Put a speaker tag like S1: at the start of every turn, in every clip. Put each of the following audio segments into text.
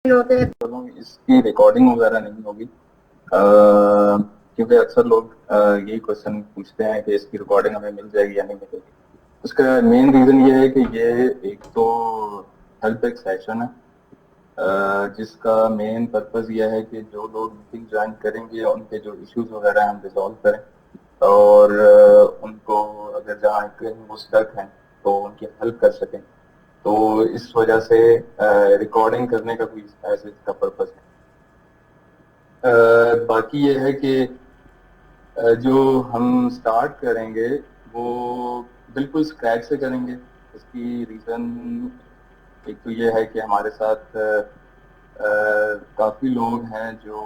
S1: होते हैं।
S2: चलो इसकी रिकॉर्डिंग वगैरह नहीं होगी, क्योंकि अक्सर लोग यही क्वेश्चन पूछते हैं कि इसकी रिकॉर्डिंग हमें मिल जाएगी या नहीं मिलेगी। उसका मेन रीजन ये है कि ये एक तो हेल्प एक सेशन है, जिसका मेन पर्पस ये है कि जो लोग मीटिंग ज्वाइन करेंगे उनके जो इश्यूज वगैरह हैं हम रिजॉल्व करें, और उनको अगर जहाँ कहीं वो स्टक हैं तो उनकी हेल्प कर सकें। तो इस वजह से रिकॉर्डिंग करने का कोई ऐसे इसका पर्पस है। बाकी ये है कि जो हम स्टार्ट करेंगे वो बिल्कुल स्क्रैच से करेंगे। इसकी रीज़न एक तो ये है कि हमारे साथ काफ़ी लोग हैं जो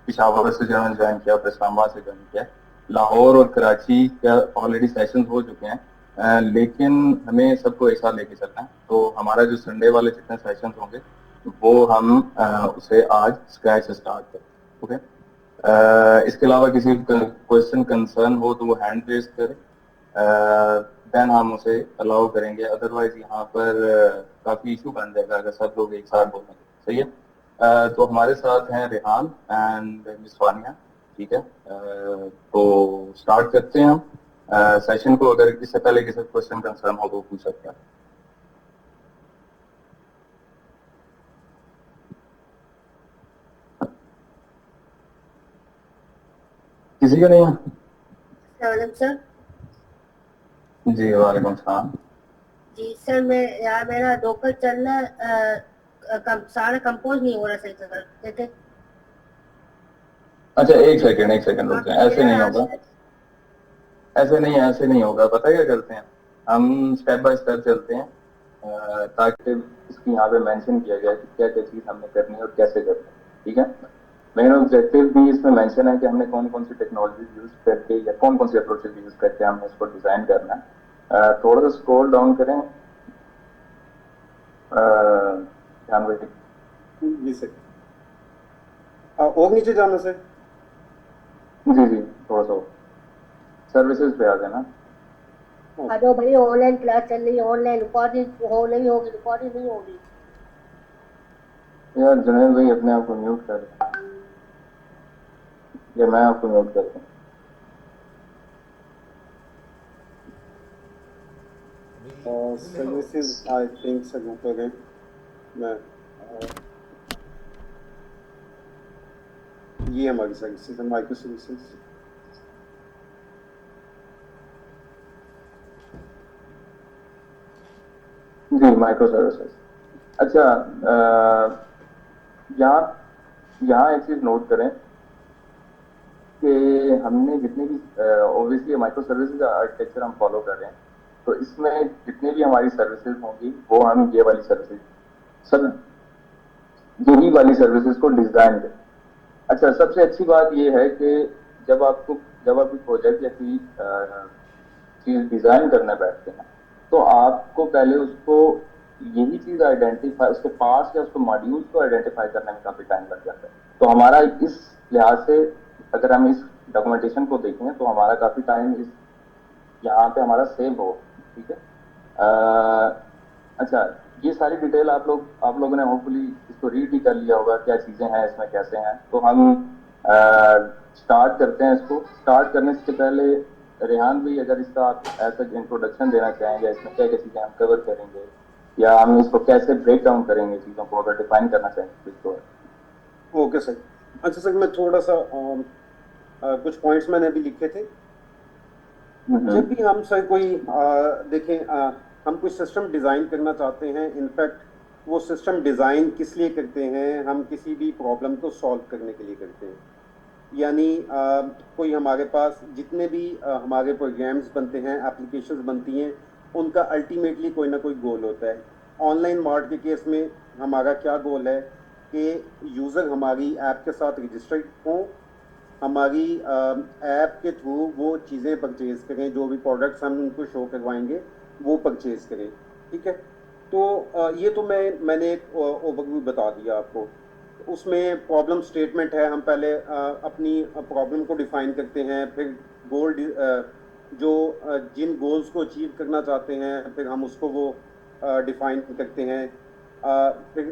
S2: पिशावर से जिन्होंने ज्वाइन किया, इस्लामाबाद से ज्वाइन किया, लाहौर और कराची का ऑलरेडी सेशन हो चुके हैं। लेकिन हमें सबको एक साथ लेके चलना है, तो हमारा जो संडे वाले जितने सेशन होंगे वो हम उसे आज स्क्रैच से स्टार्ट करें। ओके। इसके अलावा किसी क्वेश्चन कंसर्न हो तो वो हैंड रेज करें, देन हम उसे अलाउ करेंगे। अदरवाइज यहाँ पर काफी इशू बन जाएगा अगर सब लोग एक साथ बोलेंगे। सही है। तो हमारे साथ हैं रेहान एंड मिस वानिया। ठीक है। तो स्टार्ट करते हैं हम सेशन को। अगर इससे पहले किसी क्वेश्चन कंसर्न हो तो पूछ सकते हैं। किसी का नहीं है?
S1: सर
S2: जी वालेकुम सलाम।
S1: जी सर, मैं यार मेरा डोकर चल रहा सारा कंपोज नहीं हो रहा सही से सर। देखे
S2: अच्छा एक सेकंड रुक जाए, ऐसे
S1: मेरा
S2: नहीं होगा। ऐसे नहीं, ऐसे नहीं होगा। पता है क्या करते हैं, हम स्टेप बाय स्टेप चलते हैं, ताकि इसकी यहाँ पे मेंशन किया गया है कि क्या क्या चीज हमने करनी है और कैसे करनी है। ठीक है। मेन ऑब्जेक्टिव भी इसमें मेंशन है कि हमने कौन कौन सी टेक्नोलॉजी यूज करके या कौन कौन सी अप्रोचेज यूज करके हमने इसको डिजाइन करना है। थोड़ा सा स्क्रॉल डाउन करें। ध्यान रखें।
S3: जी सर। और नीचे जाना सर।
S2: जी जी, थोड़ा सा सर्विसेज पे आ जाना।
S1: हेलो भाई, ऑनलाइन क्लास चल रही है, ऑनलाइन रिकॉर्डिंग हो नहीं होगी, रिकॉर्डिंग नहीं होगी।
S2: यार जुनैद भाई अपने आप को म्यूट कर दें, या मैं आपको म्यूट कर दूं।
S3: सर्विसेज आई थिंक सर ऊपर है। मैं ये हमारी सर्विसेज है, माइक्रो सर्विसेज।
S2: जी माइक्रो सर्विसेज। अच्छा, यहाँ यहाँ एक चीज नोट करें कि हमने जितने भी ऑब्वियसली माइक्रो सर्विसेज आर्किटेक्चर हम फॉलो कर रहे हैं, तो इसमें जितनी भी हमारी सर्विसेज होंगी वो हम ये वाली सर्विसेज सब यही वाली सर्विसेज को डिजाइन करें। अच्छा, सबसे अच्छी बात ये है कि जब आपको जब आप प्रोजेक्ट या कोई चीज डिजाइन करने बैठते हैं तो आपको पहले उसको यही चीज आइडेंटिफाई, उसके पास या उसको मॉड्यूल्स को आइडेंटिफाई करने में काफी टाइम लग जाता है। तो हमारा इस लिहाज से अगर हम इस डॉक्यूमेंटेशन को देखें तो हमारा काफी टाइम इस यहाँ पे हमारा सेव हो। ठीक है। अच्छा, ये सारी डिटेल आप लोगों ने होपफुली इसको रीड ही कर लिया होगा, क्या चीजें हैं इसमें, कैसे हैं। तो हम स्टार्ट करते हैं। इसको स्टार्ट करने से पहले रेहान भी अगर इसका आप ऐसा इंट्रोडक्शन देना चाहेंगे, इसमें क्या क्या चीजें हम कवर करेंगे या हम इसको कैसे ब्रेक डाउन करेंगे चीजों को, अगर डिफाइन करना चाहेंगे तो।
S3: Okay sir. अच्छा सर, मैं थोड़ा सा कुछ पॉइंट्स मैंने अभी लिखे थे। जब भी हम सर कोई देखें, हम कोई सिस्टम डिज़ाइन करना चाहते हैं, इनफैक्ट वो सिस्टम डिज़ाइन किस लिए करते हैं, हम किसी भी प्रॉब्लम को सॉल्व करने के लिए करते हैं। यानी कोई हमारे पास जितने भी हमारे प्रोग्राम्स बनते हैं, एप्लीकेशंस बनती हैं, उनका अल्टीमेटली कोई ना कोई गोल होता है। ऑनलाइन मार्ट के केस में हमारा क्या गोल है कि यूज़र हमारी ऐप के साथ रजिस्टर्ड हों, हमारी ऐप के थ्रू वो चीज़ें परचेज़ करें, जो भी प्रोडक्ट्स हम उनको शो करवाएंगे वो परचेज़ करें। ठीक है। तो ये तो मैंने एक ओवरव्यू बता दिया आपको। उसमें प्रॉब्लम स्टेटमेंट है, हम पहले अपनी प्रॉब्लम को डिफाइन करते हैं, फिर गोल जो जिन गोल्स को अचीव करना चाहते हैं फिर हम उसको वो डिफाइन करते हैं। फिर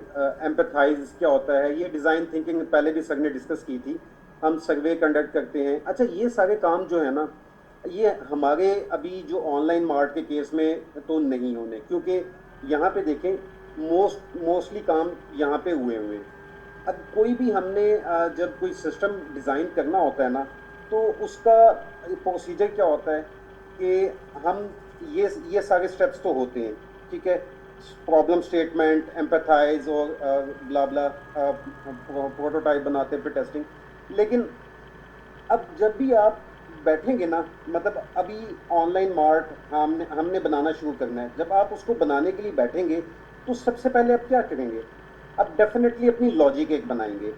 S3: एम्पैथाइज क्या होता है, ये डिज़ाइन थिंकिंग पहले भी सर ने डिस्कस की थी। हम सर्वे कंडक्ट करते हैं। अच्छा, ये सारे काम जो है ना, ये हमारे अभी जो ऑनलाइन मार्ट के केस में तो नहीं होने, क्योंकि यहाँ पे देखें मोस्टली काम यहाँ पे हुए हुए हैं। अब कोई भी हमने जब कोई सिस्टम डिज़ाइन करना होता है ना, तो उसका प्रोसीजर क्या होता है कि हम ये सारे स्टेप्स तो होते हैं, ठीक है, प्रॉब्लम स्टेटमेंट, एम्पैथाइज और ब्ला ब्ला, प्रोटोटाइप बनाते हैं, फिर टेस्टिंग। लेकिन अब जब भी आप बैठेंगे ना, मतलब अभी ऑनलाइन मार्ट हमने हमने बनाना शुरू करना है, जब आप उसको बनाने के लिए बैठेंगे तो सबसे पहले आप क्या करेंगे? आप डेफिनेटली अपनी लॉजिक एक बनाएंगे।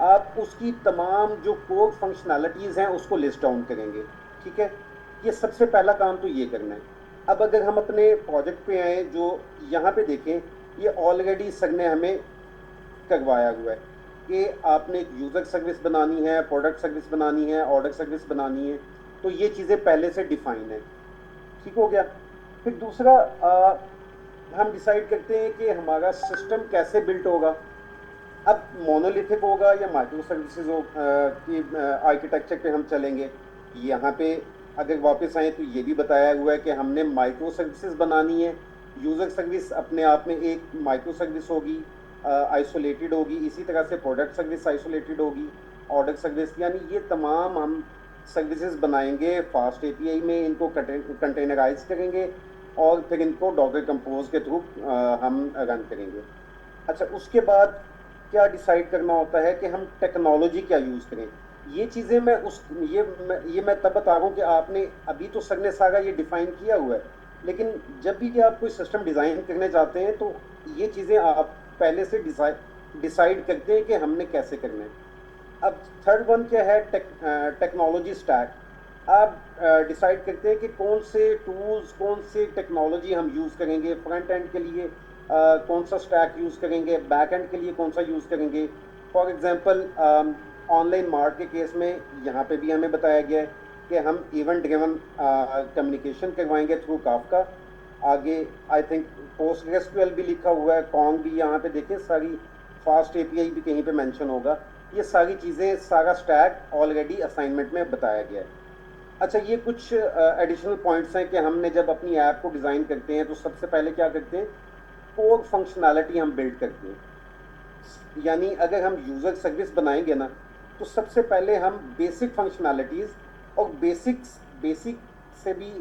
S3: आप उसकी तमाम जो कोड फंक्शनैलिटीज़ हैं उसको लिस्ट डाउन करेंगे, ठीक है। ये सबसे पहला काम तो ये करना है। अब अगर हम अपने प्रोजेक्ट पे आए, जो यहाँ पे देखें, ये ऑलरेडी सर ने हमें करवाया हुआ है कि आपने एक यूज़र सर्विस बनानी है, प्रोडक्ट सर्विस बनानी है, ऑर्डर सर्विस बनानी है, तो ये चीज़ें पहले से डिफाइन है, ठीक हो गया। फिर दूसरा, हम डिसाइड करते हैं कि हमारा सिस्टम कैसे बिल्ट होगा। अब मोनोलिथिक होगा या माइक्रो सर्विसेज हो कि आर्किटेक्चर पे हम चलेंगे। यहाँ पे अगर वापस आए तो ये भी बताया हुआ है कि हमने माइक्रो सर्विसेज बनानी है। यूज़र सर्विस अपने आप में एक माइक्रो सर्विस होगी, आइसोलेटेड होगी। इसी तरह से प्रोडक्ट सर्विस आइसोलेटेड होगी, ऑर्डर सर्विस, यानी ये तमाम हम सर्विसेज बनाएंगे फास्ट एपीआई में, इनको कंटेनराइज करेंगे और फिर इनको डॉकर कंपोज के थ्रू हम रन करेंगे। अच्छा, उसके बाद क्या डिसाइड करना होता है कि हम टेक्नोलॉजी क्या यूज़ करें। ये चीज़ें मैं तब बता रहा हूँ कि आपने अभी तो सर ने सारा ये डिफाइन किया हुआ है, लेकिन जब भी कि आप कोई सिस्टम डिज़ाइन करने चाहते हैं तो ये चीज़ें आप पहले से डिसाइड करते हैं कि हमने कैसे करना है। अब थर्ड वन क्या है? Technology stack. आप डिसाइड करते हैं कि कौन से टूल्स, कौन से टेक्नोलॉजी हम यूज़ करेंगे। फ्रंट एंड के लिए कौन सा स्टैक यूज़ करेंगे, बैक एंड के लिए कौन सा यूज़ करेंगे। फॉर एग्जांपल ऑनलाइन मार्ट के केस में यहाँ पे भी हमें बताया गया है कि हम इवेंट ड्रिवन कम्युनिकेशन करवाएंगे थ्रू काफका। आगे आई थिंक पोस्टग्रेसक्यूएल भी लिखा हुआ है, कॉन्ग भी यहाँ पे देखें, सारी फास्ट एपीआई भी कहीं पे मेंशन होगा। ये सारी चीज़ें, सारा स्टैक ऑलरेडी असाइनमेंट में बताया गया है। अच्छा, ये कुछ एडिशनल पॉइंट्स हैं कि हमने जब अपनी ऐप को डिज़ाइन करते हैं तो सबसे पहले क्या करते हैं? कोर फंक्शनैलिटी हम बिल्ड करते हैं। यानी अगर हम यूज़र सर्विस बनाएंगे ना, तो सबसे पहले हम बेसिक फंक्शनैलिटीज़ और बेसिक से भी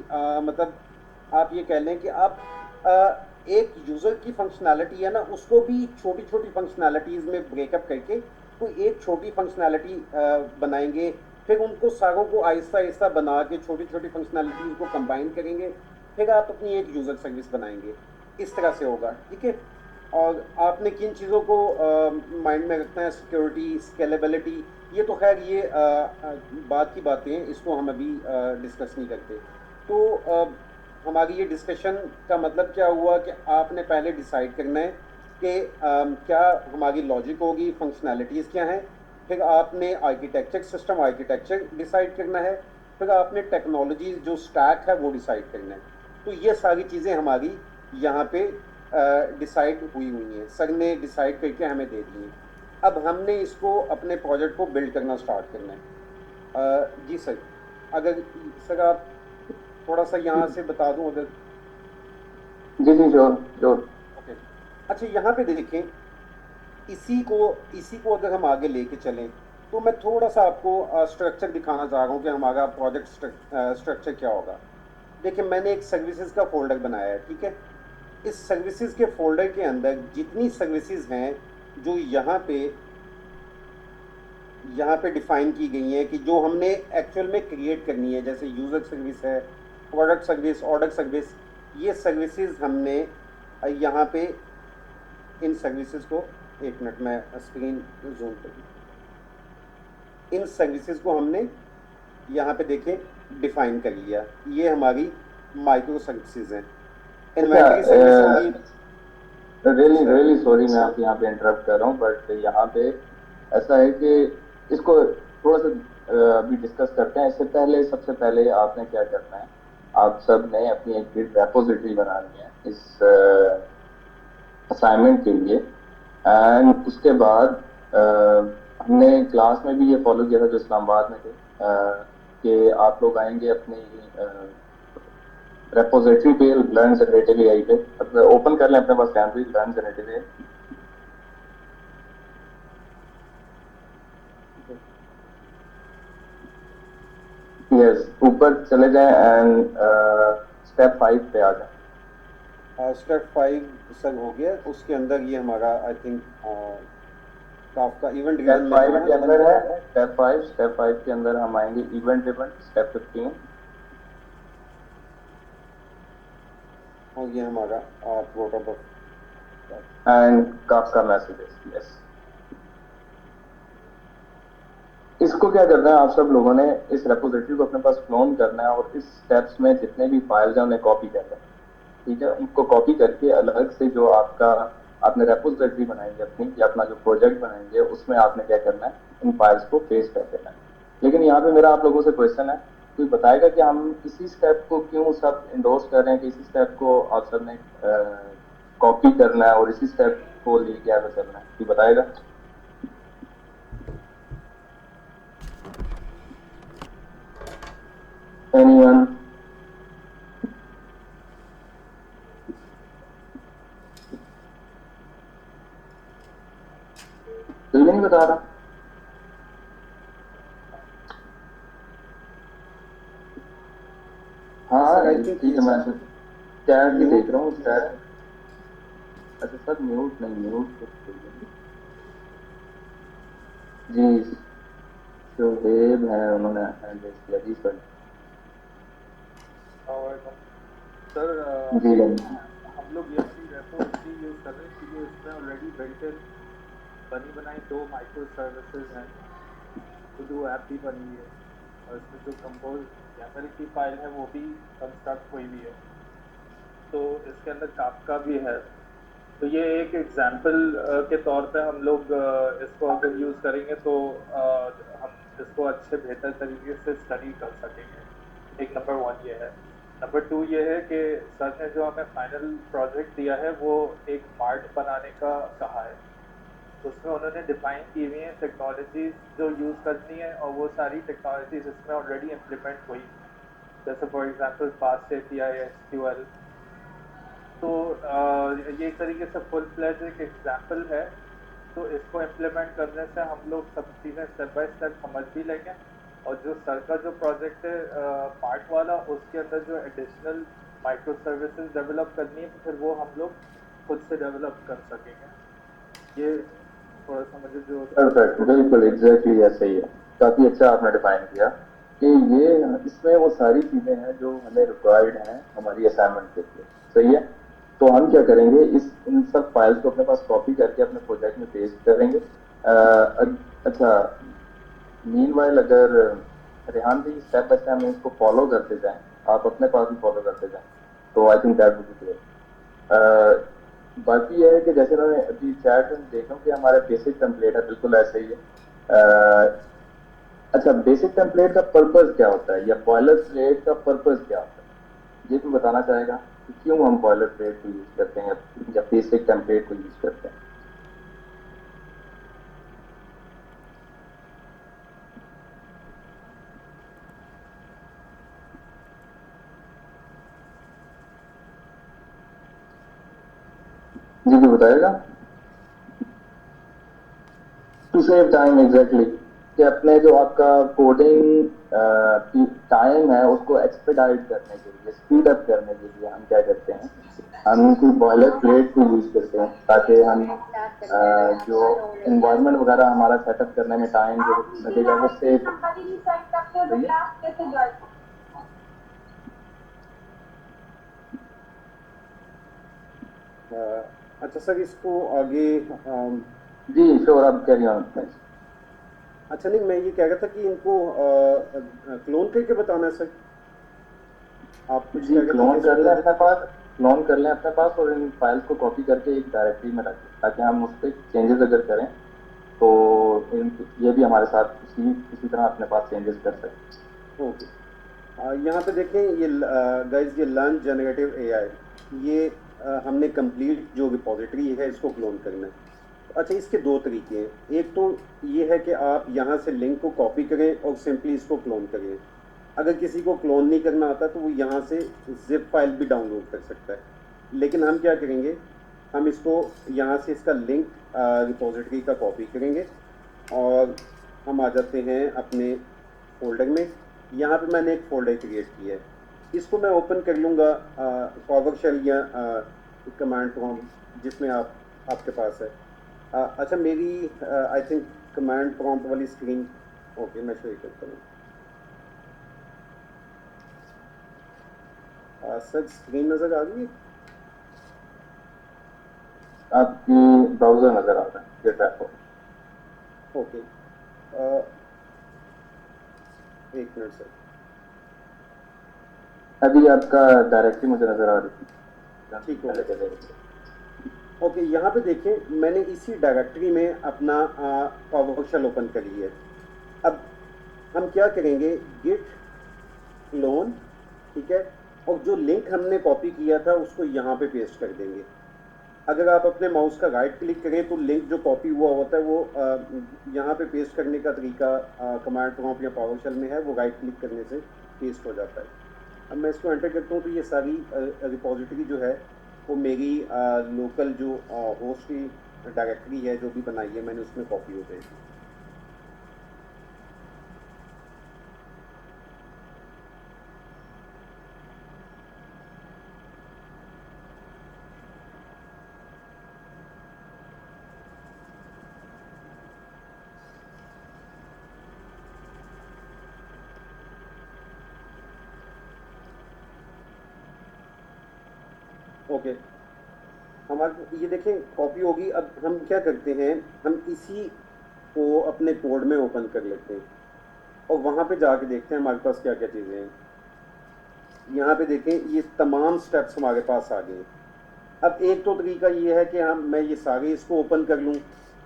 S3: मतलब आप ये कह लें कि आप एक यूज़र की फंक्शनैलिटी है ना, उसको भी छोटी छोटी फंक्शनैलिटीज़ में ब्रेकअप करके कोई एक छोटी फंक्शनैलिटी बनाएंगे। फिर उनको सारों को आहिस्ता आहिस्ता बना के छोटी छोटी फंक्शनैलिटीज़ को कंबाइन करेंगे, फिर आप अपनी एक यूज़र सर्विस बनाएंगे। इस तरह से होगा, ठीक है। और आपने किन चीज़ों को माइंड में रखना है? सिक्योरिटी, स्केलेबिलिटी, ये तो खैर ये बात की बातें हैं, इसको हम अभी डिस्कस नहीं करते। तो हमारी ये डिस्कशन का मतलब क्या हुआ कि आपने पहले डिसाइड करना है कि क्या हमारी लॉजिक होगी, फंक्शनैलिटीज़ क्या हैं। फिर आपने आर्किटेक्चर, सिस्टम आर्किटेक्चर डिसाइड करना है। फिर आपने टेक्नोलॉजी जो स्टैक है वो डिसाइड करना है। तो ये सारी चीज़ें हमारी यहाँ पे डिसाइड हुई हैं, सर ने डिसाइड करके हमें दे दी हैं। अब हमने इसको अपने प्रोजेक्ट को बिल्ड करना स्टार्ट करना है। जी सर, अगर सर आप थोड़ा सा यहाँ से बता दूँ अगर।
S2: जी जी, श्योर श्योर।
S3: ओके, अच्छा यहाँ पे देखें, इसी को अगर हम आगे लेके चलें तो मैं थोड़ा सा आपको स्ट्रक्चर दिखाना चाह रहा हूँ कि हमारा प्रोजेक्ट स्ट्रक्चर क्या होगा। देखिए, मैंने एक सर्विसेज का फोल्डर बनाया है, ठीक है। इस सर्विसेज के फोल्डर के अंदर जितनी सर्विसेज हैं जो यहाँ पे डिफाइन की गई हैं कि जो हमने एक्चुअल में क्रिएट करनी है, जैसे यूज़र सर्विस है, प्रोडक्ट सर्विस, ऑर्डर सर्विस, ये सर्विसेज हमने यहाँ पे इन सर्विसेज को, एक मिनट में स्क्रीन जूम करूँ, इन सर्विसेज को हमने यहाँ पे देखें डिफाइन कर लिया। ये हमारी माइक्रो सर्विसेज हैं। इन्वेंटरी सर्विस होगी।
S2: रियली सॉरी, मैं आपके यहाँ पे इंटरप्ट कर रहा हूँ, बट यहाँ पे ऐसा है कि इसको थोड़ा सा अभी डिस्कस करते हैं। इससे पहले सबसे पहले आपने क्या करना है, आप सब ने अपनी एक गिट रेपोजिटरी बनानी है। असाइनमेंट के लिए। एंड उसके बाद हमने क्लास में भी ये फॉलो किया था जो इस्लामाबाद में थे, कि आप लोग आएंगे अपनी रेपोजिटरी पे लर्न जनरेटिव एआई पे, ओपन कर लें अपने पास कैमरे लर्न जनरेटिव एआई। यस, ऊपर चले जाएं एंड स्टेप 5 पे आ जाएं।
S3: स्टेप 5 सर हो गया, उसके अंदर ये हमारा I think Kafka event
S2: step
S3: driven
S2: 5 के अंदर है, स्टेप 5 के अंदर हम आएंगे इवेंट ड्रिवन, स्टेप 15।
S3: और ये हमारा protocol
S2: and Kafka messages. Yes, इसको क्या करना है, आप सब लोगों ने इस रेपोजिटरी को अपने पास क्लोन करना है और इस स्टेप्स में जितने भी फाइल्स हैं उन्हें कॉपी करना है। ठीक है, उनको कॉपी करके अलग से जो आपका आपने रेपोजिटरी बनाएंगे अपनी, या अपना जो प्रोजेक्ट बनाएंगे उसमें आपने क्या करना है, इन फाइल्स को पेस्ट कर देना है। लेकिन यहाँ पे मेरा आप लोगों से क्वेश्चन है, कोई बताएगा कि हम इसी स्टेप को क्यों सब इंडोर्स कर रहे हैं, कि इसी स्टेप को आप सब ने कॉपी करना है और इसी स्टेप को लेके आगे चलना है, कोई बताएगा? Anyone? कोई नहीं बता रहा। हाँ ठीक है, मैं चैट भी देख रहा हूँ। चैट, अच्छा सर म्यूट नहीं, म्यूट जी शुभेब है, उन्होंने हैंडल किया जी सर।
S4: सर
S2: जी
S4: हम लोग ये वाली रेपो इसलिए यूज़ कर रहे हैं क्योंकि इसमें ऑलरेडी बिल्ट इन बनी बनाई 2 माइक्रो सर्विसेज हैं, तो 2 ऐप भी बनी हुई है, और इसमें जो कंपोज YAML की फाइल है वो भी कंस्ट्रक्ट हुई हुई है, तो इसके अंदर काफका भी है। तो ये एक एग्जाम्पल के तौर पे हम लोग इसको अगर यूज़ करेंगे तो हम इसको अच्छे बेहतर तरीके से स्टडी कर सकेंगे। एक नंबर 1 ये है। नंबर 2 ये है कि सर ने जो हमें फाइनल प्रोजेक्ट दिया है वो एक मार्ट बनाने का कहा है, तो उसमें उन्होंने डिफाइन की हुई हैं टेक्नोलॉजीज जो यूज़ करनी है, और वो सारी टेक्नोलॉजीज इसमें ऑलरेडी इम्प्लीमेंट हुई, जैसे for example fast API, SQL। तो ये एक तरीके से फुल फ्लैज एक एग्जाम्पल है, तो इसको इम्प्लीमेंट करने से हम लोग सब चीज़ें स्टेप बाय स्टेप समझ भी लेंगे, और जो सर का जो प्रोजेक्ट है पार्ट वाला, उसके अंदर जो एडिशनल माइक्रो सर्विसेज डेवलप करनी है, तो फिर वो हम लोग खुद से डेवलप कर सकेंगे। ये थोड़ा सा मुझे जो
S2: परफेक्ट, बिल्कुल एग्जैक्टली ऐसा ही है। काफी अच्छा आपने डिफाइन किया कि ये इसमें वो सारी चीजें हैं जो हमें रिक्वायर्ड हैं हमारी असाइनमेंट के लिए। सही है, तो हम क्या करेंगे, इन सब फाइल्स को अपने पास कॉपी करके अपने प्रोजेक्ट में पेस्ट करेंगे। अच्छा, मीनवाइल अगर रेहान भी स्टेप बाय स्टेप हम इसको फॉलो करते जाएं, आप अपने पास भी फॉलो करते जाएं, तो I think that would be great. बाकी यह है कि जैसे मैंने अभी चैट में देखा कि हमारा बेसिक टेम्पलेट है, बिल्कुल ऐसे ही है। अच्छा, बेसिक टेम्पलेट का पर्पस क्या होता है, या बॉयलर प्लेट का पर्पस क्या होता है, ये तुम बताना चाहेगा कि क्यों हम बॉयलर प्लेट को यूज करते हैं या बेसिक टेम्पलेट को यूज करते हैं? जी भी बताएगा। टू सेव टाइम, एग्जैक्टली, कि अपने जो आपका कोडिंग टाइम है उसको एक्सपेडाइट करने के लिए, स्पीड अप करने के लिए हम क्या करते हैं, हम कोई बॉयलर प्लेट को यूज करते हैं, ताकि हम जो इन्वायरमेंट वगैरह हमारा सेटअप करने में टाइम जो लगेगा वो सेव।
S3: अच्छा सर, इसको आगे
S2: जी श्योर, आप कैरी ऑन।
S3: अच्छा नहीं, मैं ये कह रहा था कि इनको क्लोन करके बताना है सर, आप कुछ
S2: जी क्लोन कर लें अपने पास, क्लोन कर लें अपने पास, और इन फाइल्स को कॉपी करके एक डायरेक्टरी में रखें, ताकि हम उस पर चेंजेस अगर करें तो ये भी हमारे साथ इसी तरह अपने पास चेंजेस कर सकते।
S3: ओके, यहाँ पे देखें ये गाइस, ये लर्न जनरेटिव AI, ये हमने कंप्लीट जो रिपोजिटरी है इसको क्लोन करना है। अच्छा, इसके दो तरीके हैं। एक तो ये है कि आप यहाँ से लिंक को कॉपी करें और सिंपली इसको क्लोन करें। अगर किसी को क्लोन नहीं करना आता तो वो यहाँ से जिप फाइल भी डाउनलोड कर सकता है। लेकिन हम क्या करेंगे, हम इसको यहाँ से इसका लिंक रिपोजिटरी का कॉपी करेंगे और हम आ जाते हैं अपने फोल्डर में। यहाँ पे मैंने एक फोल्डर क्रिएट किया है, इसको मैं ओपन कर लूँगा फॉरवर्ड शेल या कमांड प्रॉम्प्ट जिसमें आपके पास है। अच्छा, मेरी आई थिंक कमांड प्रॉम्प्ट वाली स्क्रीन, ओके मैं शो करता हूँ। सर स्क्रीन नज़र आ रही है?
S2: आपकी ब्राउजर नजर आ रहा है, ये ट्रैक हो।
S3: ओके, एक मिनट सर।
S2: अभी आपका डायरेक्टली मुझे नजर आ रही थी।
S3: ठीक हो गया। ओके, यहाँ पे देखें मैंने इसी डायरेक्टरी में अपना पावरशेल ओपन कर लिया है। अब हम क्या करेंगे, गिट क्लोन, ठीक है, और जो लिंक हमने कॉपी किया था उसको यहाँ पे पेस्ट कर देंगे। अगर आप अपने माउस का राइट क्लिक करें तो लिंक जो कॉपी हुआ होता है वो यहाँ पे पेस्ट करने का तरीका कमांड प्रॉम्प्ट या पावरशेल में है, वो राइट क्लिक करने से पेस्ट हो जाता है। अब मैं इसको एंटर करता हूँ तो ये सारी रिपोजिटरी जो है वो मेरी लोकल जो होस्ट की डायरेक्टरी है जो भी बनाई है मैंने उसमें कॉपी हो जाएगी। ओके, हमारे ये देखें कॉपी होगी। अब हम क्या करते हैं, हम इसी को अपने कोड में ओपन कर लेते हैं और वहाँ पे जाके देखते हैं हमारे पास क्या क्या चीज़ें हैं। यहाँ पे देखें ये तमाम स्टेप्स हमारे पास आ गए। अब एक तो तरीका ये है कि मैं ये सारे इसको ओपन कर लूँ,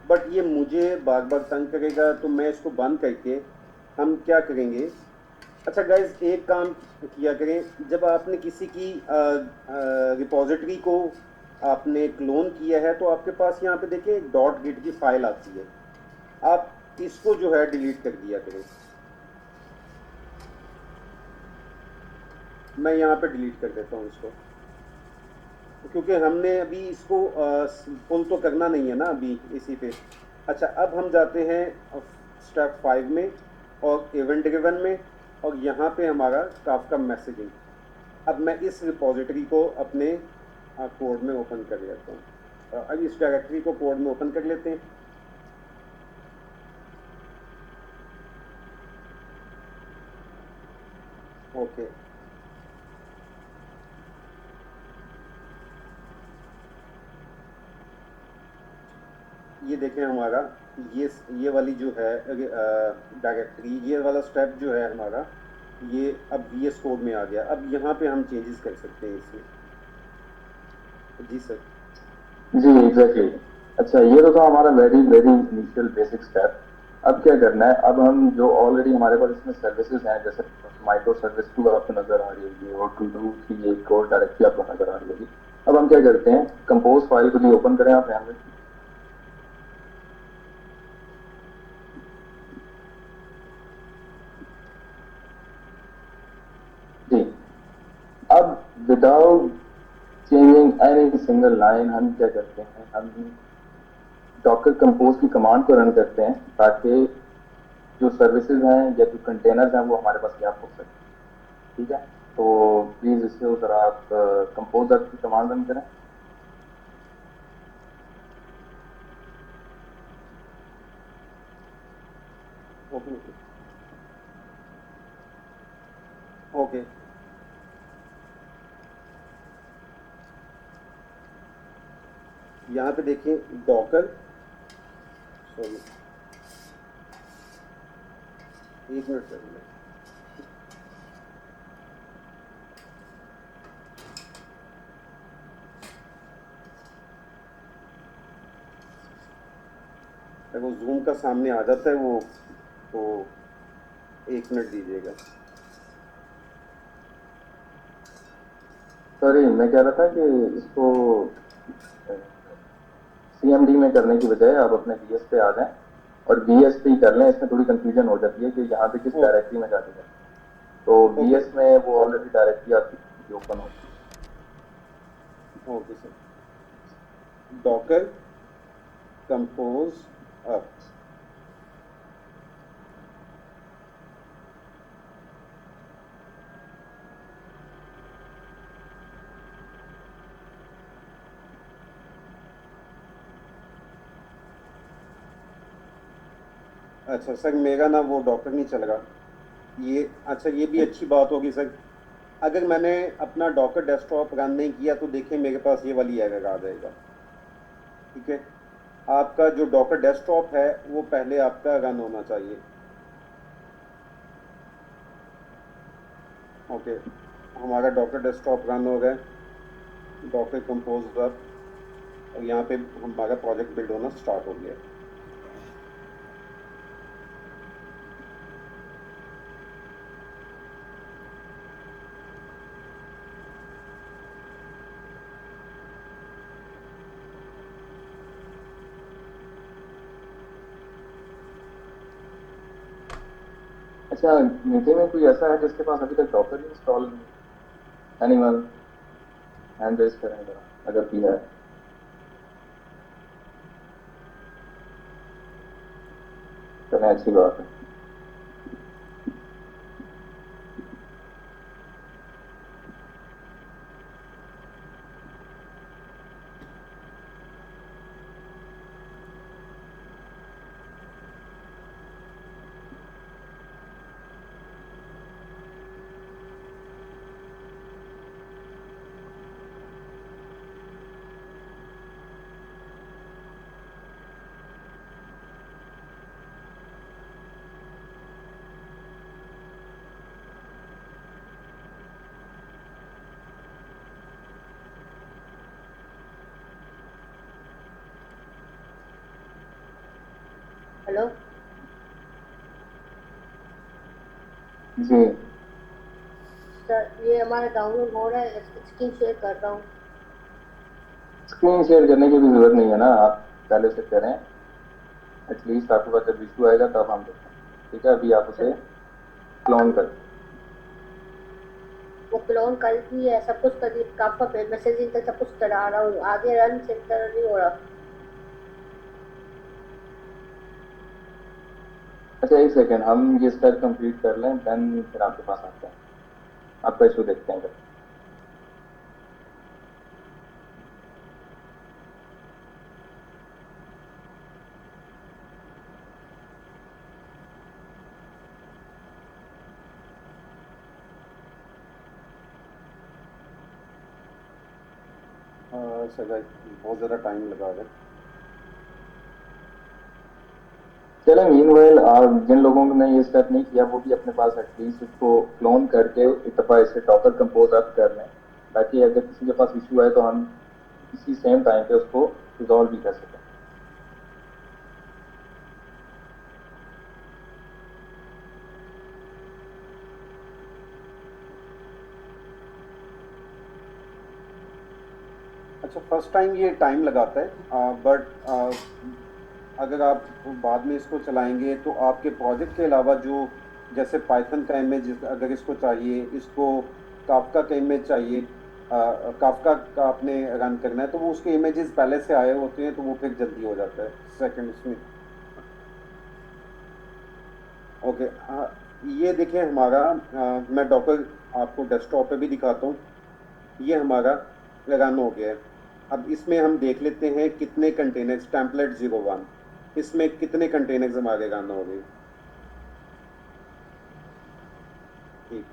S3: बट ये मुझे बार बार तंग करेगा, तो मैं इसको बंद करके हम क्या करेंगे। अच्छा गाइज, एक काम किया करें, जब आपने किसी की रिपोजिटरी को आपने क्लोन किया है तो आपके पास यहाँ पे देखें डॉट गिट की फाइल आती है, आप इसको जो है डिलीट कर दिया करें। मैं यहाँ पे डिलीट कर देता हूँ इसको, क्योंकि हमने अभी इसको पुल तो करना नहीं है ना अभी इसी पे। अच्छा, अब हम जाते हैं स्टेप 5 में और इवेंट ड्रिवन में, और यहाँ पे हमारा काफका मैसेजिंग। अब मैं इस रिपोजिटरी को अपने कोड में ओपन कर लेता हूँ। अब इस डायरेक्टरी को कोड में ओपन कर लेते हैं। ओके, ये देखें हमारा ये वाली जो है डायरेक्टरी, ये वाला स्टेप जो है हमारा, ये अब VS कोड में आ गया। अब यहाँ पे हम चेंजेस कर सकते हैं इसमें। जी सर।
S2: जी एग्जैक्टली। अच्छा, ये तो था हमारा very very initial basic step. अब क्या करना है, अब हम जो ऑलरेडी हमारे पास इसमें सर्विसेज हैं, जैसे माइक्रो सर्विस 2 आपको नजर आ रही होगी और 2 की एक और डायरेक्टरी आपको नजर आ रही होगी। अब हम क्या करते हैं, कंपोज फाइल को भी ओपन करें आप यहाँ पे। जी, अब without changing any single line हम क्या करते हैं, हम डॉकर कंपोज की कमांड को रन करते हैं ताकि जो सर्विसेज हैं या जो कंटेनर्स हैं वो हमारे पास गैप हो सके। ठीक है, तो प्लीज इससे जरा आप कंपोजर की कमांड रन करें।
S3: ओके ओके, यहाँ पे देखिए डॉकर, सॉरी एक मिनट सर, वो जूम का सामने आ जाता है वो, तो 1 मिनट दीजिएगा।
S2: सॉरी, मैं कह रहा था कि इसको सीएमडी में करने की बजाय आप अपने बीएस पे आ जाएं और बीएस पे ही कर लें। इसमें थोड़ी कंफ्यूजन हो जाती है कि यहाँ पे किस
S3: ओ,
S2: डायरेक्टरी में जाके करें। तो
S3: ओके
S2: बीएस में वो ऑलरेडी डायरेक्टरी आपकी ओपन होगी।
S3: Okay sir. Docker compose up. अच्छा सर, मेरा ना वो डॉकर नहीं चल रहा ये। अच्छा, ये भी अच्छी बात होगी सर। अगर मैंने अपना डॉकर डेस्कटॉप रन नहीं किया तो देखिए मेरे पास ये वाली एरर आ जाएगा। ठीक है, आपका जो डॉकर डेस्कटॉप है वो पहले आपका रन होना चाहिए। ओके, हमारा डॉकर डेस्कटॉप रन हो गया, डॉकर कंपोज अप, और यहाँ पे हमारा प्रोजेक्ट बिल्ड होना स्टार्ट हो गया।
S2: अच्छा, मीटिंग में कोई ऐसा है जिसके पास अभी तक डॉकर इंस्टॉल नहीं है? एनीवन हैंड रेज करें जरा, अगर कोई है। चलें, अच्छी बात है।
S1: हेलो
S2: जी,
S1: सर, ये हमारा डाउनलोड हो रहा है, स्क्रीन शेयर कर रहा हूँ।
S2: स्क्रीन शेयर करने की भी जरूरत नहीं है ना, आप पहले से करें। एटलीस्ट आपके पास जब इशू आएगा तब हम देखें। ठीक है, अभी आप उसे क्लोन कर।
S1: वो क्लोन कर दी है, सब कुछ कर दिया, आपका मैसेजिंग तक सब कुछ करा रहा हूँ, आगे रन सेंटर नहीं हो रहा।
S2: अच्छा, एक सेकेंड, हम ये स्टेप कंप्लीट कर लें, देन फिर आपके पास आते हैं, आपका इशू देखते हैं।
S3: सर बहुत ज़्यादा टाइम लगा है।
S2: चले, मीनवाइल आप जिन लोगों ने ये स्टेप नहीं किया वो भी अपने पास एटलीस्ट इसको क्लोन करके एक दफ़ा इसे डॉकर कंपोज अप कर लें, ताकि अगर किसी के पास इशू आए तो हम इसी सेम टाइम पे उसको रिजॉल्व भी कर सकें।
S3: अच्छा, फर्स्ट टाइम ये टाइम लगाता है, बट अगर आप बाद में इसको चलाएंगे तो आपके प्रोजेक्ट के अलावा जो, जैसे पाइथन का इमेज अगर इसको चाहिए, इसको काफका का इमेज चाहिए, काफका का आपने रन करना है तो वो उसके इमेजेस पहले से आए होते हैं तो वो फिर जल्दी हो जाता है सेकंड्स में। ओके, ये देखिए हमारा, मैं डॉकर आपको डेस्कटॉप पे भी दिखाता हूँ। ये हमारा रन हो गया है। अब इसमें हम देख लेते हैं कितने कंटेनर्स, टेम्पलेट 01, इसमें कितने कंटेनर्स हमारे रन हो गए। ठीक,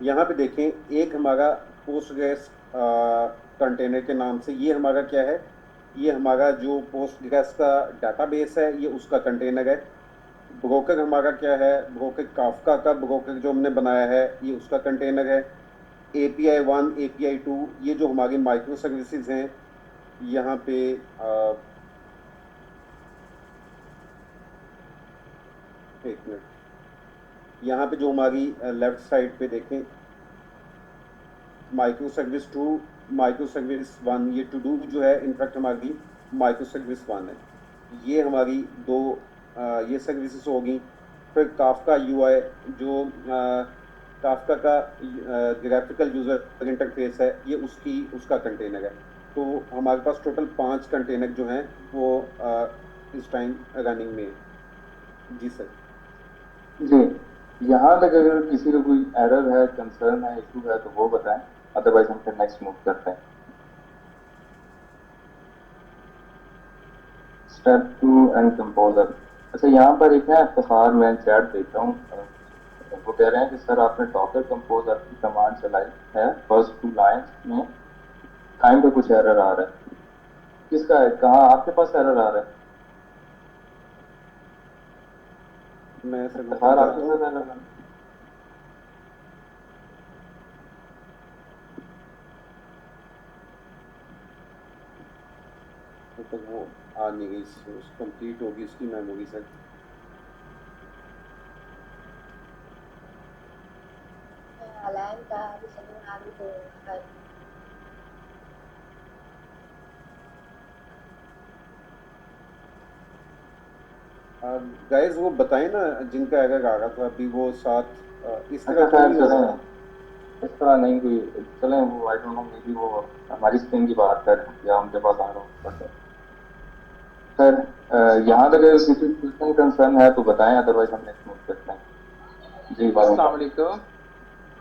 S3: यहाँ पे देखें, एक हमारा पोस्टग्रेस कंटेनर के नाम से, ये हमारा क्या है, ये हमारा जो पोस्टग्रेस का डाटाबेस है ये उसका कंटेनर है। ब्रोकर हमारा क्या है, ब्रोकर काफका का ब्रोकर जो हमने बनाया है ये उसका कंटेनर है। API 1, API 2, ये जो हमारी माइक्रो सर्विसेज हैं, यहाँ पे एक मिनट, यहाँ पे जो हमारी लेफ्ट साइड पे देखें, माइक्रो सर्विस 2, माइक्रो सर्विस 1, ये टू डू जो है इनफैक्ट हमारी माइक्रो सर्विस 1 है। ये हमारी दो ये सर्विसेज होगी। फिर काफका यूआई जो काफका का ग्राफिकल यूजर इंटरफेस है, ये उसका कंटेनर है। तो हमारे पास टोटल 5 कंटेनर जो हैं वो इस टाइम रनिंग में है। जी सर।
S2: जी, यहाँ तक अगर किसी को कोई एरर है, कंसर्न है, इशू है तो वो बताएं, अदरवाइज हम फिर नेक्स्ट मूव करते हैं। Step 2 and composer. अच्छा, यहाँ पर एक है इफ्तिखार, मैं चैट देख रहा हूँ, वो कह रहे हैं कि सर आपने डॉकर कंपोजर की कमांड चलाई है, फर्स्ट 2 लाइंस में टाइम पे कुछ एरर आ रहा है। किसका है, कहाँ आपके पास एरर आ रहा है?
S3: मैं सर
S2: इफ्तिखार आपके साथ एरर आ रहा है?
S3: तो वो आ नहीं गई, कंप्लीट होगी उसकी memory sir.
S1: Alam ka, bisa mo namin to.
S3: Guys वो बताएं ना जिनका एरर आ रहा था अभी, वो साथ इस
S2: अच्छा
S3: तरह तो
S2: खैर
S3: नहीं हो
S2: चलें,
S3: सकता।
S2: इस तरह नहीं कोई, चलें वो I don't know, may be वो हमारी स्क्रीन की बात कर रहे हैं या उनके पास आ रहा हो, बट खैर यहाँ तक अगर किसी क्वेश्चन कंसर्न है तो बताएं, अदरवाइज हम नेक्स्ट मूव करते हैं। जी वालेकुम
S5: अस्सलाम वालेकुम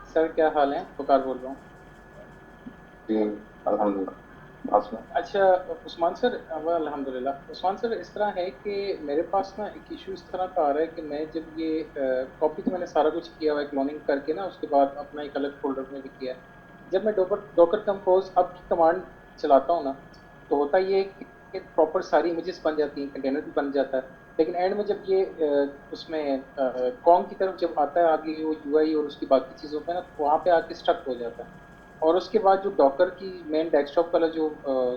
S5: सर, क्या हाल है? पुकार बोल रहा हूँ।
S2: जी, अल्हम्दुलिल्लाह, आप सुनाएं।
S5: अच्छा उस्मान सर, वाह अल्हम्दुलिल्लाह। उस्मान सर, इस तरह है कि मेरे पास ना एक इशू इस तरह का आ रहा है कि मैं जब ये कॉपी तो मैंने सारा कुछ किया हुआ है क्लोनिंग करके ना, उसके बाद अपना एक अलग फोल्डर में भी किया है। जब मैं डॉकर डॉकर कंपोज अब की कमांड चलाता हूँ ना, तो होता ये है कि प्रॉपर सारी इमेजेस बन जाती हैं, कंटेनर भी बन जाता है। लेकिन एंड में जब ये उसमें कॉम की तरफ जब आता है आगे, वो यूआई और उसकी बाकी चीज़ों पे ना, तो वहाँ पे आके स्टक हो जाता है। और उसके बाद जो डॉकर की मेन डेस्कटॉप वाला जो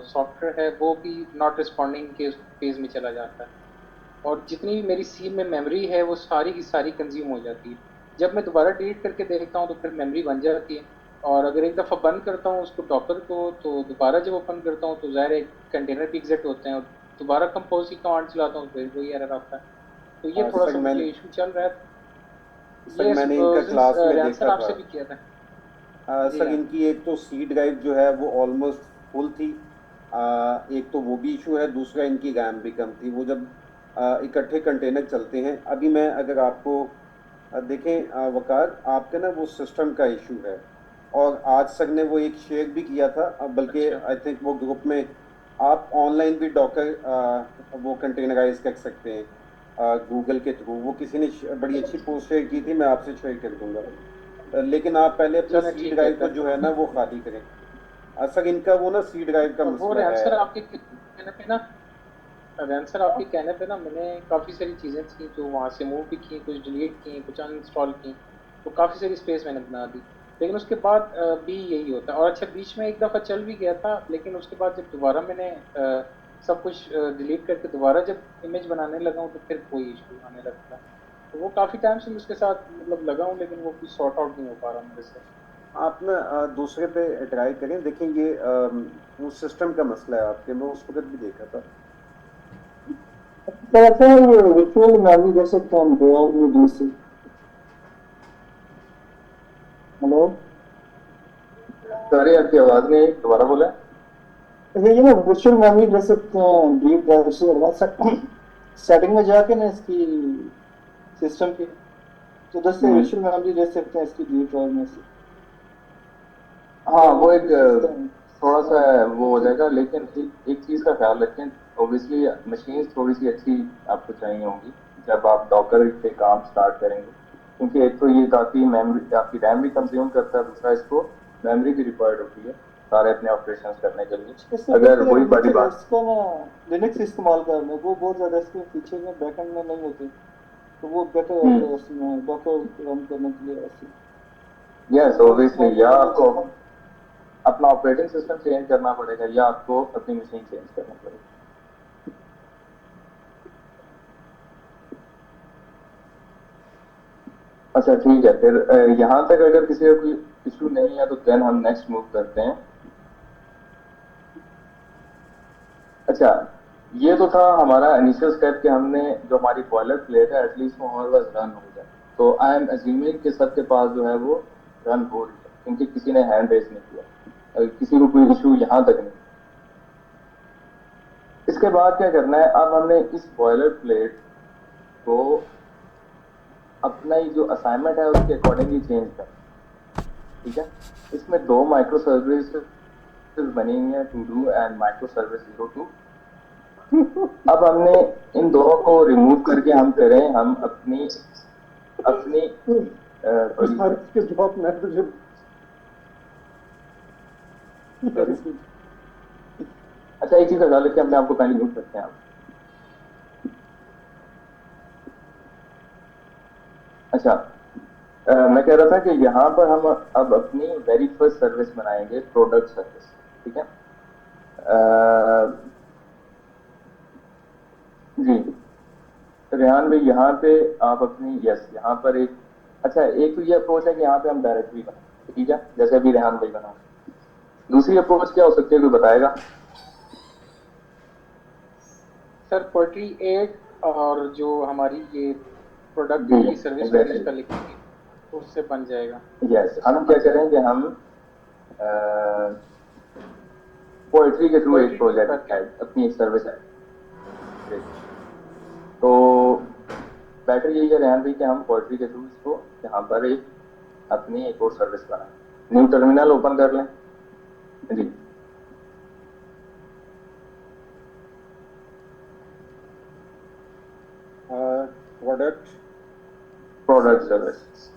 S5: सॉफ्टवेयर है, वो भी नॉट रिस्पॉन्डिंग के फेज में चला जाता है। और जितनी भी मेरी सी में मेमोरी है, वो सारी की सारी कंज्यूम हो जाती है। जब मैं दोबारा डिलीट करके देखता हूँ तो फिर मेमोरी बन जाती है। और अगर एक दफ़ा बंद करता हूँ उसको डॉकर को, तो दोबारा जब ओपन करता हूँ तो ज़ाहिर है कंटेनर भी एग्जिट होते हैं, और दोबारा कंपोज की कमांड चलाता हूँ तो फिर वही एरर आता है। तो ये थोड़ा
S3: सर
S5: सा मुझे
S3: मैंने
S5: इशू चल रहा है।
S3: सर
S5: ये
S3: मैंने इनका
S5: उस दिन
S3: क्लास में
S5: रेहान सर
S3: देखा था।
S5: आपसे भी किया था। जी
S3: सर
S5: हाँ।
S3: इनकी एक तो सी ड्राइव जो है वो ऑलमोस्ट फुल थी। एक तो वो भी इशू है, दूसरा इनकी रैम भी कम थी। वो जब इकट्ठे कंटेनर चलते हैं, अभी मैं अगर आपको देखें वकार, आपके ना वो सिस्टम का इशू है। और आज सर ने वो एक शेयर भी किया था, बल्कि
S5: अच्छा
S3: आई थिंक वो ग्रुप में आप ऑनलाइन भी डॉकर वो कंटेनराइज कर सकते हैं गूगल के थ्रू। वो किसी ने बड़ी अच्छी पोस्ट शेयर की थी, मैं आपसे शेयर कर दूंगा। लेकिन आप पहले अपनी
S5: चलें,
S3: सी
S5: ठीक है
S3: ड्राइव को
S5: फिर।
S3: जो है ना वो खाली करें। सर इनका वो ना सी ड्राइव का
S5: और वो
S3: मसला
S5: रेहान
S3: है।
S5: सर आपके कहने पे ना, रेहान सर आपके कहने पे ना, मैंने काफ़ी सारी चीज़ें थी जो वहाँ से मूव भी की, कुछ डिलीट की, कुछ अनइंस्टॉल की। तो काफ़ी सारी स्पेस मैंने बना दी। लेकिन उसके बाद भी यही होता है। और अच्छा, बीच में एक दफ़ा चल भी गया था, लेकिन उसके बाद जब दोबारा मैंने सब कुछ डिलीट करके दोबारा जब इमेज बनाने लगा हूँ, तो फिर कोई इशू आने लगता है। तो वो काफ़ी टाइम से मैं उसके साथ मतलब लगा हूँ, लेकिन वो कुछ सॉर्ट आउट नहीं हो पा रहा मेरे से।
S3: आप ना दूसरे पे ट्राई करें, देखें ये वो सिस्टम का मसला है आपके, मैं उस वक्त भी देखा था।
S6: तो ऐसा है, ये विजुअल मेमोरी जैसे हम ड्राइव में डीसी। हेलो,
S2: सॉरी आपकी आवाज नहीं आई, दोबारा बोले।
S6: ये ना विजुअल मेमोरी जैसे डी ड्राइव से सेटिंग में जाके ना इसकी सिस्टम की, तो जैसे विजुअल मेमोरी ले सकते हैं इसकी डी ड्राइव में से।
S2: हाँ
S6: तो
S2: वो एक
S6: सिस्टम
S2: थोड़ा सा वो हो जाएगा, लेकिन एक चीज का ख्याल रखें, ऑब्वियसली मशीन थोड़ी सी अच्छी आपको चाहिए होंगी जब आप डॉकर पे काम स्टार्ट करेंगे, क्योंकि एक तो ये काफी मेमोरी, आपकी रैम भी कंज्यूम करता है, दूसरा इसको मेमोरी भी रिक्वायर्ड होती है सारे अपने ऑपरेशन करने के लिए।
S6: इससे
S2: अगर
S6: बेहतर
S2: वही बड़ी
S6: है
S2: बात।
S6: इसको ना लिनक्स इस्तेमाल करना, वो बहुत ज्यादा इसके फीचर में बैकएंड में नहीं होते, तो वो बेटर है उसमें डॉकर रन करने के लिए ऐसे।
S2: यस
S6: वो
S2: ऑब्वियसली,
S6: इस्तेमाल
S2: या
S6: करेंगे
S2: आपको
S6: तो
S2: अपना ऑपरेटिंग सिस्टम चेंज करना पड़ेगा या आपको अपनी मशीन चेंज करना पड़ेगा। अच्छा ठीक है, फिर यहाँ तक अगर किसी का कोई इशू नहीं है तो देन हम नेक्स्ट मूव करते हैं। अच्छा, ये तो था हमारा इनिशियल स्टेप कि हमने जो हमारी बॉयलर प्लेट है एटलीस्ट वो हमारे पास रन हो जाए। तो आई एम अज्यूमिंग कि सबके पास जो है वो रन हो रही है, क्योंकि किसी ने हैंड रेज नहीं किया, किसी को कोई इशू यहाँ तक नहीं। इसके बाद क्या करना है, अब हमने इस बॉयलर प्लेट को अपना ही जो असाइनमेंट है उसके अकॉर्डिंगली चेंज करना। ठीक है, इसमें दो माइक्रो सर्विस बनी हुई है, to do and micro service 02। अब हमने इन दोनों को रिमूव करके हम करें हम अपनी
S3: के जवाब मैं तुझे
S2: अच्छा, एक चीज बता लेते हैं, अपने आपको पहले म्यूट करते हैं आप। अच्छा, मैं कह रहा था कि यहाँ पर हम अब अपनी वेरी फर्स्ट सर्विस बनाएंगे, प्रोडक्ट सर्विस। ठीक है, जी रेहान भाई, यहाँ पे आप अपनी यहाँ पर एक, अच्छा एक तो ये अप्रोच है कि यहाँ पे हम डायरेक्टरी बनाएंगे। ठीक है, जैसे अभी रेहान भाई बना। दूसरी अप्रोच क्या हो सकती है, कोई बताएगा?
S5: सर पोएट्री एड और जो हमारी ये प्रोडक्ट की सर्विस का लिखेंगे उससे बन जाएगा।
S2: यस, हम क्या करेंगे, हम पोएट्री के थ्रू एक प्रोजेक्ट है, अपनी एक सर्विस है। तो बेटर यही है रेहान भाई कि हम पोएट्री के थ्रू इसको यहाँ पर एक अपनी एक और सर्विस बनाएं। न्यू टर्मिनल ओपन कर लें जी। प्रोडक्ट सर्विस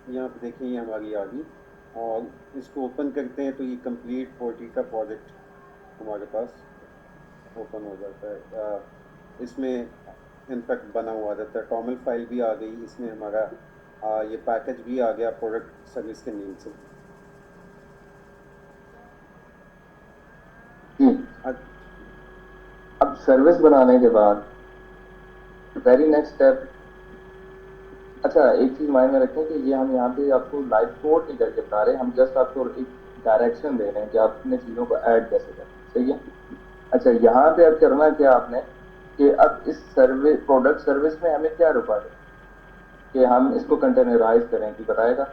S3: यहाँ पे देखिए ये हमारी आ गई, और इसको ओपन करते हैं तो ये कंप्लीट पोएट्री का प्रोजेक्ट हमारे पास ओपन हो जाता है। इसमें इनफैक्ट बना हुआ रहता है, टॉमल फाइल भी आ गई, इसमें हमारा ये पैकेज भी आ गया प्रोडक्ट सर्विस के नेम से।
S2: अब सर्विस बनाने के बाद वेरी नेक्स्ट स्टेप, अच्छा एक चीज माइंड में रखें कि ये हम यहाँ पे आपको लाइव कोड नहीं करके बता रहे, हम जस्ट आपको एक डायरेक्शन दे रहे हैं कि आप अपने चीजों को ऐड कैसे करें। सही है। अच्छा, यहाँ पे अब करना क्या आपने कि अब इस सर्विस प्रोडक्ट सर्विस में हमें क्या रुका है कि हम इसको कंटेनराइज करें, कि बताएगा?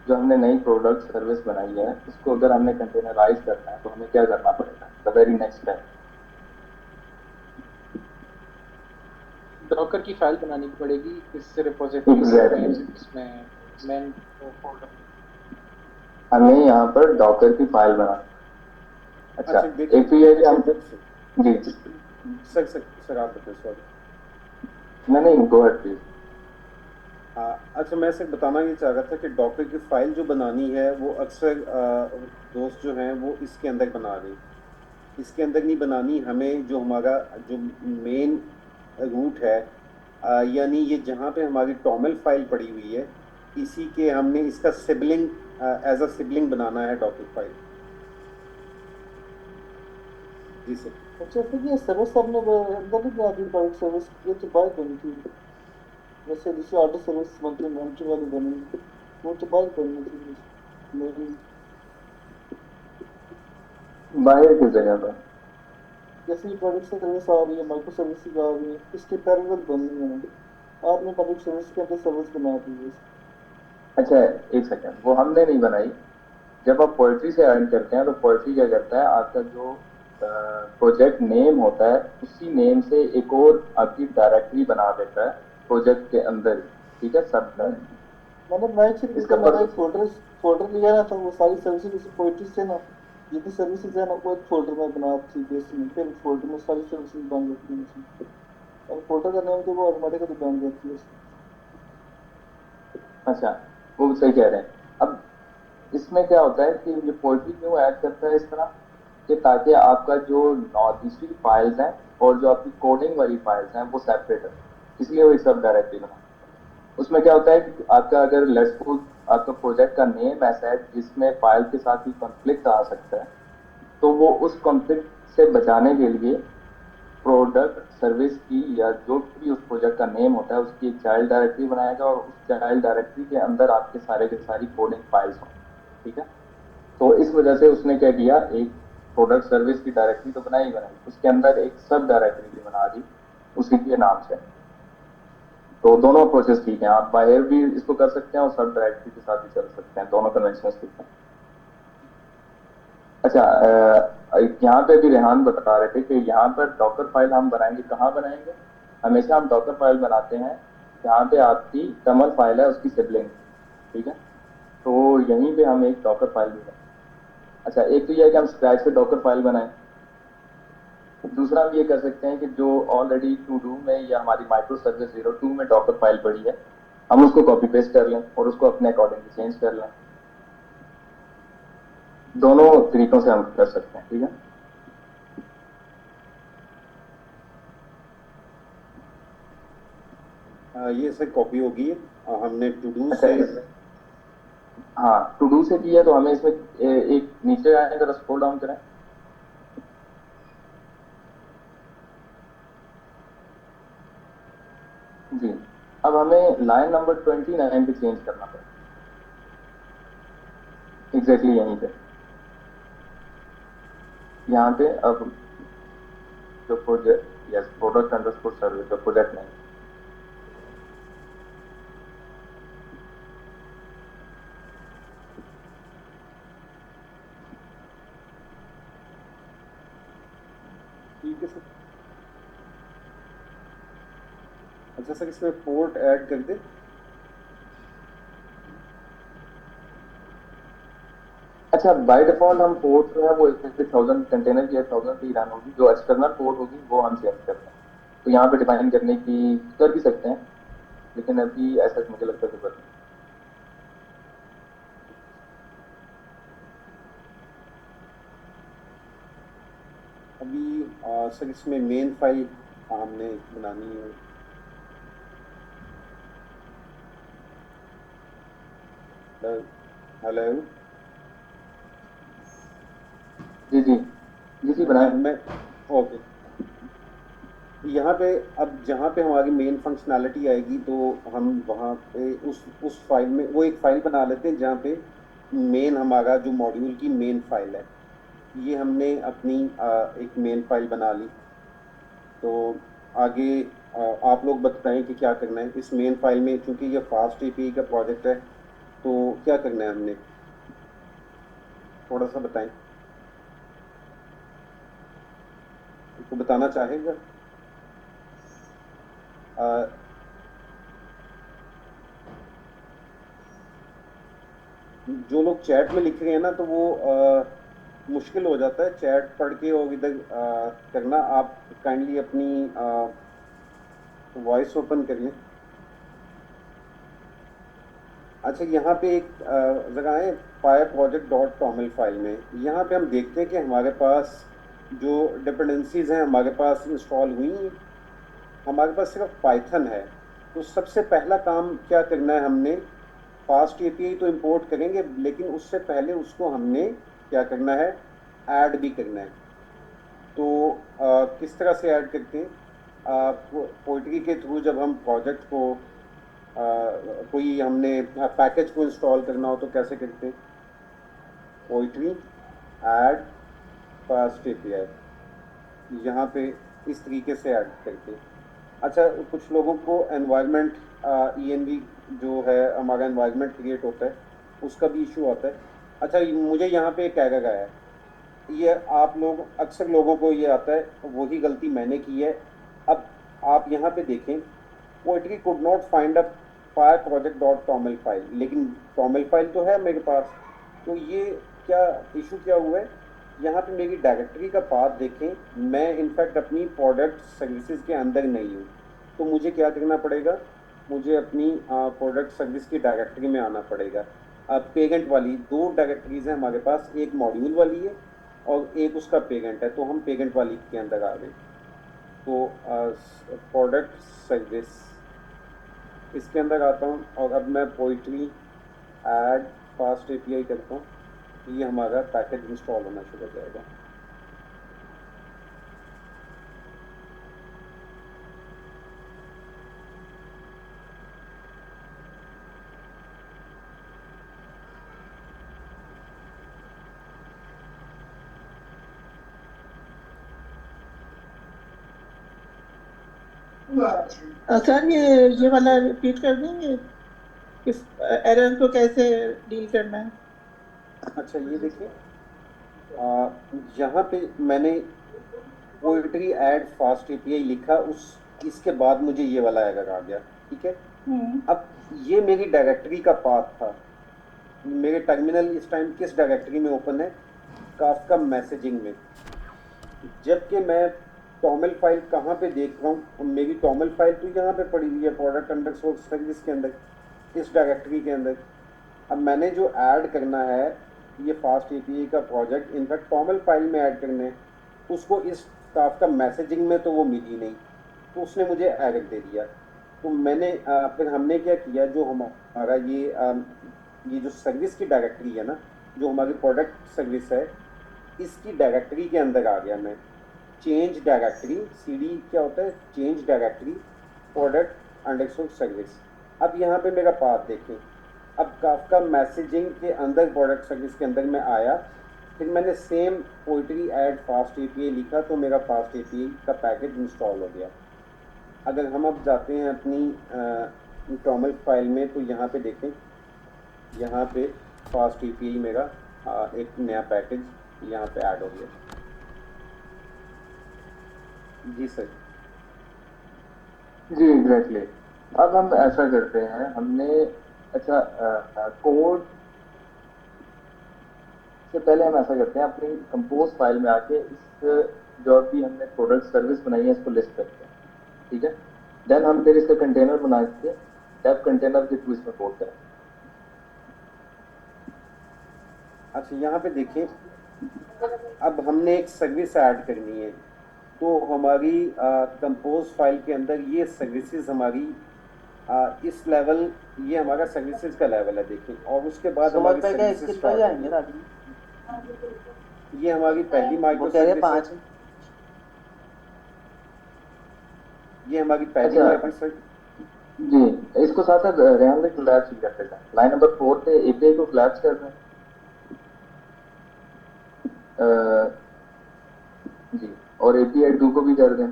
S2: जो हमने नई प्रोडक्ट सर्विस बनाई है इसको अगर हमने कंटेनराइज करना है तो हमें क्या करना पड़ेगा, the very next step?
S5: Docker की फाइल बनानी पड़ेगी इस रिपोजिटरी इसमें मेन फोल्डर
S2: हमें यहाँ पर डॉकर की फाइल बनानी। अच्छा, एक तो ये कि हम जी
S3: सर आप बताइए। सॉरी
S2: नहीं गो अहेड प्लीज।
S3: अच्छा, मैं सिर्फ बताना ये चाह रहा था कि डॉकर की फाइल जो बनानी है वो अक्सर दोस्त जो हैं वो इसके अंदर बना रहे, इसके अंदर नहीं बनानी। हमें जो हमारा जो मेन रूट है, यानी ये जहाँ पे हमारी टॉमल फाइल पड़ी हुई है, इसी के हमने इसका सिबलिंग एज अ सिबलिंग बनाना है डॉकर फाइल। जी सर।
S6: अच्छा, फिर ये सर्विस आपने अंदर नहीं बना दी, प्रोडक्ट सर्विस ये तो बाहर बनी थी, जैसे जिसे ऑर्डर सर्विस बनती है मॉनिटर वाली बनी, वो तो बाहर बनी थी मेरी।
S2: बाहर किस जगह पर?
S6: जैसे प्रोडक्ट सर्विस आ रही है, माइक्रो सर्विस आ रही है, इसके पैरेलल बनी है, आपने प्रोडक्ट सर्विस के अंदर सर्विस बना दी है।
S2: अच्छा एक सेकंड, वो हमने नहीं बनाई। जब आप पोएट्री से ऐड करते हैं तो पोएट्री क्या करता है, आपका जो प्रोजेक्ट नेम होता है उसी नेम से एक और आपकी डायरेक्टरी बना देता है प्रोजेक्ट के अंदर। ठीक है, सब
S6: मतलब मैं इसका मेरा एक फोल्डर लिया ना, तो वो सारी सर्विसेज उसी पोएट्री से ना, जितनी सर्विसेज है ना वो एक फोल्डर में बना थी बेसिकली, फिर फोल्डर में सारी सर्विसेज बन जाती हैं उसमें, और फोल्डर का नाम तो वो ऑटोमेटिकली बन जाती है।
S2: अच्छा, वो सही कह रहे हैं। अब इसमें क्या होता है कि ये पोएट्री क्यों ऐड करता है इस तरह कि ताकि आपका जो दूसरी फाइल्स हैं और जो आपकी कोडिंग वाली फाइल्स हैं वो सेपरेट है, इसलिए वो सब डायरेक्टली बना। उसमें क्या होता है कि आपका अगर लेट्स सपोज आपका प्रोजेक्ट का नेम ऐसा है जिसमें फाइल के साथ ही कॉन्फ्लिक्ट आ सकता है, तो वो उस कॉन्फ्लिक्ट से बचाने के लिए प्रोडक्ट सर्विस की या जो भी उस प्रोजेक्ट का नेम होता है उसकी एक चाइल्ड डायरेक्टरी बनाएगा और उस चाइल्ड डायरेक्टरी के अंदर आपके सारे के सारी कोडिंग फाइल्स हों, ठीक है। तो इस वजह से उसने क्या किया, एक प्रोडक्ट सर्विस की डायरेक्टरी तो बनाई बनाई, उसके अंदर एक सब डायरेक्टरी भी बना दी उसी के नाम से। तो दोनों प्रोसेस ठीक है, आप बाहर भी इसको कर सकते हैं और सब डायरेक्टरी के साथ भी चल सकते हैं, दोनों कन्वेंशन ठीक है। अच्छा, यहाँ पे भी रेहान बता रहे थे कि यहाँ पर डॉकर फाइल हम बनाएंगे, कहाँ बनाएंगे? हमेशा हम डॉकर फाइल बनाते हैं जहाँ पे आपकी कमल फाइल है उसकी सिबलिंग, ठीक है। तो यहीं पे हम एक डॉकर फाइल भी बनाएंगे। अच्छा, एक तो यह है कि हम स्क्रैच से डॉकर फाइल बनाएं। दूसरा हम ये कर सकते हैं कि जो ऑलरेडी टू डू में या हमारी माइक्रो सर्विस 02 में डॉकर फाइल पड़ी है, हम उसको कॉपी पेस्ट कर लें और उसको अपने अकॉर्डिंगली चेंज कर लें। दोनों तरीकों से हम कर सकते हैं, ठीक है।
S3: ये सर कॉपी होगी, हमने टू डू से,
S2: हाँ टू डू से किया, तो हमें इसमें एक नीचे आए, जरा स्क्रॉल डाउन करें। जी, अब हमें लाइन नंबर 29 पे चेंज करना पड़ेगा, एग्जैक्टली यहीं पे, यहाँ पे। अब जो project, yes, product underscore service, जो प्रोजेक्ट नहीं,
S3: ठीक है सर। अच्छा सर, इसमें पोर्ट ऐड कर दे।
S2: अच्छा, बाय डिफॉल्ट हम पोर्ट जो है वो 1000 कंटेनर की 1000 की रन होगी, जो एक्सटर्नल पोर्ट होगी वो हम चेंज करते हैं। तो यहाँ पे डिफाइन करने की कर भी सकते हैं, लेकिन अभी ऐसा मुझे लगता है जरूरत नहीं।
S3: अभी सर इसमें मेन फाइल हमने बनानी है। हेलो
S2: जी जी जी जी, बनाए।
S3: मैं, ओके। यहाँ पे अब जहाँ पे हमारी मेन फंक्शनैलिटी आएगी तो हम वहाँ पे उस फाइल में वो एक फाइल बना लेते हैं जहाँ पे मेन हमारा जो मॉड्यूल की मेन फाइल है, ये हमने अपनी एक मेन फाइल बना ली। तो आगे आप लोग बताएं कि क्या करना है इस मेन फाइल में, क्योंकि ये फास्ट एपीआई का प्रोजेक्ट है, तो क्या करना है हमने, थोड़ा सा बताएं, तो बताना चाहेगा? जो लोग चैट में लिख रहे हैं ना, तो वो मुश्किल हो जाता है चैट पढ़ के और इधर करना। आप काइंडली अपनी वॉइस ओपन कर लें। अच्छा, यहाँ पे एक जगह है pyproject.toml फाइल में, यहाँ पे हम देखते हैं कि हमारे पास जो डिपेंडेंसीज हैं हमारे पास इंस्टॉल हुई, हमारे पास सिर्फ पाइथन है। तो सबसे पहला काम क्या करना है, हमने फास्ट एपीआई तो इंपोर्ट करेंगे, लेकिन उससे पहले उसको हमने क्या करना है, ऐड भी करना है। तो किस तरह से ऐड करते हैं, पोइट्री के थ्रू जब हम प्रोजेक्ट को कोई हमने पैकेज को इंस्टॉल करना हो तो कैसे करते हैं, पोइट्री ऐड फास्ट एपीआई, यहाँ पे इस तरीके से ऐड करते हैं। अच्छा, कुछ लोगों को एनवायरनमेंट ENV जो है हमारा एनवायरनमेंट क्रिएट होता है उसका भी इशू आता है। अच्छा, मुझे यहाँ पे एक एरर आया है, ये आप लोग अक्सर लोगों को ये आता है, वही गलती मैंने की है। अब आप यहाँ पे देखें, poetry could not find a pyproject.toml file, लेकिन toml फाइल तो है मेरे पास। तो ये क्या इशू क्या हुआ है, यहाँ पे मेरी डायरेक्टरी का पाथ देखें, मैं इनफैक्ट अपनी प्रोडक्ट सर्विसेज के अंदर नहीं हूँ। तो मुझे क्या करना पड़ेगा, मुझे अपनी प्रोडक्ट सर्विस की डायरेक्टरी में आना पड़ेगा। पेरेंट वाली दो डायरेक्टरीज हैं हमारे पास, एक मॉड्यूल वाली है और एक उसका पेरेंट है, तो हम पेरेंट वाली के अंदर आ गए। तो प्रोडक्ट सर्विस इसके अंदर आता हूँ और अब मैं पोइट्री ऐड फास्ट एपीआई करता हूँ, ये हमारा पैकेज इंस्टॉल होना शुरू हो जाएगा।
S7: सर ये वाला रिपीट कर देंगे कि एरर को कैसे डील करना है?
S3: अच्छा ये देखिए, यहाँ पे मैंने पोएट्री ऐड फास्ट एपीआई लिखा, उस इसके बाद मुझे ये वाला एरर आ गया। ठीक है, अब ये मेरी डायरेक्टरी का पाथ था। मेरे टर्मिनल इस टाइम किस डायरेक्टरी में ओपन है? काफका मैसेजिंग में। जबकि मैं टॉमल फाइल कहाँ पे देख रहा हूँ, मेरी टॉमल फाइल तो यहाँ पे पड़ी हुई है प्रोडक्ट अंडरस्कोर सर्विस के अंदर, इस डायरेक्टरी के अंदर। अब मैंने जो ऐड करना है ये फास्ट एपीआई का प्रोजेक्ट, इनफैक्ट टॉमल फाइल में ऐड करने हैं, उसको इस काफका मैसेजिंग में तो वो मिली नहीं, तो उसने मुझे एरर दे दिया। तो मैंने फिर हमने क्या किया, जो हमारा ये जो सर्विस की डायरेक्टरी है ना, जो हमारी प्रोडक्ट सर्विस है, इसकी डायरेक्टरी के अंदर आ गया मैं। चेंज डायरेक्टरी, सीडी क्या होता है, change directory product underscore service. अब यहाँ पे मेरा पाथ देखें, अब काफका मैसेजिंग के अंदर प्रोडक्ट सर्विस के अंदर मैं आया, फिर मैंने same poetry add fast API लिखा, तो मेरा फास्ट एपीआई का पैकेज इंस्टॉल हो गया। अगर हम अब जाते हैं अपनी टॉमल फाइल में, तो यहाँ पे देखें, यहाँ पे फास्ट एपीआई मेरा एक नया पैकेज यहाँ पे ऐड हो गया। जी सर।
S2: जी एग्जैक्टली। अब हम ऐसा करते हैं, हमने अच्छा कोड से पहले हम ऐसा करते हैं, अपनी कंपोज फाइल में आके इस जो भी हमने प्रोडक्ट सर्विस बनाई है इसको लिस्ट करते हैं। ठीक है, देन हम फिर इसका कंटेनर बना के डेव कंटेनर के थ्रू इसमें कोड करें।
S3: अच्छा यहाँ पे देखिए, अब हमने एक सर्विस ऐड करनी है, तो हमारी कंपोज फाइल के अंदर ये सर्विसेज हमारी इस लेवल, ये हमारा सर्विसेज का लेवल है देखिए, और उसके बाद हमारी सर्विसेज स्टार्ट होंगी। ये हमारी पहली माइक्रो सर्विस है, ये हमारी पहली माइक्रो सर्विस।
S2: जी, इसको साथ साथ रेहान में कोलैप्स भी करते हैं। लाइन नंबर 4 पे एपीआई को कोलैप्स कर दें। जी, और एपीआई 2 को भी कर दें।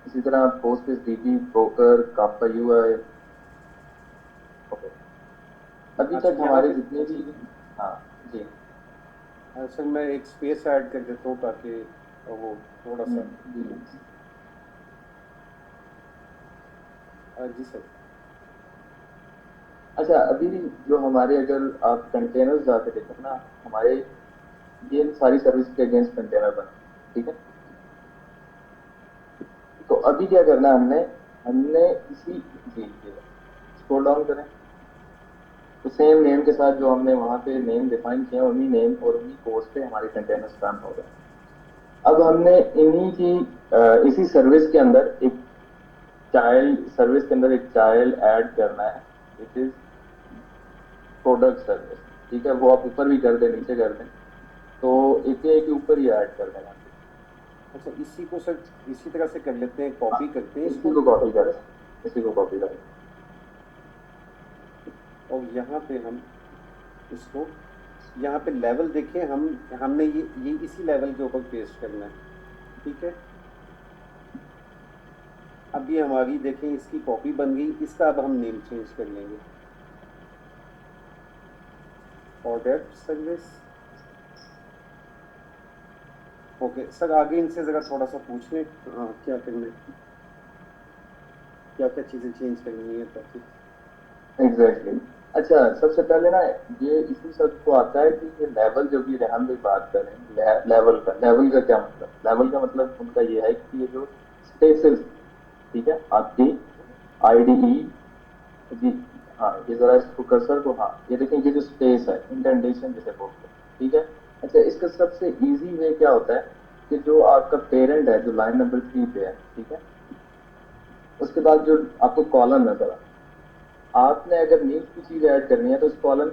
S2: इसी तरह पोस्टफिश DB broker Kafka UI. Okay, अभी तक हमारे जितने भी, हाँ जी
S3: सर मैं एक स्पेस ऐड कर देता हूँ ताकि वो थोड़ा सा। जी सर।
S2: अच्छा, अभी जो हमारे, अगर आप कंटेनर्स जाके देखें ना, हमारे ये सारी सर्विस के अगेंस्ट कंटेनर बने। ठीक है, तो अभी क्या करना है, हमने इसी, जी स्क्रॉल डाउन करें, तो सेम नेम के साथ जो हमने वहां पे नेम डिफाइन किया, उन्हीं नेम और उन्हीं कोर्स पे हमारे कंटेनर्स रन हो गए। अब हमने इन्हीं की इसी सर्विस के अंदर एक चाइल्ड सर्विस के अंदर एक चाइल्ड ऐड करना है, विच इज प्रोडक्ट सर्विस। ठीक है, वो आप ऊपर भी कर दें, नीचे कर दें, तो एपीआई के ऊपर ही ऐड कर देना।
S3: अच्छा, इसी को सर इसी तरह से कर लेते हैं, कॉपी करते हैं,
S2: इसी को कॉपी करें, इसी को कॉपी करें,
S3: और यहाँ पे हम इसको, यहाँ पे लेवल देखें, हमने ये इसी लेवल के ऊपर पेस्ट करना है। ठीक है, अब ये हमारी देखें इसकी कॉपी बन गई। इसका अब हम नेम चेंज कर लेंगे, प्रोडक्ट सर्विस। ओके सर, आगे इनसे जरा थोड़ा सा पूछ लें क्या करना है, क्या क्या चीजें चेंज करनी है ताकि।
S2: एग्जैक्टली। अच्छा, सबसे पहले ना ये इसी सब को आता है कि ये लेवल, जो भी रेहान भाई बात करें लेवल का क्या मतलब, लेवल का मतलब उनका ये है कि ये जो स्पेसेस, ठीक है, आपकी आईडीई जी, हाँ ये जरा इसको कर्सर को, हाँ ये देखें, ये जो स्पेस है, इंडेंटेशन जिसे बोलते हैं। ठीक है, अच्छा इसका सबसे इजी वे क्या होता है कि जो आपका पेरेंट है, जो लाइन नंबर 3 पे है, ठीक है, उसके बाद जो आपको कॉलम नजर आपने अगर न्यूज की चीज ऐड करनी है, तो इस कॉलम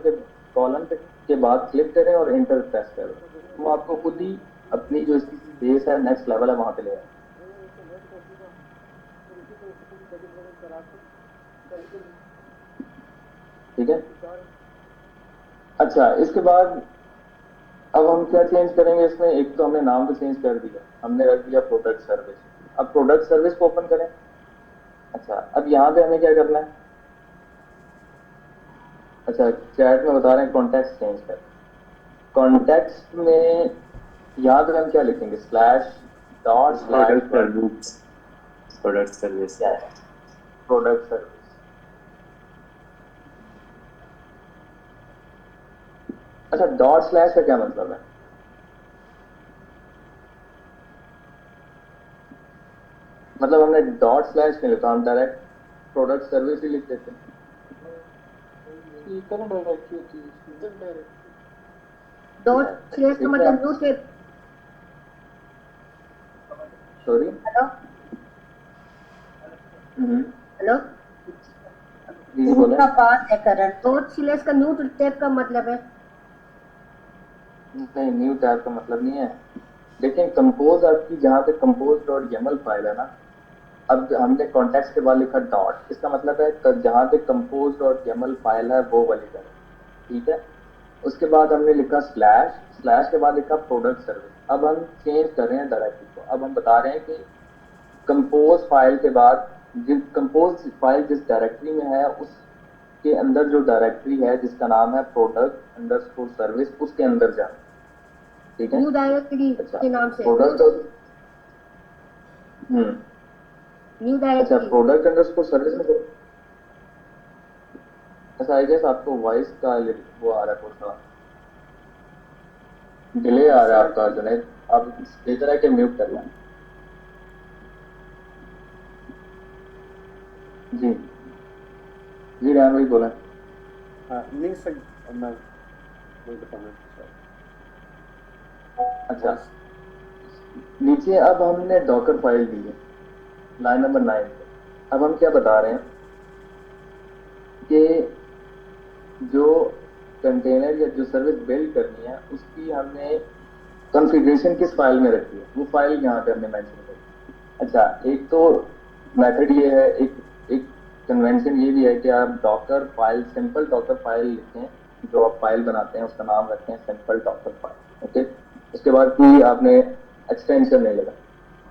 S2: के बाद क्लिक करें और एंटर प्रेस करें, वो आपको खुद ही अपनी जो इसकी स्पेस है, नेक्स्ट लेवल है, वहां पे ले आए। ठीक है, अच्छा इसके बाद अब हम क्या चेंज करेंगे इसमें, एक तो हमने नाम को चेंज कर दिया, हमने रख दिया प्रोडक्ट सर्विस। अब प्रोडक्ट सर्विस को ओपन करें, अच्छा, अब यहाँ पे हमें क्या करना है? अच्छा, चैट में बता रहे हैं कॉन्टेक्स्ट चेंज कर। कॉन्टेक्स्ट में यहाँ पे हम क्या लिखेंगे? Slash dot slash
S8: product service, product service
S2: क्या है? Product service. अच्छा, डॉट स्लैश का क्या मतलब है? मतलब हमने डॉट स्लैश नहीं लिखा, हम डायरेक्ट प्रोडक्ट सर्विस ही लिख देते हैं।
S6: ये करंट डायरेक्टरी होती है इसमें।
S1: डॉट स्लैश का मतलब new tape.
S2: Sorry,
S1: hello hello,
S2: जी बोले।
S1: का पाथ है करंट। डॉट स्लैश का न्यू टेप का मतलब है?
S2: नहीं, न्यू टैब का मतलब नहीं है। लेकिन कंपोज आपकी जहाँ पे कंपोज डॉट YAML फाइल है ना, अब हमने कॉन्टेक्स्ट के बाद लिखा डॉट, इसका मतलब है जहाँ पे कंपोज डॉट YAML फाइल है वो वाली तरह, ठीक है। उसके बाद हमने लिखा स्लैश, स्लैश के बाद लिखा प्रोडक्ट सर्विस। अब हम चेंज कर रहे हैं डायरेक्टरी को। अब हम बता रहे हैं कि कंपोज फाइल के बाद जिस कंपोज फाइल जिस डायरेक्टरी में है उसके अंदर जो डायरेक्टरी है जिसका नाम है प्रोडक्ट अंडरस्कोर सर्विस, उसके अंदर जाना, ठीक है।
S1: न्यू डायरेक्टरी
S2: अच्छा,
S1: के नाम से
S2: प्रोडक्ट
S1: न्यू
S2: अच्छा,
S1: डायरेक्टरी।
S2: प्रोडक्ट अंडरस्कोर सर्विस में अच्छा, आई गेस आपको वॉइस का वो आ रहा है, थोड़ा डिले आ रहा है आपका जुनैद। आप बेहतर है कि म्यूट कर लें। जी जी, राम भाई बोला।
S3: नहीं सर, मैं वही बताना चाह
S2: अच्छा, नीचे अब हमने डॉकर फाइल दी है लाइन नंबर 9 पे। अब हम क्या बता रहे हैं कि जो कंटेनर या जो सर्विस बिल्ड करनी है उसकी हमने कॉन्फ़िगरेशन किस फाइल में रखी है, वो फाइल यहाँ पे हमने मेंशन करी। अच्छा, एक तो मेथड ये है, एक कन्वेंशन ये भी है कि आप Docker file, simple Docker file लिखें। जो आप फाइल बनाते हैं उसका नाम रखें सिंपल डॉकर फाइल, ओके। उसके बाद भी आपने एक्सटेंशन नहीं लगा,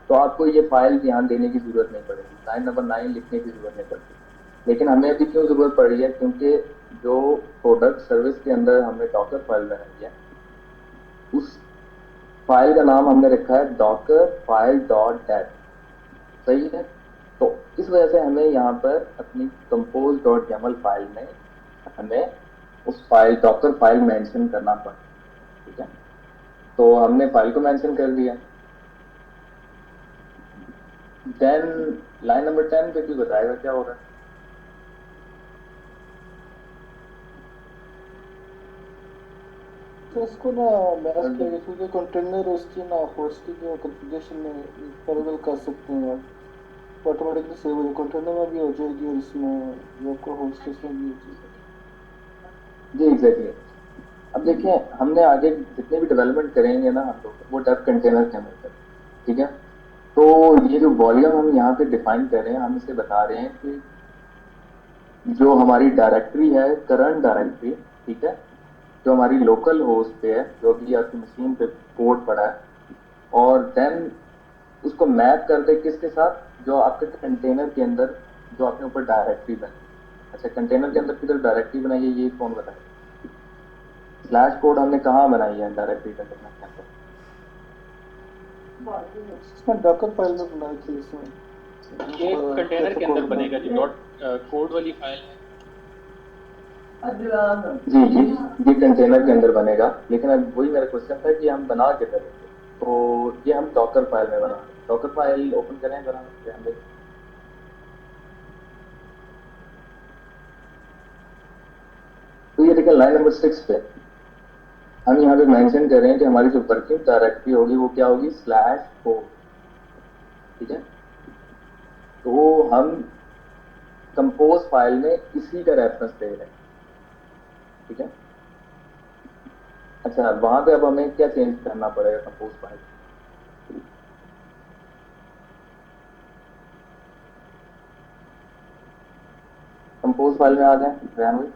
S2: तो आपको ये फाइल ध्यान देने की जरूरत नहीं पड़ेगी, लाइन नंबर 9 लिखने की जरूरत नहीं पड़ती। लेकिन हमें अभी क्यों जरूरत पड़ी है? क्योंकि जो प्रोडक्ट सर्विस के अंदर हमने डॉकर फाइल बनाई है उस फाइल का नाम हमने रखा है डॉकर फाइल डॉट डेट, सही है। तो इस वजह से हमें यहाँ पर अपनी कंपोज डॉट YAML फाइल में हमें उस फाइल डॉकर फाइल मेंशन करना पड़ा, ठीक है। तो हमने फाइल को मेंशन कर दिया। देन लाइन नंबर 10 पे भी बताएगा क्या हो रहा है।
S6: तो इसको ना मैनेज किया गया क्योंकि कंटेनर उसकी ना होस्टिंग या कॉन्फ़िगरेशन में पैरेलल कर सकते हैं आप, ऑटोमेटिकली सेव हो जाएगी, कंटेनर में भी हो जाएगी और इसमें आपको होस्ट में भी हो जाएगी।
S2: जी एग्जैक्टली। अब देखिए, हमने आगे जितने भी डेवलपमेंट करेंगे ना हम लोग, वो डेव कंटेनर के अंदर, ठीक है। तो ये जो वॉल्यूम हम यहाँ पे डिफाइन कर रहे हैं, हम इसे बता रहे हैं कि जो हमारी डायरेक्टरी है, करंट डायरेक्टरी, ठीक है, जो हमारी लोकल होस्ट पे है, जो भी आपकी मशीन पे कोड पड़ा है, और देन उसको मैप कर दे किसके साथ? जो आपके कंटेनर के अंदर जो आपने ऊपर डायरेक्टरी बनाई। अच्छा, कंटेनर के अंदर किधर डायरेक्टरी बनाई है ये कौन बताए? स्लैश कोड हमने कहाँ बनाई है डायरेक्टरी कंटेनर के अंदर?
S6: इसमें डॉकर फाइल में बनाई थी इसमें।
S5: ये कंटेनर के अंदर बनेगा जो डॉट कोड वाली फाइल है।
S2: जी जी, ये कंटेनर के अंदर बनेगा, लेकिन अब वही मेरा क्वेश्चन था कि हम बना के करेंगे। तो ये हम डॉकर फाइल में बना, डॉकर फाइल ओपन करें जरा, ध्यान दें। तो ये देखिए लाइन नंबर 6 पे हम यहाँ पे मेंशन कर रहे हैं कि हमारी जो वर्किंग डायरेक्टरी होगी वो क्या होगी? स्लैश कोड, ठीक है। तो हम कंपोज फाइल में इसी का रेफरेंस दे रहे हैं, ठीक है। अच्छा, वहां पे अब हमें क्या चेंज करना पड़ेगा कंपोज फाइल? कंपोज फाइल में आ जाए रेहान भाई।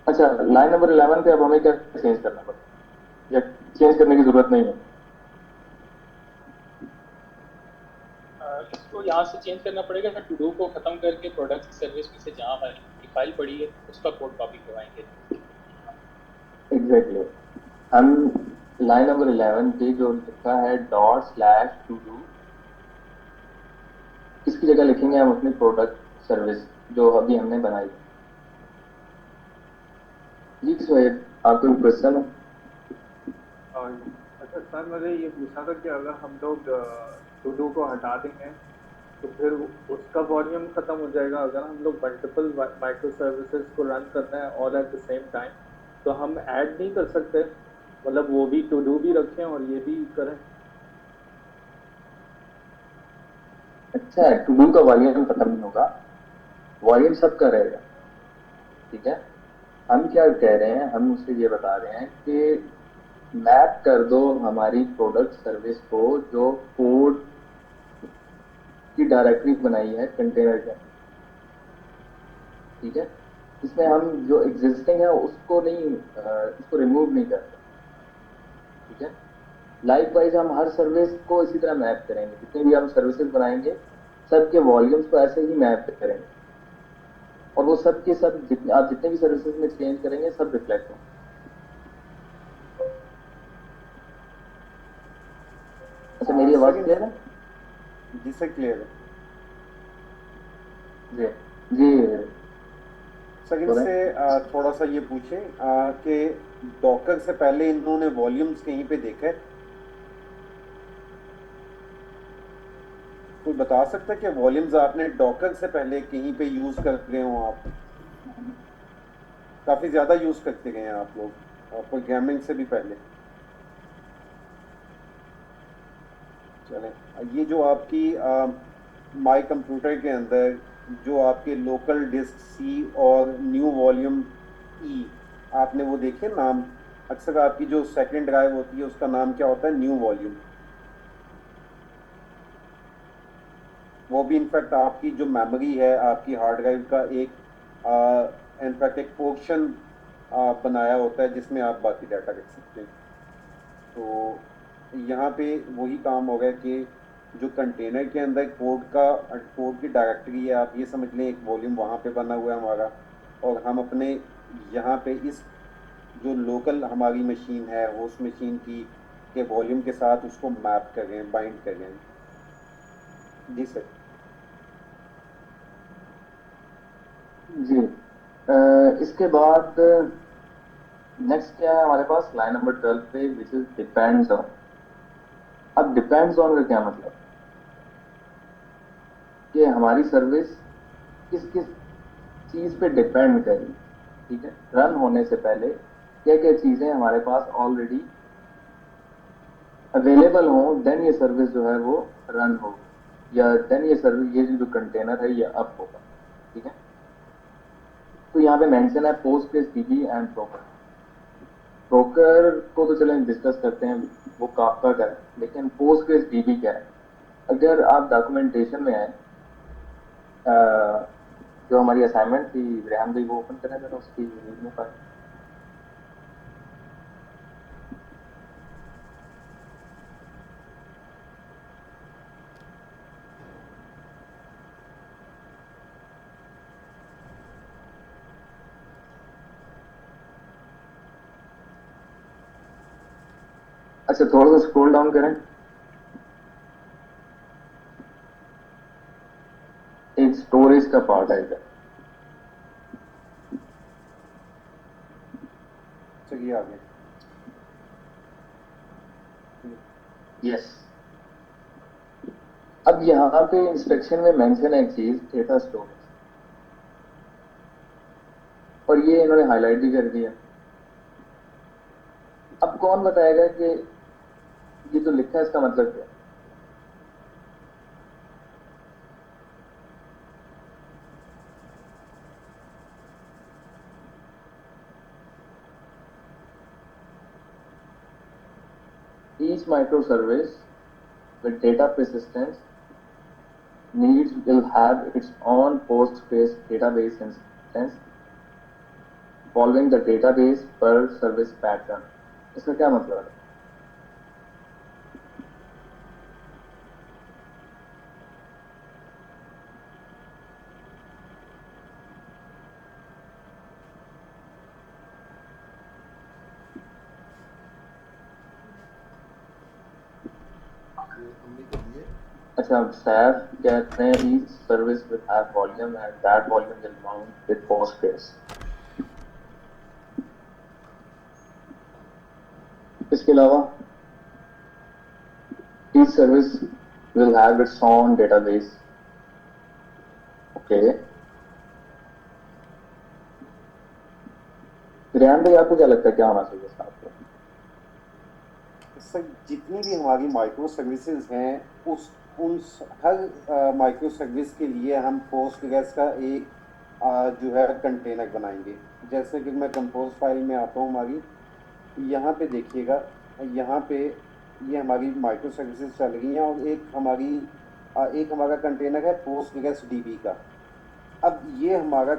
S2: अच्छा, लाइन नंबर 11 पे अब हमें क्या चेंज करना पड़ेगा या चेंज करने की जरूरत नहीं है?
S5: इसको यहाँ से चेंज करना पड़ेगा, टू डू को खत्म करके प्रोडक्ट सर्विस में से जहाँ हमारी फाइल पड़ी है उसका कोड कॉपी करवाएंगे।
S8: एग्जैक्टली हम लाइन नंबर 11 पे जो लिखा है ./to-do, इसकी जगह लिखेंगे हम अपनी प्रोडक्ट सर्विस जो अभी हमने बनाई। जी सोहेब, आपको क्वेश्चन है?
S4: अच्छा सर, मुझे ये पूछना था कि अगर हम लोग टू डू को हटा देंगे तो फिर उसका वॉल्यूम खत्म हो जाएगा। अगर हम लोग मल्टीपल माइक्रो सर्विसेज को रन करते हैं all at the same time, तो हम ऐड नहीं कर सकते, मतलब वो भी टू डू भी रखें और ये भी करें।
S8: अच्छा, टू डू का वॉल्यूम खत्म नहीं होगा, वॉल्यूम सबका रहेगा। ठीक है, हम क्या कह रहे हैं, हम उससे ये बता रहे हैं कि मैप कर दो हमारी प्रोडक्ट सर्विस को जो कोड की डायरेक्टरी बनाई है कंटेनर के। ठीक है, इसमें हम जो एग्जिस्टिंग है उसको नहीं उसको रिमूव नहीं करते। ठीक है, लाइकवाइज हम हर सर्विस को इसी तरह मैप करेंगे, जितने भी हम सर्विसेज बनाएंगे सबके वॉल्यूम्स को ऐसे ही मैप करेंगे और वो सब के सब जितने भी सर्विसेज में चेंज करेंगे सब रिफ्लेक्ट होंगे। अच्छा, मेरी आवाज क्लियर है?
S3: जी सर क्लियर है।
S8: जी जी
S3: सर इनसे थोड़ा सा ये पूछें कि डॉकर से पहले इन्होंने वॉल्यूम्स कहीं पे देखा है? कोई बता सकता है कि वॉल्यूम्स आपने डॉकर से पहले कहीं पे यूज कर गए हो? आप काफी ज्यादा यूज करते गए हैं आप लोग प्रोग्रामिंग से भी पहले। चलें, ये जो आपकी माई कंप्यूटर के अंदर जो आपके लोकल डिस्क सी और न्यू वॉल्यूम ई, आपने वो देखे नाम? अक्सर आपकी जो सेकंड ड्राइव होती है उसका नाम क्या होता है? New volume. वो भी इनफैक्ट आपकी जो मेमोरी है आपकी हार्ड ड्राइव का एक इनफैक्ट एक पोर्शन बनाया होता है जिसमें आप बाकी डाटा रख सकते हैं। तो यहाँ पे वही काम हो गया कि जो कंटेनर के अंदर कोड की डायरेक्टरी है, आप ये समझ लें एक वॉल्यूम वहाँ पे बना हुआ है हमारा, और हम अपने यहाँ पे इस जो लोकल हमारी मशीन है होस्ट मशीन की के वॉल्यूम के साथ उसको मैप कर रहे हैं, बाइंड कर रहे हैं। जी सर।
S8: जी इसके बाद नेक्स्ट क्या है हमारे पास लाइन नंबर 12 पे, विच इज डिपेंड्स ऑन। अब डिपेंड्स ऑन का क्या मतलब कि हमारी सर्विस किस किस चीज पे डिपेंड करेगी। ठीक है, रन होने से पहले क्या क्या चीजें हमारे पास ऑलरेडी अवेलेबल हो, देन ये सर्विस जो है वो रन हो, या देन ये सर्विस ये जो कंटेनर है ये अप होगा। ठीक है, तो यहाँ पे मेंशन है PostgreSDB एंड प्रोकर। प्रोकर को तो चलें डिस्कस करते हैं, वो काफका का है, लेकिन PostgreSDB क्या है? अगर आप डॉक्यूमेंटेशन में आए, जो हमारी असाइनमेंट थी रेहान भाई वो ओपन करें जरा उसकी रिव्यू पर। अच्छा, थोड़ा सा स्क्रॉल डाउन करें, एक स्टोरेज का पार्ट है इधर।
S3: चलिए आगे।
S8: यस, अब यहाँ पे इंस्ट्रक्शन में मेंशन है एक चीज, डेटा स्टोरेज, और ये इन्होंने हाईलाइट भी कर दिया। अब कौन बताएगा कि ये जो लिखा है इसका मतलब क्या है? Each microservice with data persistence needs will have its own Postgres database instance following the database per service pattern. इसका क्या मतलब है? अच्छा, SAF कहते हैं each service will have volume and that volume will mount with Postgres. इसके अलावा each service will have its own database. Okay. Rehan भाई, आपको क्या लगता है क्या होना चाहिए इसका?
S3: सर जितनी भी हमारी माइक्रो सर्विसेज हैं उन हर माइक्रो सर्विस के लिए हम पोस्टग्रेस का एक जो है कंटेनर बनाएंगे। जैसे कि मैं कंपोज फाइल में आता हूँ हमारी, यहाँ पे देखिएगा, यहाँ पे ये हमारी माइक्रो सर्विसेज चल रही हैं और एक हमारा कंटेनर है पोस्टग्रेस डीबी का। अब ये हमारा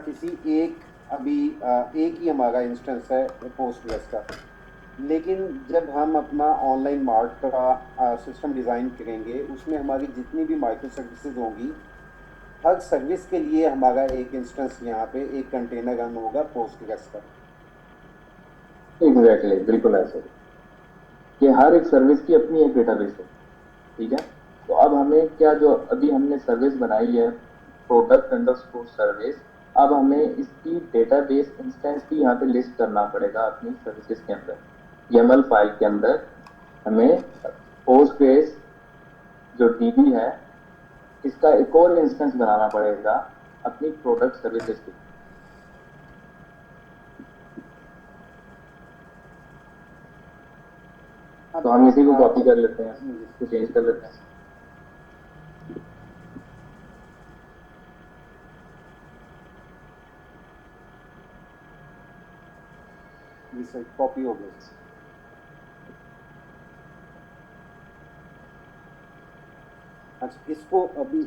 S3: एक ही हमारा इंस्टेंस है पोस्टग्रेस का, लेकिन जब हम अपना ऑनलाइन मार्ट का सिस्टम डिज़ाइन करेंगे उसमें हमारी जितनी भी माइक्रो सर्विसेज होंगी, हर सर्विस के लिए हमारा एक इंस्टेंस यहाँ पे एक कंटेनर रन होगा पोस्टग्रेस का।
S8: एग्जैक्टली, बिल्कुल ऐसे कि हर एक सर्विस की अपनी एक डेटाबेस है। ठीक है, तो अब हमें क्या, जो अभी हमने सर्विस बनाई है प्रोडक्ट अंडरस्कोर सर्विस, अब हमें इसकी डेटाबेस इंस्टेंस भी यहाँ पे लिस्ट करना पड़ेगा अपनी सर्विसेज के अंदर। YAML फाइल के अंदर हमें पोस्टग्रेस जो डीबी है इसका एक और इंस्टेंस बनाना पड़ेगा अपनी प्रोडक्ट सर्विसेज की। तो हम इसी को कॉपी कर लेते हैं, इसको चेंज कर लेते हैं।
S3: ये कॉपी हो गया। अच्छा, इसको अभी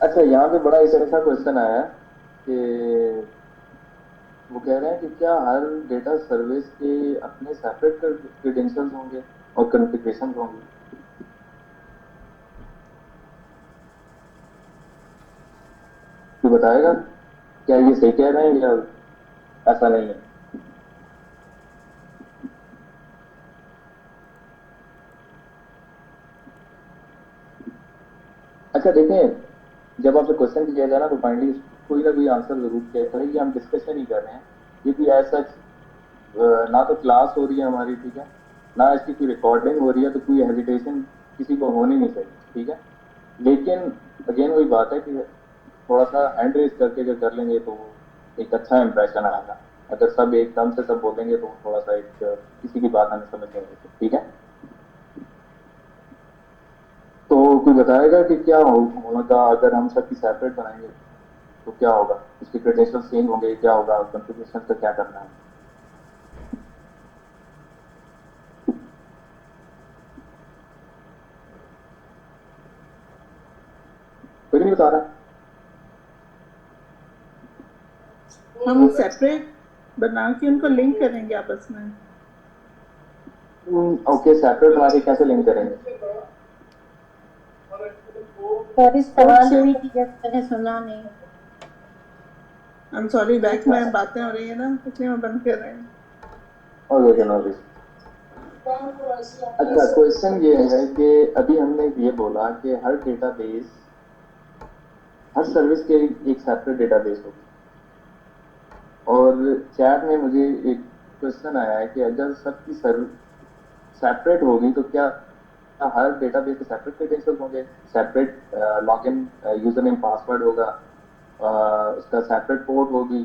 S8: अच्छा, यहाँ पे बड़ा एक ऐसा क्वेश्चन आया कि वो कह रहे हैं कि क्या हर डेटा सर्विस के अपने सेपरेट क्रेडेंशियल्स होंगे और कॉन्फ़िगरेशन होंगे? तो बताएगा क्या ये सही कह रहे हैं या ऐसा नहीं है? अच्छा देखें, जब आपसे क्वेश्चन किया जाए ना तो फाइनली कोई ना कोई आंसर जरूर किया करें। ये हम डिस्कशन ही कर रहे हैं, क्योंकि ऐसा ना तो क्लास हो रही है हमारी, ठीक है, ना इसकी कोई रिकॉर्डिंग हो रही है, तो कोई हेजिटेशन किसी को होनी नहीं चाहिए। ठीक है, लेकिन अगेन वही बात है कि थोड़ा सा हैंड रेज करके जो कर लेंगे तो एक अच्छा इंप्रेशन आएगा। अगर सब एकदम से सब बोलेंगे तो थोड़ा सा एक किसी की बात हमें समझ नहीं आएगी। ठीक है, तो कोई बताएगा कि क्या होगा अगर हम सबकी सेपरेट बनाएंगे तो क्या होगा? इसके क्रेडेंशियल चेंज होंगे, क्या होगा, कॉन्फ़िगरेशन का क्या करना है? कोई नहीं बता रहा।
S7: हम सेपरेट बना के उनको लिंक करेंगे आपस में।
S8: ओके, सेपरेट बना के कैसे लिंक करेंगे?
S1: सॉरी, सवाल भी मैंने सुना नहीं।
S7: आई एम सॉरी, बैक में बातें हो रही है ना, इसलिए मैं बंद कर रहे हैं।
S8: Okay, no worries. अच्छा, क्वेश्चन ये है कि अभी हमने ये बोला कि हर डेटाबेस, हर सर्विस के एक सेपरेट डेटाबेस होगी, और चैट में मुझे एक क्वेश्चन आया है कि अगर सबकी सर्विस सेपरेट होगी तो क्या हर डेटाबेस के सेपरेट क्रेडेंशियल्स होंगे, separate login user name password होगा, उसका सेपरेट पोर्ट होगी,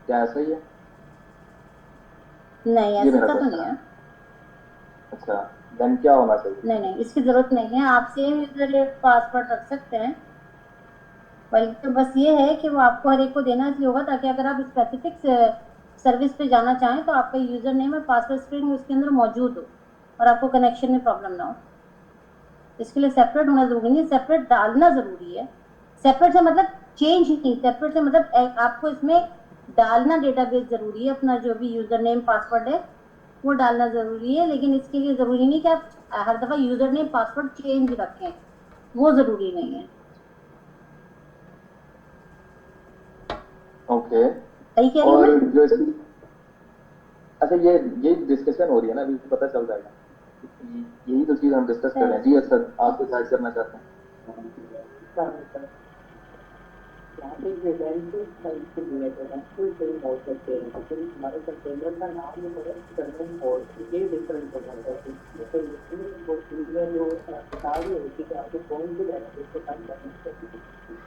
S8: क्या ऐसा ही है?
S1: नहीं, ऐसा तो नहीं है।
S8: अच्छा, देन क्या होना चाहिए?
S1: नहीं, इसकी जरूरत नहीं है। आप सेम यूजर नेम पासवर्ड रख सकते हैं, बल्कि तो बस ये है कि वो आपको हर एक को देना इसलिए होगा ताकि अगर आप स्पेसिफिक सर्विस पे जाना चाहें तो आपका यूजर नेम और पासवर्ड स्ट्रिंग उसके अंदर मौजूद हो और आपको कनेक्शन में प्रॉब्लम ना हो। इसके लिए सेपरेट होना जरूरी नहीं, सेपरेट डालना जरूरी है। सेपरेट से मतलब चेंज नहीं, सेपरेट से मतलब आपको इसमें डालना डेटाबेस जरूरी है, अपना जो भी यूजर नेम पासवर्ड है वो डालना जरूरी है, लेकिन इसके लिए जरूरी नहीं कि आप हर दफा यूजर नेम पासवर्ड चेंज रखें, वो जरूरी नहीं है।
S8: ओके,
S1: सही कह रही हूं मैं?
S8: अच्छा, ये डिस्कशन हो रही है ना, अभी पता चल जाएगा यही तो चीज हम डिस्कस कर रहे हैं। जी सर, आप कुछ ऐड करना चाहते हैं?
S9: यहाँ पे रेसिडेंशियल साइट से रिलेटेड है, कोई कहीं हो सकते हैं, लेकिन हमारे कंटेनर का नाम जो है सर्वर पोर्ट ये डिफरेंट हो जाता है। तो वो चीज़ें जो बता रही होती है कि आपको कौन सी लैंग्वेज को टाइप करना चाहिए,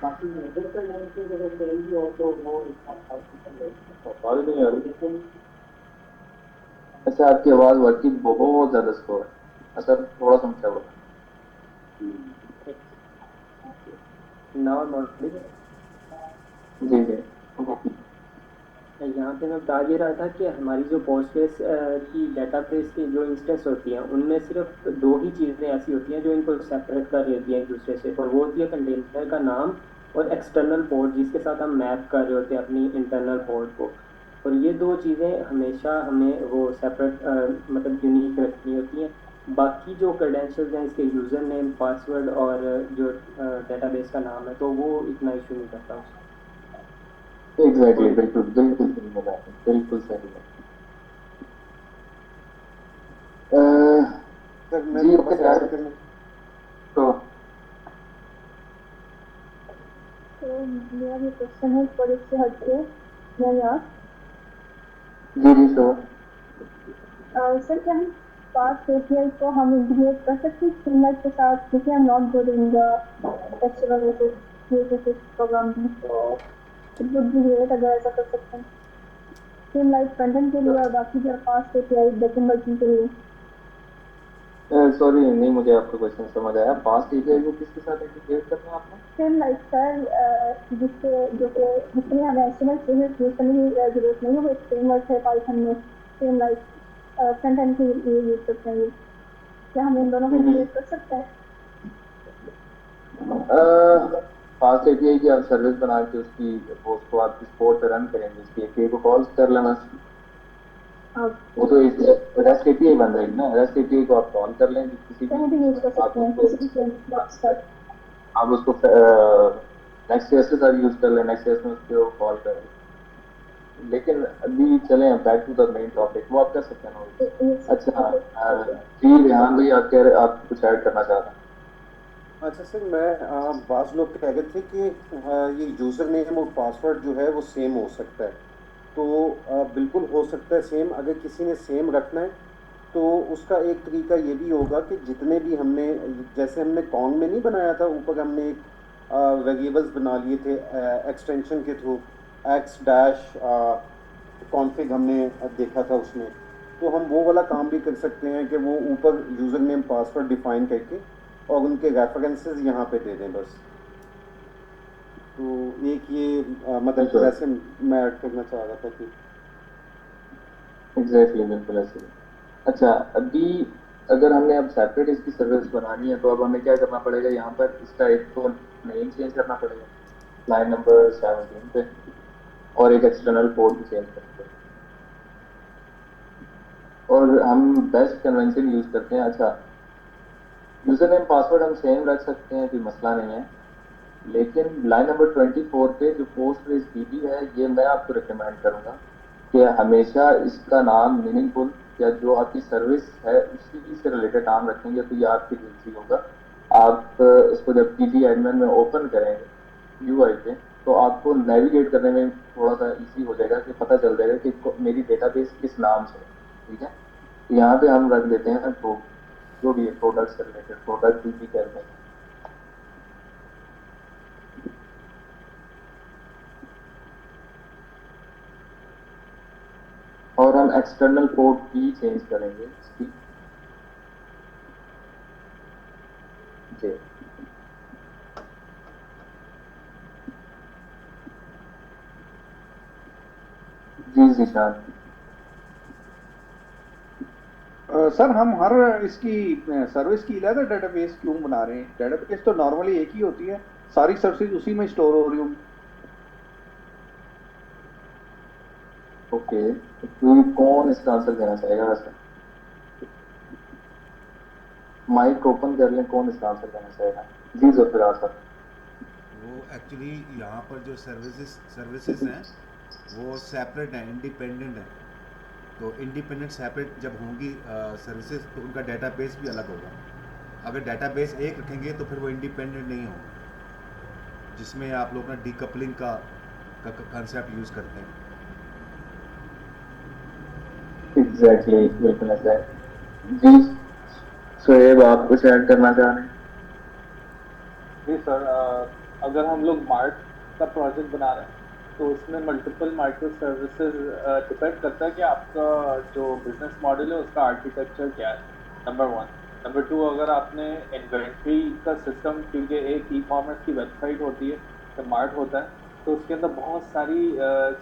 S9: बाकी मेजर का लैंग्वेज अगर सेम भी हो तो वो
S8: आवाज नहीं आ रही।
S9: लेकिन
S8: अच्छा, आपकी आवाज वर्किंग बहुत ज्यादा स्लो है। अच्छा, थोड़ा समझा हुआ।
S9: नाउ
S8: जी जी।
S9: यहाँ पे मैं बता ये रहा था कि हमारी जो पोस्टग्रेस की डेटाबेस की जो इंस्टेंस होती हैं उनमें सिर्फ दो ही चीज़ें ऐसी होती हैं जो इनको सेपरेट कर रही होती हैं एक दूसरे से, और वो होती है कंटेनर का नाम और एक्सटर्नल पोर्ट जिसके साथ हम मैप कर रहे होते हैं अपनी इंटरनल पोर्ट को। और ये दो चीज़ें हमेशा हमें वो सेपरेट मतलब यूनिक रखनी होती हैं। बाकी जो क्रेडेंशियल्स हैं इसके यूज़र नेम, पासवर्ड और जो डेटाबेस का नाम है तो वो इतना इशू नहीं करता उसका।
S8: एग्जैक्टली, बिल्कुल बिल्कुल सही बोला आपने, बिल्कुल सही बोला।
S3: सर मैं
S8: जी
S3: थोड़ा
S8: ओके
S3: सा
S8: यार,
S3: ऐड करना
S8: तो
S10: मेरा ये क्वेश्चन है प्रोजेक्ट से हटके मैं यहाँ
S8: जी जी श्योर।
S10: सर क्या हम पास एपीआई को हम इंटीग्रेट कर सकते हैं स्ट्रीमलाइट के साथ, क्योंकि हम not good in the festival program, तो इट वुड बी ग्रेट अगर ऐसा कर सकते हैं स्ट्रीमलाइट फ्रंट एंड के लिए और बाकी जो फास्ट एपीआई बैकएंड वर्किंग के लिए।
S8: सॉरी, नहीं मुझे आपका क्वेश्चन समझ आया। पास्ट एपीआई को किसके साथ इंटीग्रेट करना है आपने?
S10: स्ट्रीमलाइट सर, जिसमें हमें एचटीएमएल सीएसएस यूज करने की जरूरत नहीं है, वो एक फ्रेमवर्क है पाइथन में स्ट्रीमलाइट फ्रंट एंड के लिए यूज करते हैं। क्या हम इन दोनों को इंटीग्रेट कर सकते हैं?
S8: फास्ट एपीआई की आप सर्विस बना के उसको आप किस पोर्ट पे रन करेंगे, उसकी एपीआई को कॉल कर लेना। वो तो एक रेस्ट एपीआई बन जाएगी ना, रेस्ट एपीआई को आप कॉल कर लेंगे किसी
S10: कहीं भी यूज कर सकते हैं, किसी भी फ्रेमवर्क पर।
S8: आप उसको नेक्स्ट.js के साथ यूज कर लें, नेक्स्ट.js में उसको कॉल कर लें। लेकिन अभी चलें back to the main topic, वो आप कर सकते हैं ना। अच्छा, जी रेहान भाई, आप कुछ ऐड करना चाहते हैं?
S3: अच्छा सर, मैं बास लोग कह रहे थे कि ये यूज़र नेम और पासवर्ड जो है वो सेम हो सकता है, तो बिल्कुल हो सकता है सेम। अगर किसी ने सेम रखना है तो उसका एक तरीका ये भी होगा कि जितने भी हमने, जैसे हमने कॉन्ग में नहीं बनाया था, ऊपर हमने एक वेरिएबल्स बना लिए थे एक्सटेंशन के थ्रू, x-config हमने देखा था उसमें, तो हम वो वाला काम भी कर सकते हैं कि वो ऊपर यूज़र नेम पासवर्ड डिफाइन करके और उनके रेफरेंसेस यहाँ पे दे दें बस। तो एक ये मतलब वैसे मैं ऐड करना चाह रहा था कि
S8: एग्जैक्टली, बिल्कुल ऐसे। अच्छा, अभी अगर हमने अब सेपरेट इसकी सर्विस बनानी है तो अब हमें क्या करना पड़ेगा? यहाँ पर इसका एक तो नेम चेंज करना पड़ेगा लाइन नंबर 17 पे, और एक एक्सटर्नल पोर्ट भी चेंज करना पड़ेगा। और हम बेस्ट कन्वेंशन यूज करते हैं। अच्छा, यूजर नेम पासवर्ड हम सेम रख सकते हैं, कोई मसला नहीं है, लेकिन लाइन नंबर 24 पे जो पोस्टग्रेस डीबी है, ये मैं आपको रिकमेंड करूंगा कि हमेशा इसका नाम मीनिंगफुल या जो आपकी सर्विस है उसी से रिलेटेड नाम रखेंगे तो ये आपके लिए इजी होगा। आप इसको जब पीजी एडमिन में ओपन करेंगे यूआई पे, तो आपको नेविगेट करने में थोड़ा सा इजी हो जाएगा कि पता चल जाएगा कि मेरी डेटाबेस किस नाम से है। ठीक है, तो यहाँ पे हम रख देते हैं तो जो भी है प्रोडक्ट से रिलेटेड प्रोडक्ट डीबी करते हैं। और हम एक्सटर्नल पोर्ट भी चेंज करेंगे इसकी। जी जी जीशान।
S11: सर, हम हर इसकी सर्विस की अलग डेटाबेस क्यों बना रहे हैं? डेटाबेस तो नॉर्मली एक ही होती है, सारी सर्विस उसी में स्टोर हो रही होंगी।
S8: ओके, तो कौन इसका आंसर देना चाहेगा? वैसे माइक ओपन कर लें, कौन इसका आंसर देना चाहेगा? जी ज़फर सर।
S12: वो एक्चुअली यहाँ पर जो सर्विसेज हैं वो सेपरेट हैं, इंडिपेंडेंट हैं। तो इंडिपेंडेंट सेपरेट जब होंगी सर्विसेज तो उनका डेटाबेस भी अलग होगा। अगर डेटाबेस एक रखेंगे तो फिर वो इंडिपेंडेंट नहीं होंगे, जिसमें आप लोग ना डीकपलिंग का कंसेप्ट यूज़ करते हैं।
S8: एग्जैक्टली, बिल्कुल ऐसा है। जी शोएब, आप कुछ ऐड करना चाह रहे हैं?
S4: जी सर, अगर हम लोग मार्ट का प्रोजेक्ट बना रहे हैं तो उसमें मल्टीपल माइक्रो सर्विसेज डिपेंड करता है कि आपका जो बिजनेस मॉडल है उसका आर्किटेक्चर क्या है, नंबर 1। नंबर 2, अगर आपने इन्वेंट्री का सिस्टम, क्योंकि एक ई कॉमर्स की वेबसाइट होती है या मार्ट होता है, तो उसके अंदर बहुत सारी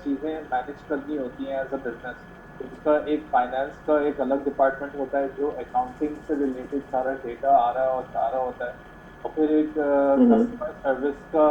S4: चीज़ें मैनेज करनी होती हैं एज अ बिजनेस। उसका एक फाइनेंस का एक अलग डिपार्टमेंट होता है जो अकाउंटिंग से रिलेटेड सारा डेटा आ रहा और जा रहा होता है, और फिर एक कस्टमर सर्विस का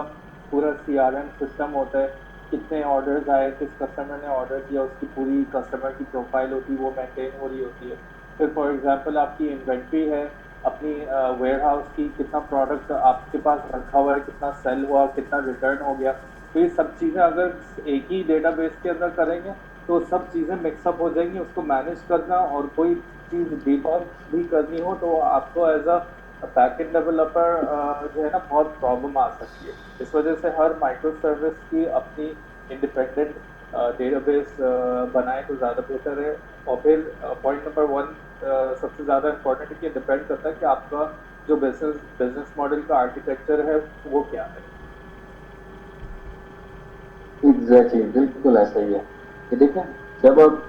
S4: पूरा CRM सिस्टम होता है, कितने ऑर्डर्स आए, किस कस्टमर ने ऑर्डर किया, उसकी पूरी कस्टमर की प्रोफाइल होती है, वो मेंटेन हो रही होती है। फिर फॉर एग्जांपल आपकी इन्वेंट्री है अपनी वेयर हाउस की, कितना प्रोडक्ट आपके पास रखा हुआ है, कितना सेल हुआ, कितना रिटर्न हो गया। तो ये सब चीज़ें अगर एक ही डेटाबेस के अंदर करेंगे तो सब चीज़ें मिक्सअप हो जाएंगी। उसको मैनेज करना और कोई चीज़ डिबग भी करनी हो तो आपको एज अ बैकएंड डेवलपर जो है ना बहुत प्रॉब्लम आ सकती है। इस वजह से हर माइक्रो सर्विस की अपनी इंडिपेंडेंट डेटाबेस बनाए तो ज़्यादा बेहतर है। और फिर पॉइंट नंबर 1 सबसे ज़्यादा इम्पोर्टेंट है कि डिपेंड करता है कि आपका जो बिजनेस मॉडल का आर्किटेक्चर है वो क्या है।
S8: एग्जैक्टली, बिल्कुल ऐसा ही है कि देखें, जब अब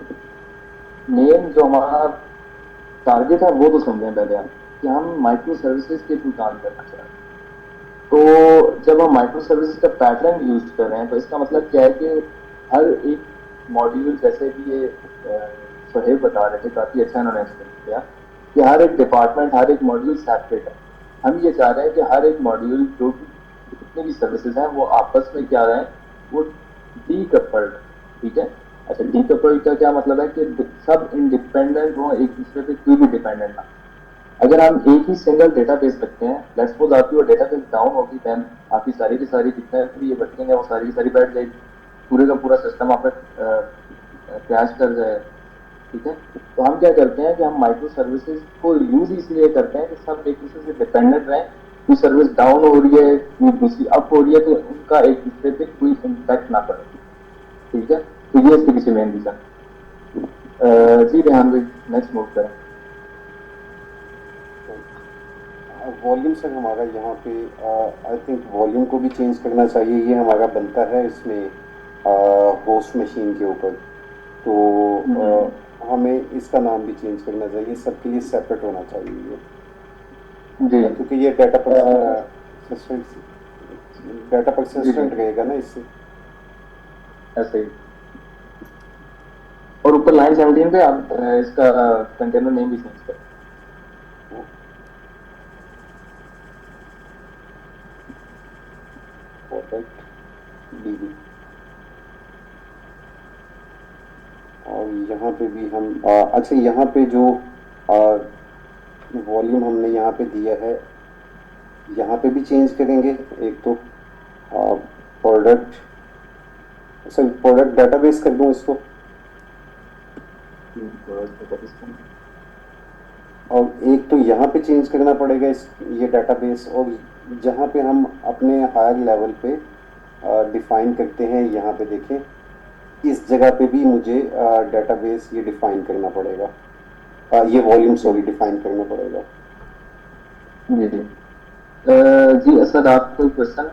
S8: मेन जो हमारा टारगेट है वो तो समझें पहले आप कि हम माइक्रो सर्विसेज के थ्रू काम करना चाह रहे हैं। तो जब हम माइक्रो सर्विसेज का पैटर्न यूज कर रहे हैं तो इसका मतलब क्या है कि हर एक मॉड्यूल, जैसे भी ये सोहेब बता रहे थे, काफ़ी अच्छा इन्होंने एक्सप्लेन किया कि हर एक डिपार्टमेंट, हर एक मॉड्यूल सेपरेट है। हम ये चाह रहे हैं कि हर एक मॉड्यूल जो जितने भी सर्विसेज हैं वो आपस में क्या रहे हैं, वो डीकपल्ड। ठीक है, अच्छा, डीकपल्ड का क्या मतलब है कि सब इंडिपेंडेंट हो, एक दूसरे पे कोई भी डिपेंडेंट ना। अगर हम एक ही सिंगल डेटाबेस रखते हैं, लेट्स सपोज आपकी वो डेटाबेस डाउन होगी, देन आपकी सारी की सारी जितने भी ये बचेंगे वो सारी की सारी बैठ जाएगी, पूरे का पूरा सिस्टम आपका क्रैश कर जाएगा। ठीक है, तो हम क्या करते हैं कि हम माइक्रो सर्विसेज को यूज इसलिए करते हैं कि सब एक दूसरे से डिपेंडेंट रहें। कोई सर्विस डाउन हो रही है, कोई दूसरी अप हो रही है, तो उनका एक दूसरे पे कोई इम्पैक्ट ना पड़े। ठीक है, तो ये इसके पीछे मेन रीजन। जी रेहान भाई, नेक्स्ट मूव करें।
S3: वॉल्यूम सर हमारा यहाँ पे आई थिंक वॉल्यूम को भी चेंज करना चाहिए, ये हमारा बनता है इसमें होस्ट मशीन के ऊपर। तो हमें इसका नाम भी चेंज करना चाहिए, सबके लिए सेपरेट होना चाहिए ये, क्योंकि ये डाटा परसिस्टेंट रहेगा ना इससे।
S8: ऐसे ही, और ऊपर लाइन 17 पे आप इसका कंटेनर नेम भी चेंज करें।
S3: DB, और यहाँ पे भी हम अच्छा, यहाँ पे जो वॉल्यूम हमने यहाँ पे दिया है, यहाँ पे भी चेंज करेंगे। एक तो प्रोडक्ट, सर प्रोडक्ट डेटाबेस कर दूँ इसको, और एक तो यहाँ पे चेंज करना पड़ेगा ये डेटाबेस, और जहाँ पे हम अपने हायर लेवल पे डिफाइन करते हैं, यहाँ पे देखें, इस जगह पे भी मुझे डेटाबेस ये डिफाइन करना पड़ेगा, ये वॉल्यूम सॉरी डिफाइन करना पड़ेगा।
S8: जी जी जी असद, आप कोई क्वेश्चन?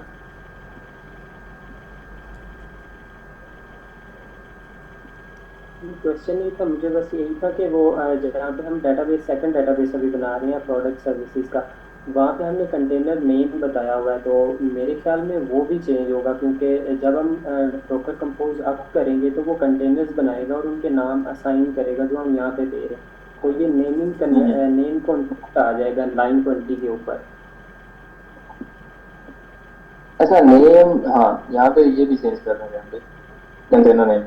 S9: क्वेश्चन नहीं था मुझे, बस यही था कि वो जहाँ पे हम डेटाबेस, सेकंड डेटाबेस अभी बना रहे हैं प्रोडक्ट सर्विसेज का, वहाँ पे हमने कंटेनर नेम बताया हुआ है, तो मेरे ख्याल में वो भी चेंज होगा, क्योंकि जब हम डॉकर कंपोज अप करेंगे तो वो कंटेनर्स बनाएगा और उनके नाम असाइन करेगा जो हम यहाँ पे दे रहे हैं, तो ये नेम कॉन्सेप्ट आ जाएगा लाइन 20 के ऊपर।
S8: अच्छा, नेम, हाँ, यहाँ पे ये भी चेंज कर रहे हैं कंटेनर नेम।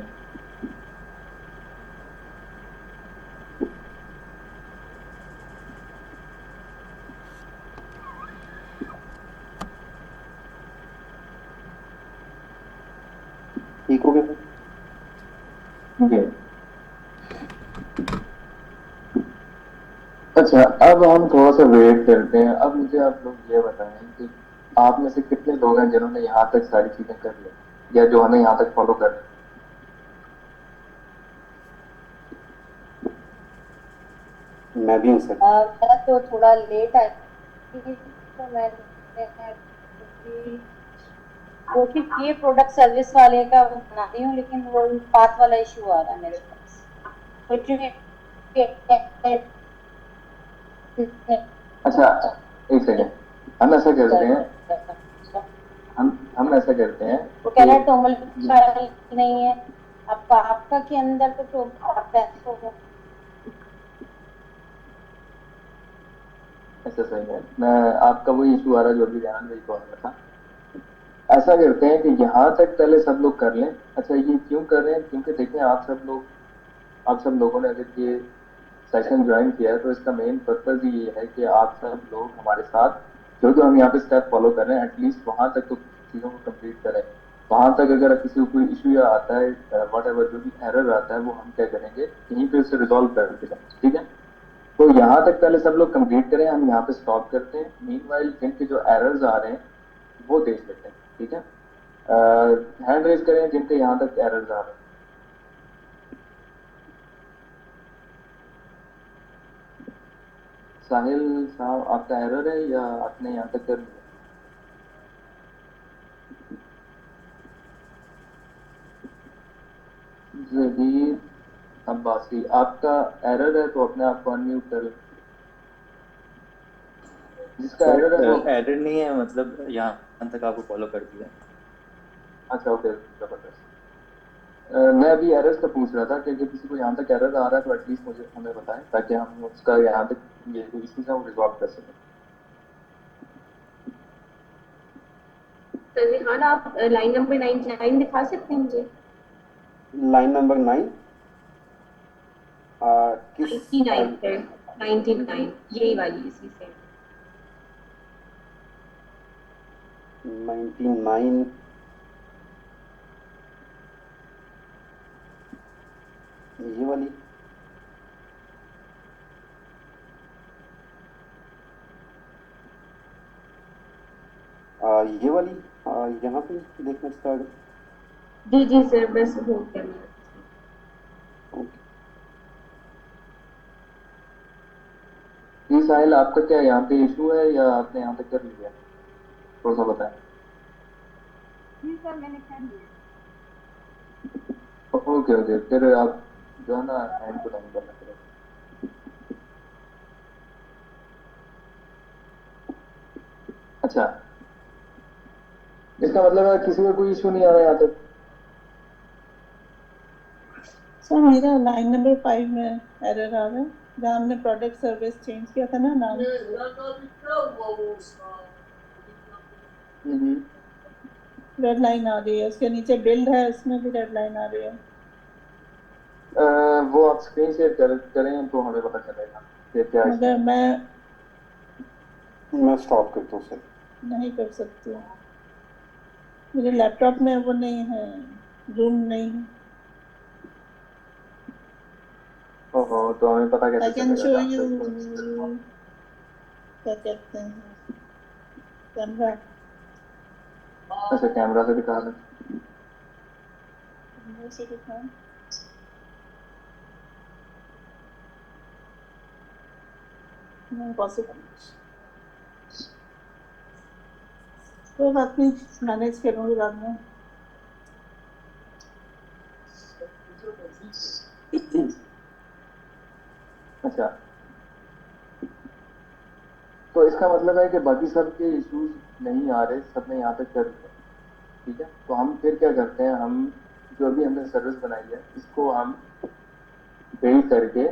S3: ठीक हो गया?
S8: अच्छा, अब हम थोड़ा सा वेट करते हैं। अब मुझे आप लोग ये बताएं कि आप में से कितने लोग हैं जिन्होंने यहाँ तक सारी चीजें कर ली या जो हमें यहाँ तक फॉलो कर रहे
S3: हैं। मैं भी हूँ सर।
S1: मैं तो थोड़ा लेट आई थी, तो मैंने कोशिश की प्रोडक्ट सर्विस वाले का बना रही हूँ, लेकिन वो पाथ वाला इशू आ रहा है मेरे पास।
S8: अच्छा, एक सेकेंड, हम ऐसा करते हैं, हम ऐसा करते हैं
S1: वो कह रहा है टोमल नहीं है आपका के अंदर तो आता है तो
S8: ऐसा सही है। मैं आपका वही इशू आ रहा है जो अभी ध्यान में कॉल था। ऐसा करते हैं कि यहाँ तक पहले सब लोग कर लें। अच्छा, ये क्यों कर रहे हैं? क्योंकि देखें, आप सब लोगों ने अगर ये सेशन ज्वाइन किया है तो इसका मेन पर्पज ही ये है कि आप सब लोग हमारे साथ जो जो हम यहाँ पे स्टेप फॉलो कर रहे हैं एटलीस्ट वहां तक तो चीजों को कंप्लीट करें। वहां तक अगर किसी को कोई इशू या आता है, वट एवर जो भी एरर आता है, वो हम क्या करेंगे, यहीं पे उसे रिजॉल्व कर देते हैं। ठीक है, तो यहाँ तक पहले सब लोग कंप्लीट करें, हम यहाँ पे स्टॉप करते हैं। मीनवाइल जिनके जो एरर्स आ रहे हैं वो देख लेते हैं। ठीक है, हैंड रेज करें जिनके यहाँ तक एरर्स आ रहे हैं। साहिल साहब, आपका एरर है या आपने यहाँ तक कर लिया? जहीर अब्बासी, आपका एरर है तो अपने आप को अनम्यूट कर लें। जिसका एरर है वो
S13: एरर नहीं है, मतलब यहाँ तक आपको फॉलो कर दिया।
S8: अच्छा, ओके, जबरदस्त। मैं अभी एरर्स का पूछ रहा था कि अगर किसी को यहाँ तक एरर आ रहा है तो एटलीस्ट मुझे हमें बताएं ताकि हम उसका यहाँ तक ये जो इश्यूज है वो रिजॉल्व कर सकें।
S14: रिहान, आप लाइन नंबर 99 दिखा सकते हैं मुझे?
S3: लाइन नंबर 9 किस
S14: 99 है, 99 यही वाली, इसी से
S3: 99 ये वाली। ये वाली यहाँ पे देखना स्टार्ट।
S14: जी जी सर, बस होल्ड करना।
S8: जी साहिल, आपका क्या यहाँ पे इशू है या आपने यहाँ तक कर लिया? थोड़ा सा बताएं।
S10: जी सर, मैंने कर लिया।
S8: ओके ओके, फिर आप जो है ना हैंड को डाउन करना पड़ेगा। अच्छा, इसका मतलब है किसी का कोई इशू नहीं आ रहा यहाँ तक?
S7: सर मेरा लाइन नंबर 5 में एरर आ रहा है, जहाँ हमने प्रोडक्ट सर्विस चेंज किया था ना नाम। रेड लाइन आ रही है, उसके नीचे बिल्ड है, उसमें भी रेड लाइन आ रही है।
S8: वो आप स्क्रीन शेयर करें तो हमें पता चलेगा कि क्या है।
S7: मगर
S3: मैं स्टॉप करता हूँ सर।
S7: नहीं कर सकती हूँ, मेरे लैपटॉप में वो नहीं है, जूम नहीं है।
S8: ओहो, तो हमें पता कैसे
S7: I can
S8: चलेगा?
S7: show you क्या कहते हैं, कैमरा।
S8: अच्छा, कैमरा से दिखा दें।
S7: से दिखाओ। नहीं पॉसिबल, कोई बात नहीं, मैनेज करूँगी बाद में।
S8: अच्छा, तो इसका मतलब है कि बाकी सब के इश्यूज नहीं आ रहे, सबने यहाँ तक कर लिया। ठीक है, तो हम फिर क्या करते हैं, हम जो भी हमने सर्विस बनाई है इसको हम बिल्ड करके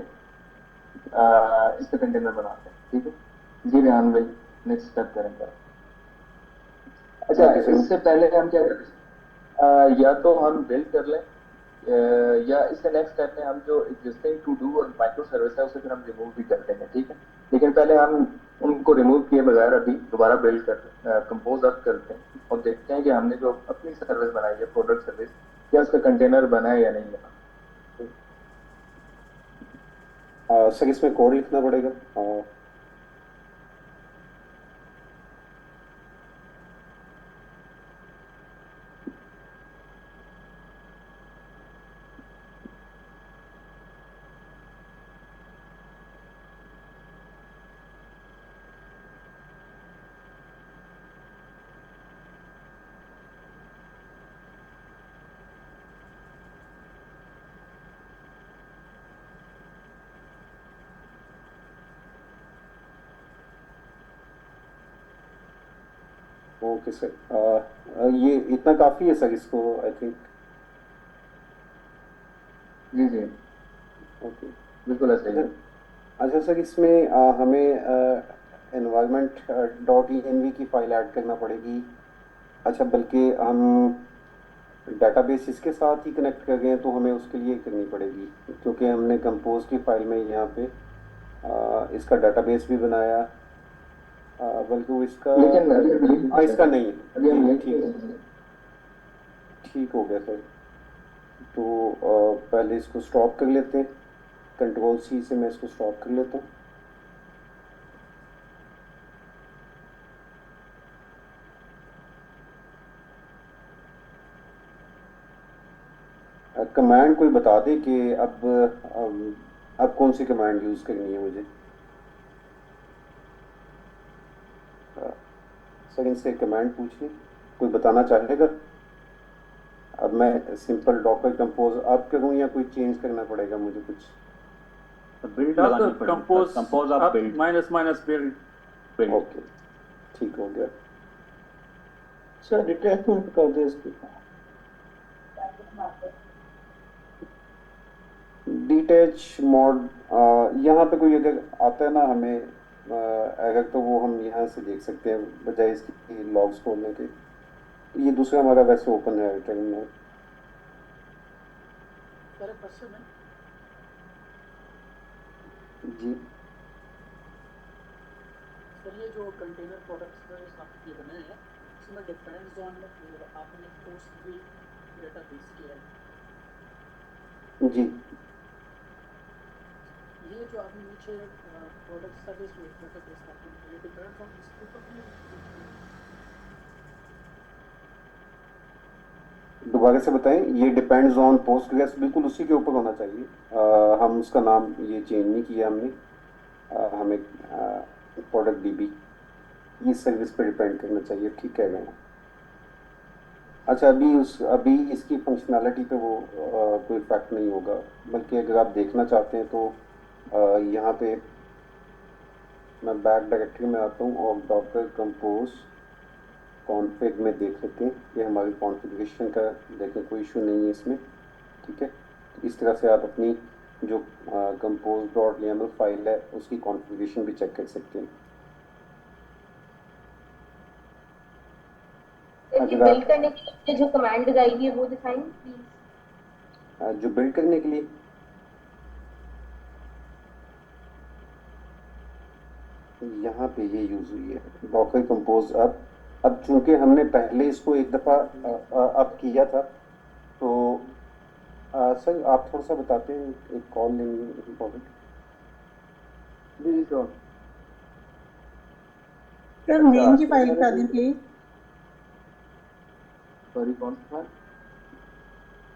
S8: इसका कंटेनर बनाते हैं। ठीक है जी रेहान भाई, नेक्स्ट स्टेप करेंगे। अच्छा, इससे पहले हम क्या करें, या तो हम बिल्ड कर लें या इससे नेक्स्ट स्टेप में हम जो एग्जिस्टिंग टू डू और माइक्रो सर्विस है उसे फिर हम रिमूव भी कर देंगे। ठीक है, लेकिन पहले हम उनको रिमूव किए बगैर अभी दोबारा बिल्ड कर कंपोज अप करते हैं और देखते हैं कि हमने जो अपनी सर्विस बनाई है, प्रोडक्ट सर्विस, क्या उसका कंटेनर बना है या नहीं बना।
S3: सर इसमें कोड लिखना पड़ेगा। ओके सर, ये इतना काफ़ी है सर इसको, I think.
S8: Ji ji
S3: okay,
S8: बिल्कुल ऐसे ही है।
S3: अच्छा सर, इसमें हमें environment.env की फाइल ऐड करना पड़ेगी। अच्छा, बल्कि हम डेटाबेस इसके साथ ही कनेक्ट कर गए हैं तो हमें उसके लिए करनी पड़ेगी, क्योंकि हमने कंपोज की फाइल में यहाँ पे इसका डेटाबेस भी बनाया, बल्कि वो इसका
S8: लेकिन
S3: इसका नहीं
S8: अभी हम
S3: है। ठीक ठीक हो गया सर। तो पहले इसको स्टॉप कर लेते हैं, कंट्रोल सी से मैं इसको स्टॉप कर लेता हूँ। कमांड कोई बता दे कि अब कौन सी कमांड यूज करनी है मुझे। सर इनसे कमांड पूछिए, कोई बताना चाहेगा। अब मैं सिंपल डॉकर कंपोज अब करूँ या कोई चेंज करना पड़ेगा मुझे कुछ।
S13: बिल्ड लगानी पड़ेगी, कंपोज आप बिल्ड
S15: माइनस बिल्ड।
S3: ओके, ठीक हो गया
S6: सर। डिटैचमेंट कर दे इसकी।
S3: डिटैच मोड यहाँ पे कोई अगर आता है ना हमें अगर, तो वो हम यहाँ से देख सकते हैं बजाय इसकी लॉग्स खोलने के। ये दूसरा हमारा वैसे ओपन है रिटर्न में। जी
S15: सर, ये जो कंटेनर प्रोडक्ट्स का जो ये बने हैं इसमें डिपेंड्स ऑन आपने पोस्ट भी डेटाबेस किया है।
S3: जी,
S15: ये जो आपने नीचे प्रोडक्ट सर्विस डेटाबेस आपने ये डिपेंड्स ऑन इसके ऊपर भी।
S3: दोबारा से बताएं। ये डिपेंड्स ऑन पोस्टग्रेस, बिल्कुल उसी के ऊपर होना चाहिए। हम उसका नाम ये चेंज नहीं किया हमने। हमें प्रोडक्ट डीबी इस सर्विस पे डिपेंड करना चाहिए। ठीक है गया। अच्छा, अभी इसकी फंक्शनैलिटी पे वो कोई इफेक्ट नहीं होगा, बल्कि अगर आप देखना चाहते हैं तो यहाँ पे मैं बैक डायरेक्टरी में आता हूँ और डॉकर कंपोज कॉन्फ़िग में देख लेते हैं कि हमारी कॉन्फ़िगरेशन का देखें, कोई इशू नहीं है इसमें। ठीक है, इस तरह से आप अपनी जो compose.yaml फाइल है उसकी कॉन्फ़िगरेशन भी चेक कर सकते हैं।
S14: ये बिल्ड करने के लिए जो कमांड आएगी है वो दिखाएं प्लीज।
S3: जो बिल्ड करने के लिए यहाँ पे ये यूज हुई है डॉकर कंपोज। अब चूंकि हमने पहले इसको एक दफ़ा अब किया था, तो सर आप थोड़ा सा बताते हैं, एक कॉल लेनी है इम्पोर्टेंट।
S8: जी
S7: सर मेन की फाइल बता दें प्लीज।
S8: सॉरी, कौन सा फाइल?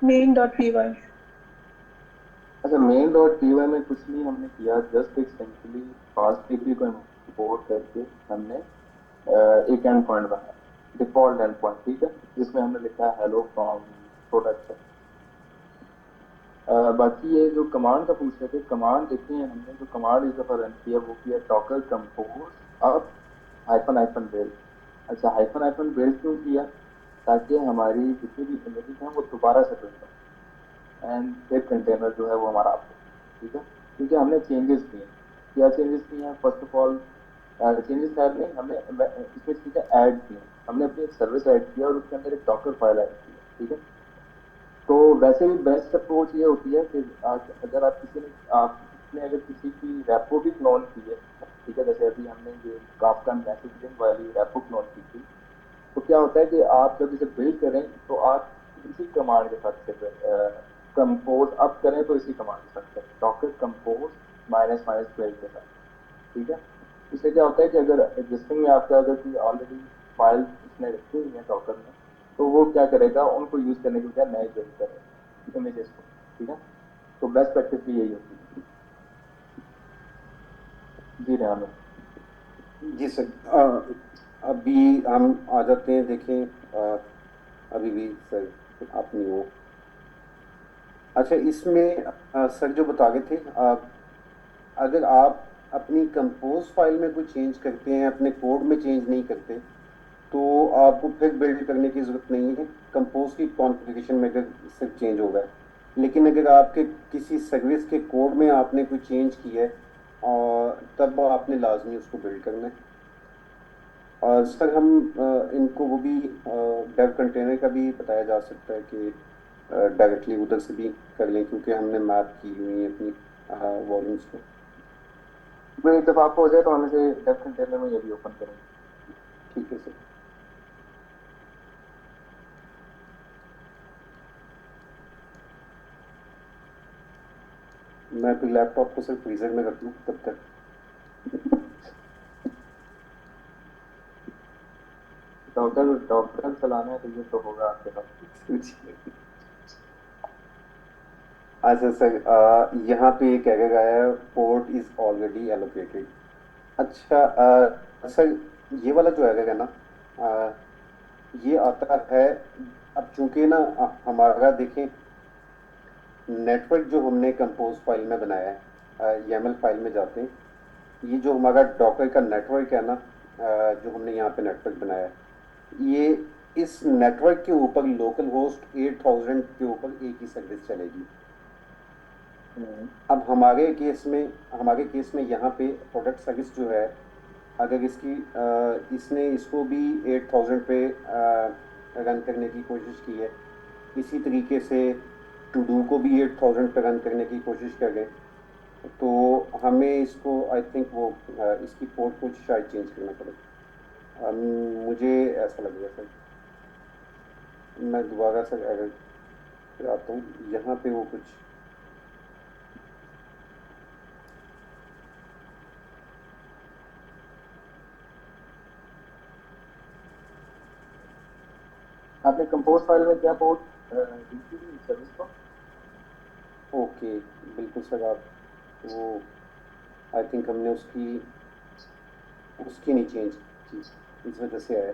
S7: main.py।
S8: अच्छा, main.py में कुछ नहीं हमने किया, जस्ट एक सिंपली फास्ट API को इंपोर्ट करके हमने एक एंड पॉइंट बनाया, डिफॉल्ट एंड पॉइंट। ठीक है, जिसमें हमने लिखा है हेलो फ्रॉम प्रोडक्ट। बाकी ये जो कमांड का पूछ रहे थे, कमांड देखते हैं हमने जो कमांड इस दफा रन किया वो किया डॉकर कंपोज अब हाइफन बिल्ड। अच्छा, हाइफन बिल्ड क्यों किया? ताकि हमारी जितनी भी इमेजेस हैं वो दोबारा से बिल्ड हो एंड फिर कंटेनर जो है वो हमारा आप। ठीक है, क्योंकि हमने चेंजेस किए। क्या चेंजेस किए हैं? First of all changes add नहीं, हमने इसमें चीज़ें ऐड की। हमने अपनी एक सर्विस ऐड किया और उसके अंदर एक डॉकर फाइल ऐड की। ठीक है, तो वैसे भी बेस्ट अप्रोच ये होती है कि अगर आपने अगर किसी की रेपो भी क्लोन की है, ठीक है, जैसे अभी हमने ये काफका मैसेजिंग वाली रेपो क्लोन की थी, तो क्या होता है कि आप जब इसे बिल्ड करें तो आप इसी कमांड के साथ कंपोज अप करें, तो इसी कमांड के साथ करें, डॉकर कंपोज माइनस माइनस 12 के साथ, ठीक है। इससे क्या होता है कि अगर एग्जिस्टिंग में आपका अगर कोई ऑलरेडी फाइल उसने रखी हुई है डॉकर में, तो वो क्या करेगा, उनको यूज करने के बजाय नए जनरेट करेगा इमेजेस को, ठीक है। तो बेस्ट प्रैक्टिस भी यही होती है। जी रेहान
S3: जी सर, अभी हम आ जाते हैं, देखें अभी भी सर आप नहीं हो। अच्छा, इसमें सर जो बता रहे थे, अगर आप अपनी कंपोज फाइल में कोई चेंज करते हैं, अपने कोड में चेंज नहीं करते, तो आपको फिर बिल्ड करने की ज़रूरत नहीं है। कंपोज की कॉन्फ़िगरेशन में अगर सिर्फ चेंज होगा, लेकिन अगर आपके किसी सर्विस के कोड में आपने कोई चेंज किया है, और तब आपने लाजमी उसको बिल्ड करना है। और सर हम इनको वो भी डेव कंटेनर का भी बताया जा सकता है कि डायरेक्टली उधर से भी कर लें, क्योंकि हमने मैप की हुई है अपनी वॉल्यूम्स को।
S8: वो एक दफ़ा आपको हो जाए तो हम इसे डेव कंटेनर में ये भी ओपन करेंगे।
S3: ठीक है सर। मैं फिर लैपटॉप को सिर्फ फ्रीजर में रख लूँ तब तक।
S8: डॉक्टर चलाना है तो ये तो होगा आपके पास।
S3: अच्छा सर, यहाँ पे एक एरर आया है, पोर्ट इज ऑलरेडी एलोकेटेड। अच्छा सर, ये वाला जो एरर है ना, ये आता है अब चूंकि ना हमारा देखें नेटवर्क जो हमने कंपोज फाइल में बनाया है, YAML फाइल में जाते हैं, ये जो हमारा डॉकर का नेटवर्क है ना, जो हमने यहाँ पे नेटवर्क बनाया है, ये इस नेटवर्क के ऊपर लोकल होस्ट 8000 के ऊपर एक ही सर्विस चलेगी। अब हमारे केस में यहाँ पे प्रोडक्ट सर्विस जो है, अगर इसने इसको भी 8000 पे रन करने की कोशिश की है, इसी तरीके से टू डू को भी 8000 पे रन करने की कोशिश करें, तो हमें इसको आई थिंक वो इसकी पोर्ट को शायद चेंज करना पड़ेगा। मुझे ऐसा लगेगा सर। मैं दोबारा सर एरर आता हूँ, यहाँ पे वो कुछ
S8: आपने कंपोज फाइल में क्या पोर्ट दी थी सर्विस को?
S3: ओके, बिल्कुल सर। आप वो आई थिंक हमने उसकी नहीं चेंज की, इस वजह से आया।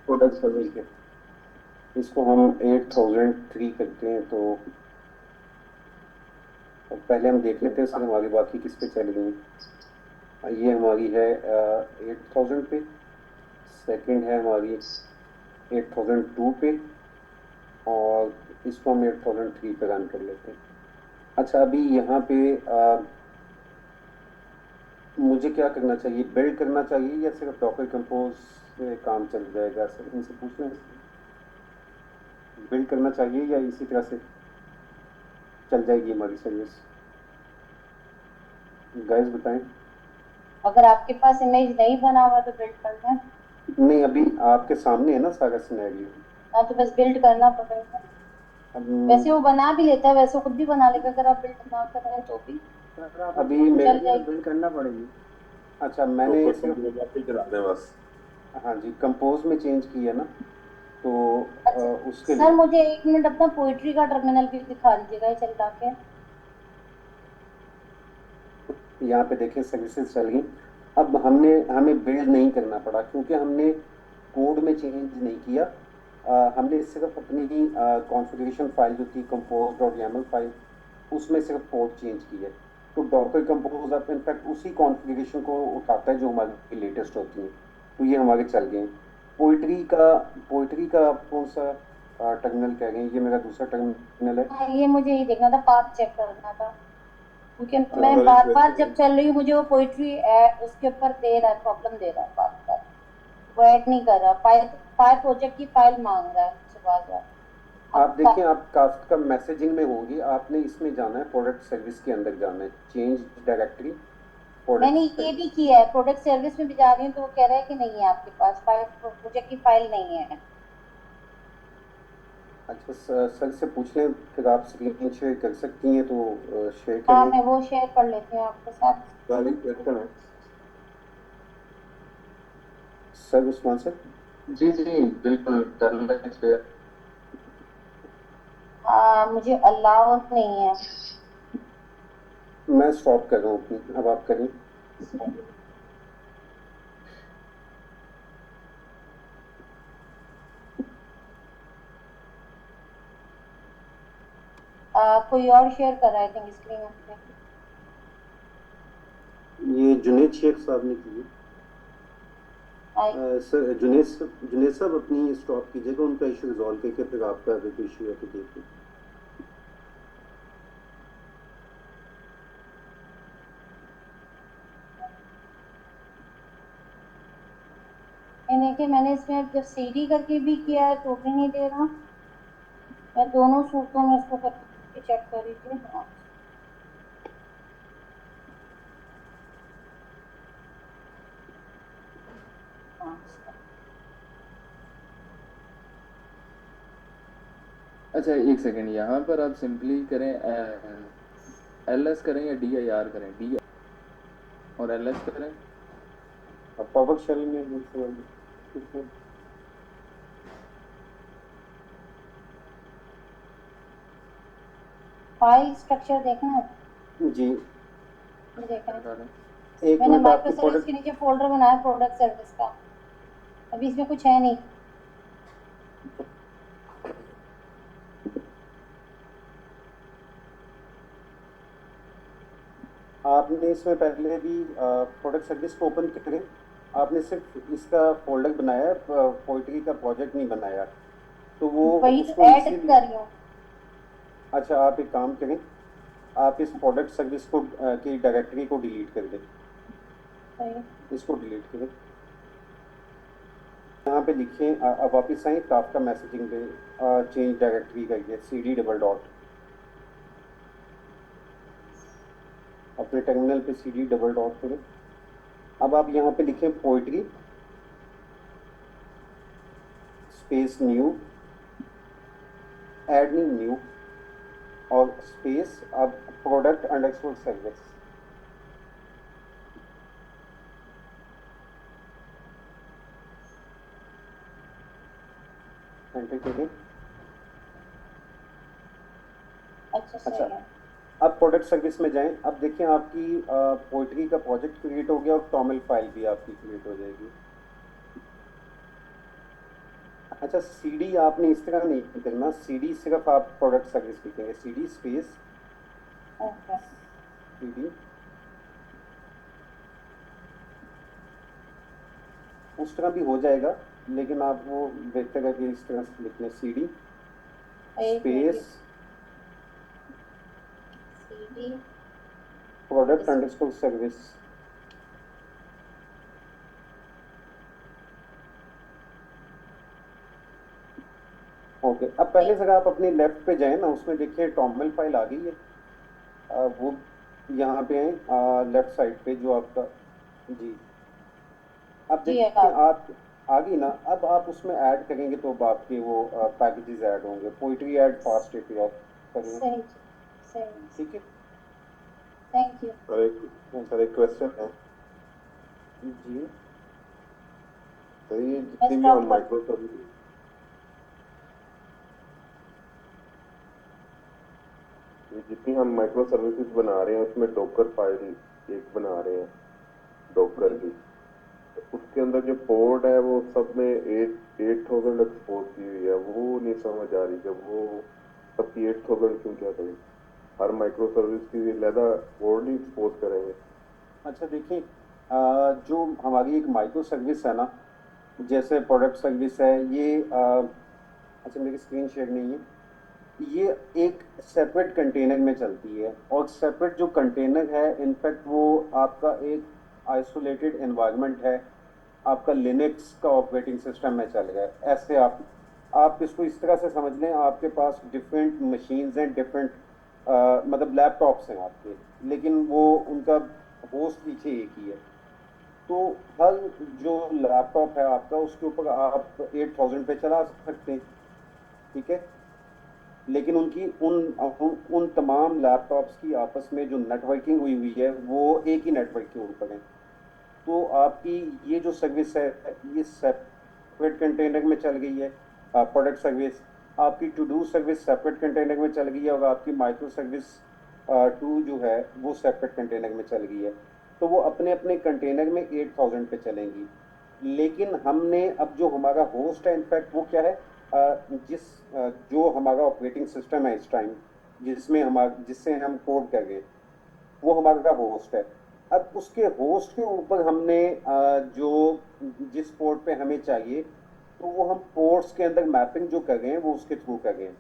S8: प्रोडक्ट सर्विस
S3: है, इसको हम 8003 करते हैं, तो पहले हम देख लेते हैं सर हमारी बाकी किस पे चल गई। ये हमारी है 8000 पे, सेकंड है हमारी 8002 पे, और इसको हम 8003 पे रन कर लेते हैं। अच्छा, अभी यहाँ पे मुझे क्या करना चाहिए, बिल्ड करना चाहिए या सिर्फ डॉकर कंपोज से काम चल जाएगा सर? इनसे पूछ लें, बिल्ड करना चाहिए या इसी तरह से चल जाएगी हमारी सर्विस? गाइस बताएं।
S1: अगर आपके पास इमेज नहीं बना हुआ तो बिल्ड करना है।
S3: नहीं, अभी आपके सामने है ना सारा सिनेरियो।
S1: हाँ, तो बस बिल्ड करना पड़ेगा। वैसे वो बना भी लेता है, वैसे खुद भी बना लेगा अगर आप बिल्ड ना करें तो भी।
S3: अभी मेरे
S9: बिल्ड करना पड़ेगी।
S3: अच्छा, मैंने
S2: बस
S3: हाँ जी, कंपोज में चेंज किया ना, तो उसके
S1: सर मुझे 1 मिनट अपना पोइट्री का टर्मिनल भी दिखा दीजिएगा चला के।
S3: यहाँ पे देखें सर्विसेज चल गई। अब हमें बिल्ड नहीं करना पड़ा, क्योंकि हमने कोड में चेंज नहीं किया। हमने सिर्फ अपनी ही कॉन्फ़िगरेशन फाइल जो थी compose.yaml फाइल, उसमें सिर्फ पोर्ट चेंज की है। तो डॉकर कंपोज आप इनफैक्ट उसी कॉन्फ़िगरेशन को उठाता है जो हमारी लेटेस्ट होती है, तो ये हमारे चल गए। पोइट्री का आप कौन सा टर्मिनल कह रहे हैं? ये मेरा दूसरा टर्मिनल है।
S1: ये मुझे ये देखना था, पाथ चेक करना था, क्योंकि मैं बार जब चल रही हूँ मुझे वो पोइट्री उसके ऊपर दे रहा है, प्रॉब्लम दे रहा है, पाथ का वो ऐड नहीं कर रहा। फाइल प्रोजेक्ट की फाइल मांग रहा है मुझसे बार-बार।
S3: आप देखिए, आप कास्ट का मैसेजिंग में होगी, आपने इसमें जाना है, प्रोडक्ट सर्विस के अंदर जाना है, चेंज डायरेक्टरी।
S1: मैंने ये भी किया है, प्रोडक्ट सर्विस में भी जा रही हूँ तो वो कह रहा है कि नहीं है आपके पास फाइल, प्रोजेक्ट की फाइल नहीं है।
S3: अच्छा सर से पूछ लें, फिर आप स्क्रीन शेयर कर सकती हैं तो शेयर
S1: हाँ
S3: करें।
S1: मैं वो शेयर कर लेती हूँ आपके साथ।
S3: क्वेश्चन है सर उस्मान सर।
S8: जी जी बिल्कुल कर लें शेयर।
S1: मुझे अलाउ नहीं है।
S3: मैं स्टॉप कर रहा हूँ अपनी, अब आप करें।
S1: कोई और शेयर कर रहा है, आई थिंक स्क्रीन पे।
S3: ये जुनेद शेख साहब ने की है। सर जुनेद साहब अपनी स्टॉप कीजिएगा, उनका इशू रिजॉल्व करके फिर आपका अगर कोई इशू है तो देखिए।
S1: देखिए मैंने इसमें जब सीडी करके भी किया है तो भी नहीं दे रहा। मैं दोनों सूटों में इसको करके चेक कर रही थी। हाँ हाँ।
S8: अच्छा एक सेकेंड, यहाँ पर आप सिंपली करें LS करें या DIR करें, डी और LS करें।
S3: पावर शेल में
S1: फाइल स्ट्रक्चर देखना है।
S3: जी
S1: ये देखें,
S3: एक
S1: मैंने
S3: मिनट
S1: माइक्रो
S3: आपके
S1: सर्विस
S3: प्रोडक्ट
S1: के नीचे फोल्डर बनाया प्रोडक्ट सर्विस का। अभी इसमें कुछ है नहीं।
S3: आपने इसमें पहले भी प्रोडक्ट सर्विस को ओपन करें, आपने सिर्फ इसका फोल्डर बनाया है, पोइट्री का प्रोजेक्ट नहीं बनाया, तो वो
S1: वही
S3: उसको
S1: तो ऐड
S3: इसीलिए।
S1: कर रही हूँ।
S3: अच्छा आप एक काम करें, आप इस प्रोडक्ट सर्विस को की डायरेक्टरी को डिलीट कर दें, इसको डिलीट करें। यहाँ पे लिखें अब वापस आए काफका मैसेजिंग पे, चेंज डायरेक्टरी करिए CD डबल डॉट, अपने टर्मिनल पे CD डबल डॉट करें। अब आप यहाँ पे लिखें पोइट्री स्पेस न्यू, ऐड नहीं न्यू, और स्पेस अब प्रोडक्ट अंडरस्कोर सर्विस। एंटर करें।
S1: अच्छा
S3: अब प्रोडक्ट सर्विस में जाएं। अब देखें आपकी पोइट्री का प्रोजेक्ट क्रिएट हो गया और टॉमल फाइल भी आपकी क्रिएट हो जाएगी। अच्छा CD आपने इस तरह नहीं करना, CD सिर्फ आप प्रोडक्ट सर्विस लिखेंगे, CD स्पेस CD, उस तरह भी हो जाएगा लेकिन आप वो बेहतर है कि इस तरह से लिख लें CD space product underscore service. Okay अब पहले जगह आप अपनी लेफ्ट पे जाएं ना, उसमें देखिए टॉमल फाइल आ गई है, वो यहाँ पे है लेफ्ट साइड पे जो आपका जी। अब देखिए आप आ गई ना, अब आप उसमें ऐड करेंगे तो आपके वो पैकेजेस ऐड होंगे, पोइट्री ऐड फास्ट API करेंगे, ठीक है।
S1: Thank you.
S16: सर एक क्वेश्चन है
S3: जी
S16: सर, ये जितनी भी हम माइक्रो सर्विस जितनी हम माइक्रो सर्विसेज बना रहे हैं उसमें डॉकर फाइल एक बना रहे हैं डॉकर की, उसके अंदर जो पोर्ट है वो सब में 8000 एक्सपोज की हुई है, वो नहीं समझ आ रही जब वो सबकी 8000 क्यों क्या करें, हर माइक्रो सर्विस की लहदा पोर्ट नहीं एक्सपोज करेंगे।
S3: अच्छा देखिए जो हमारी एक माइक्रो सर्विस है ना, जैसे प्रोडक्ट सर्विस है ये अच्छा मेरी स्क्रीन शेयर नहीं है, ये एक सेपरेट कंटेनर में चलती है, और सेपरेट जो कंटेनर है इनफैक्ट वो आपका एक आइसोलेटेड एनवायरनमेंट है, आपका लिनक्स का ऑपरेटिंग सिस्टम में चल रहा है। ऐसे आप इसको इस तरह से समझ लें, आपके पास डिफरेंट मशीन्स हैं, डिफरेंट मतलब लैपटॉप्स हैं आपके, लेकिन वो उनका होस्ट पीछे एक ही है। तो हर जो लैपटॉप है आपका उसके ऊपर आप 8000 पे चला सकते हैं, ठीक है। लेकिन उनकी उन तमाम लैपटॉप्स की आपस में जो नेटवर्किंग हुई हुई है वो एक ही नेटवर्क के ऊपर है। तो आपकी ये जो सर्विस है ये सेपरेट कंटेनर में चल गई है, प्रोडक्ट सर्विस। आपकी to do service separate container में चल गई है और आपकी माइक्रो सर्विस टू जो है वो सेपरेट कंटेनर में चल गई है। तो वो अपने अपने कंटेनर में 8000 पे चलेंगी। लेकिन हमने अब जो हमारा होस्ट है इनफैक्ट वो क्या है, जो हमारा ऑपरेटिंग सिस्टम है इस टाइम जिससे हम कोड कर रहे हैं वो हमारा होस्ट है। अब उसके होस्ट के ऊपर हमने जो जिस पोर्ट पे हमें चाहिए तो वो हम पोर्ट्स के अंदर मैपिंग जो कर रहे हैं वो उसके थ्रू कर रहे हैं।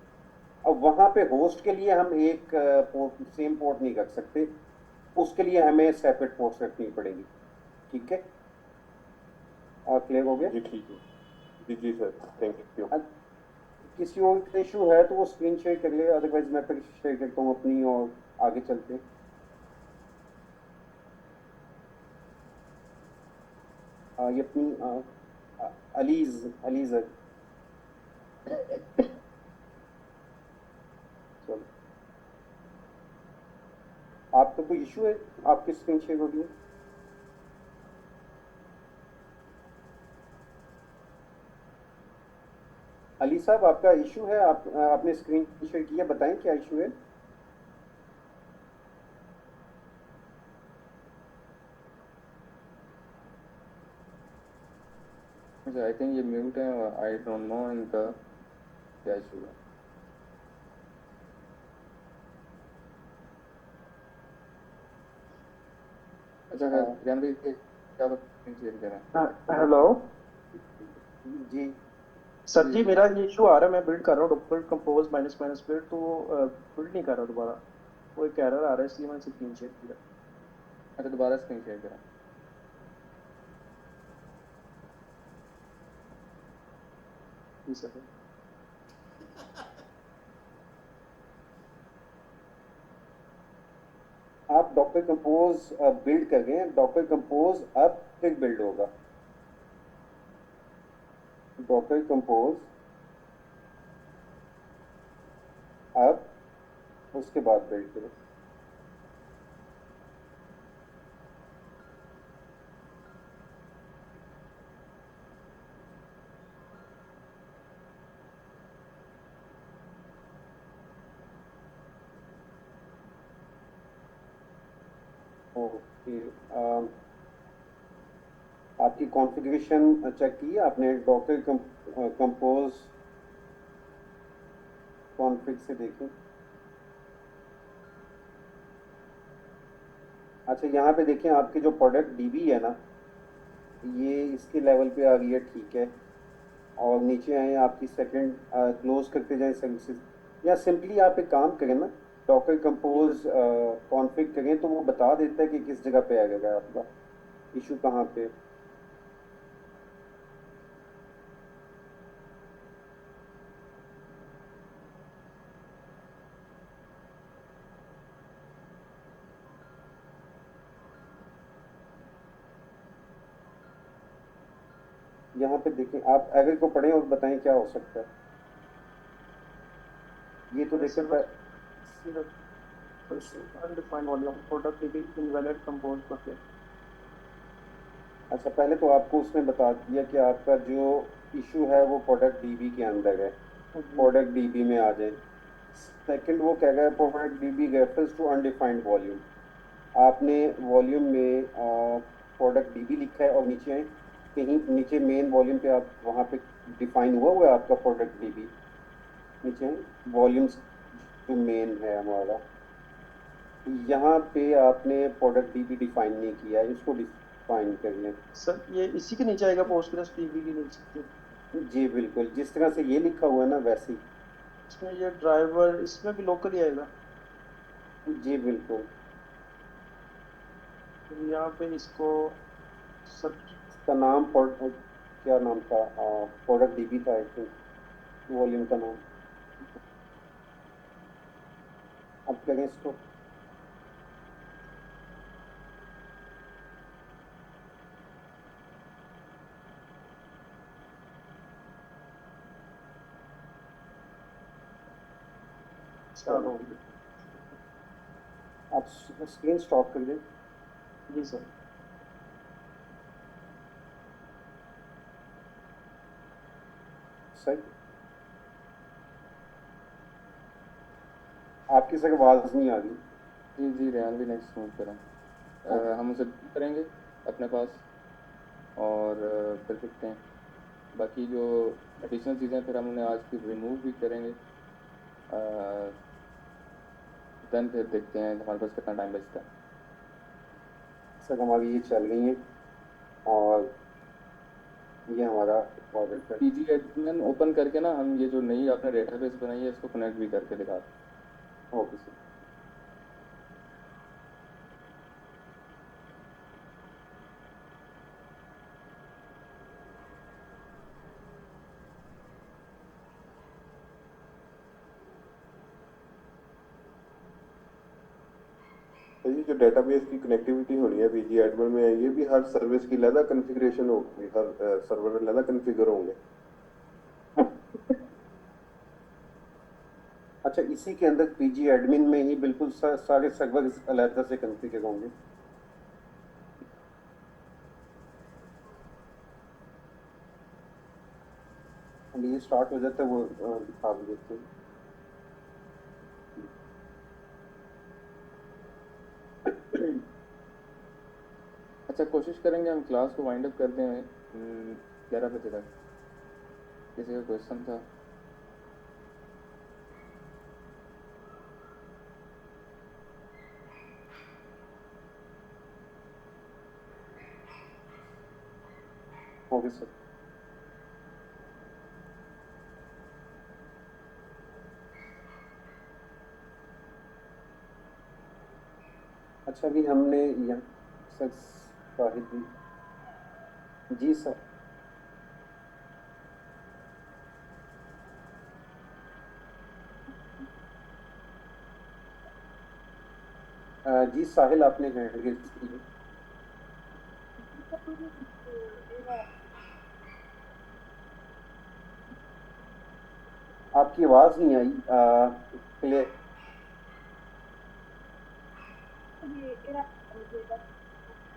S3: अब वहाँ पे होस्ट के लिए हम एक सेम पोर्ट नहीं रख सकते, उसके लिए हमें सेपरेट पोर्ट्स रखनी पड़ेगी। ठीक है, और क्लियर हो गया?
S16: जी ठीक है, जी जी सर, थैंक यू।
S3: किसी और का इशू है तो वो स्क्रीन शेयर कर ले, अदरवाइज मैं फिर शेयर करता हूँ अपनी और आगे चलते हैं। ये अपनी अलीज है। चलो, आपका कोई इशू है? आपकी स्क्रीन शेयर होगी? अली साहब आपका इशू है, आपने स्क्रीन शेयर किया, बताएं क्या इशू है?
S8: आई थिंक ये म्यूट है, आई डोंट नो इनका क्या इशू है। अच्छा कैमरे के क्या शेयर करें?
S17: हेलो
S3: जी
S17: सर जी, मेरा ये इशू आ रहा है, मैं बिल्ड कर रहा हूँ document compose minus minus build, तो बिल्ड नहीं कर रहा दोबारा, वो एक एरर आ रहा है इसलिए मैंने स्क्रीन शेयर किया।
S8: अच्छा दोबारा स्क्रीन शेयर करें।
S17: जी सर।
S3: आप डॉक्टर कंपोज बिल्ड कर गए, डॉक्टर कंपोज अब फिर बिल्ड होगा। डॉक्टर कंपोज अब उसके बाद बिल्ड करो। ओके, आपकी कॉन्फ़िगरेशन चेक की आपने? डॉक्टर कंपोज कॉन्फ़िग से देखें। अच्छा यहाँ पे देखें, आपके जो प्रोडक्ट डीबी है ना ये इसके लेवल पे आ गई है, ठीक है। और नीचे आए आपकी सेकंड क्लोज करते जाएं सर्विसेज, या सिंपली आप एक काम करें ना, डॉकर कंपोज कॉन्फ़िग करें तो वो बता देता है कि किस जगह पे आएगा आपका इशू, कहाँ पे। यहाँ पे देखें, आप एरर को पढ़ें और बताएं क्या हो सकता है। ये तो देखें
S17: undefined volume product DB invalid compose करके।
S3: अच्छा, पहले तो आपको उसने बता दिया कि आपका जो इशू है वो प्रोडक्ट डीबी के अंदर है, प्रोडक्ट डीबी में आ जाए। सेकंड वो कह रहा है product DB refers to undefined volume. आपने वॉल्यूम में प्रोडक्ट डीबी लिखा है और नीचे कहीं नीचे मेन वॉल्यूम पे आप वहाँ पे डिफाइन हुआ है आपका प्रोडक्ट डीबी, नीचे वॉल्यूम्स जो मेन है हमारा, यहाँ पे आपने प्रोडक्ट डीबी डिफाइन नहीं किया है, इसको डिफाइन कर लें।
S17: सर ये इसी के नीचे आएगा पोस्टग्रेस डीबी के नीचे?
S3: जी बिल्कुल, जिस तरह से ये लिखा हुआ है ना वैसे ही।
S17: इसमें ये ड्राइवर इसमें भी लोकल ही आएगा?
S3: जी बिल्कुल।
S17: यहाँ पे इसको सर
S3: इसका नाम क्या नाम था, प्रोडक्ट डीबी था आई थिंक, वॉल्यूम का नाम। अब करें इसको,
S17: स्टार्ट हो
S3: आप स्क्रीन स्टॉप कर दें।
S17: जी सर।
S3: सर आपकी सर आवाज नहीं आ रही।
S8: जी जी रेहान भी नेक्स्ट मूव करें। हम उसे करेंगे अपने पास और फिर देखते हैं बाकी जो एडिशनल चीज़ें फिर हम उन्हें आज की रिमूव भी करेंगे। देन फिर देखते हैं हमारे पास कितना टाइम बचता है।
S3: सर हमारी ये चल रही है और ये हमारा प्रोजेक्ट है।
S8: पीजी एडमिन ओपन करके ना हम ये जो नई आपने डेटाबेस बनाई है इसको कनेक्ट भी करके दिखा।
S3: Okay sir.
S16: ये जो डेटाबेस की कनेक्टिविटी होनी है पीजी एडमिन में, ये भी हर सर्विस की अलग कॉन्फ़िगरेशन होगी, हर सर्वर अलग कॉन्फ़िगर होंगे।
S3: अच्छा, इसी के अंदर पीजी एडमिन में ही बिल्कुल सारे सर्वर अलग से कॉन्फ़िगर होंगे। ये स्टार्ट हो जाता है वो दिखा भी देते हैं।
S8: अच्छा कोशिश करेंगे हम क्लास को वाइंड अप कर दें 11 बजे तक। किसी का क्वेश्चन था?
S3: Okay sir. अच्छा अभी हमने यहाँ सर साहिद जी सर। जी साहिल आपने हैंड रेज की है। आपकी आवाज नहीं आई क्लियर।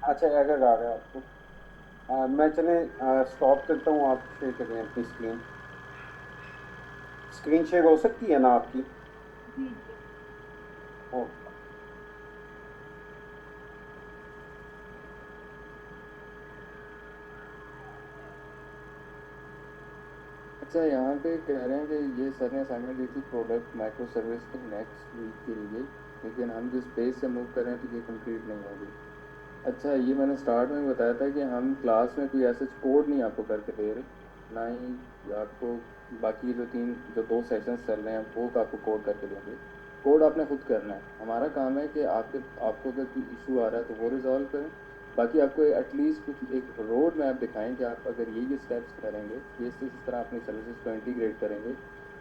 S3: अच्छा एरर आ रहा है आपको। मैं चले स्टॉप करता हूँ, आप शेयर करें अपनी स्क्रीन। स्क्रीन शेयर हो सकती है ना आपकी? ओ
S8: अच्छा यहाँ पे कह रहे हैं कि ये सर ने असाइनमेंट दी थी प्रोडक्ट माइक्रो सर्विस के नेक्स्ट वीक के लिए, लेकिन हम जिस पेज से मूव कर रहे हैं तो ये कंप्लीट नहीं होगी। अच्छा ये मैंने स्टार्ट में बताया था कि हम क्लास में कोई ऐसे कोड नहीं आपको करके दे रहे, ना ही आपको बाकी जो दो सेशंस चल रहे हैं वो आपको कोड करके देंगे। कोड आपने खुद करना है। हमारा काम है कि आपको अगर कोई इशू आ रहा है तो वो रिजॉल्व करें। बाकी आपको एटलीस्ट कुछ एक रोड मैप दिखाएं कि आप अगर ये स्टेप्स करेंगे, ये इस तरह अपनी सर्विसेज को इंटीग्रेट करेंगे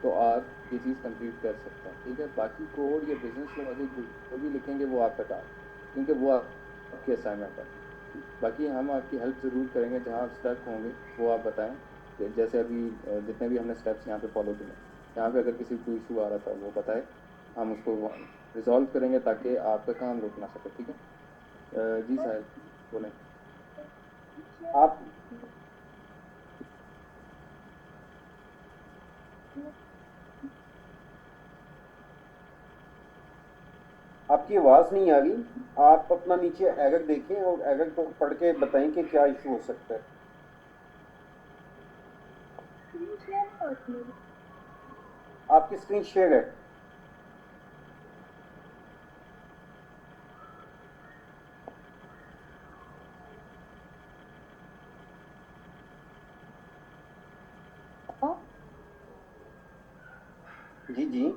S8: तो आप ये चीज़ कंप्लीट कर सकते हैं। ठीक है, बाकी कोड या बिजनेस लॉजिक जो भी लिखेंगे वो आपका काम, क्योंकि वो आपके असाइनमेंट है। बाकी हम आपकी हेल्प ज़रूर करेंगे, जहाँ आप स्टक होंगे वो आप बताएं। जैसे अभी जितने भी हमने स्टेप्स यहाँ पे फॉलो किए, यहाँ पे अगर किसी को इशू आ रहा था वो बताए, हम उसको रिजॉल्व करेंगे ताकि आपका काम रुक ना सके। ठीक है जी साहिल बोलें।
S3: आप आपकी आवाज नहीं आ रही। आप अपना नीचे एरर देखें और एरर को पढ़ के बताएं कि क्या इशू हो सकता है। आपकी स्क्रीन शेयर है। जी जी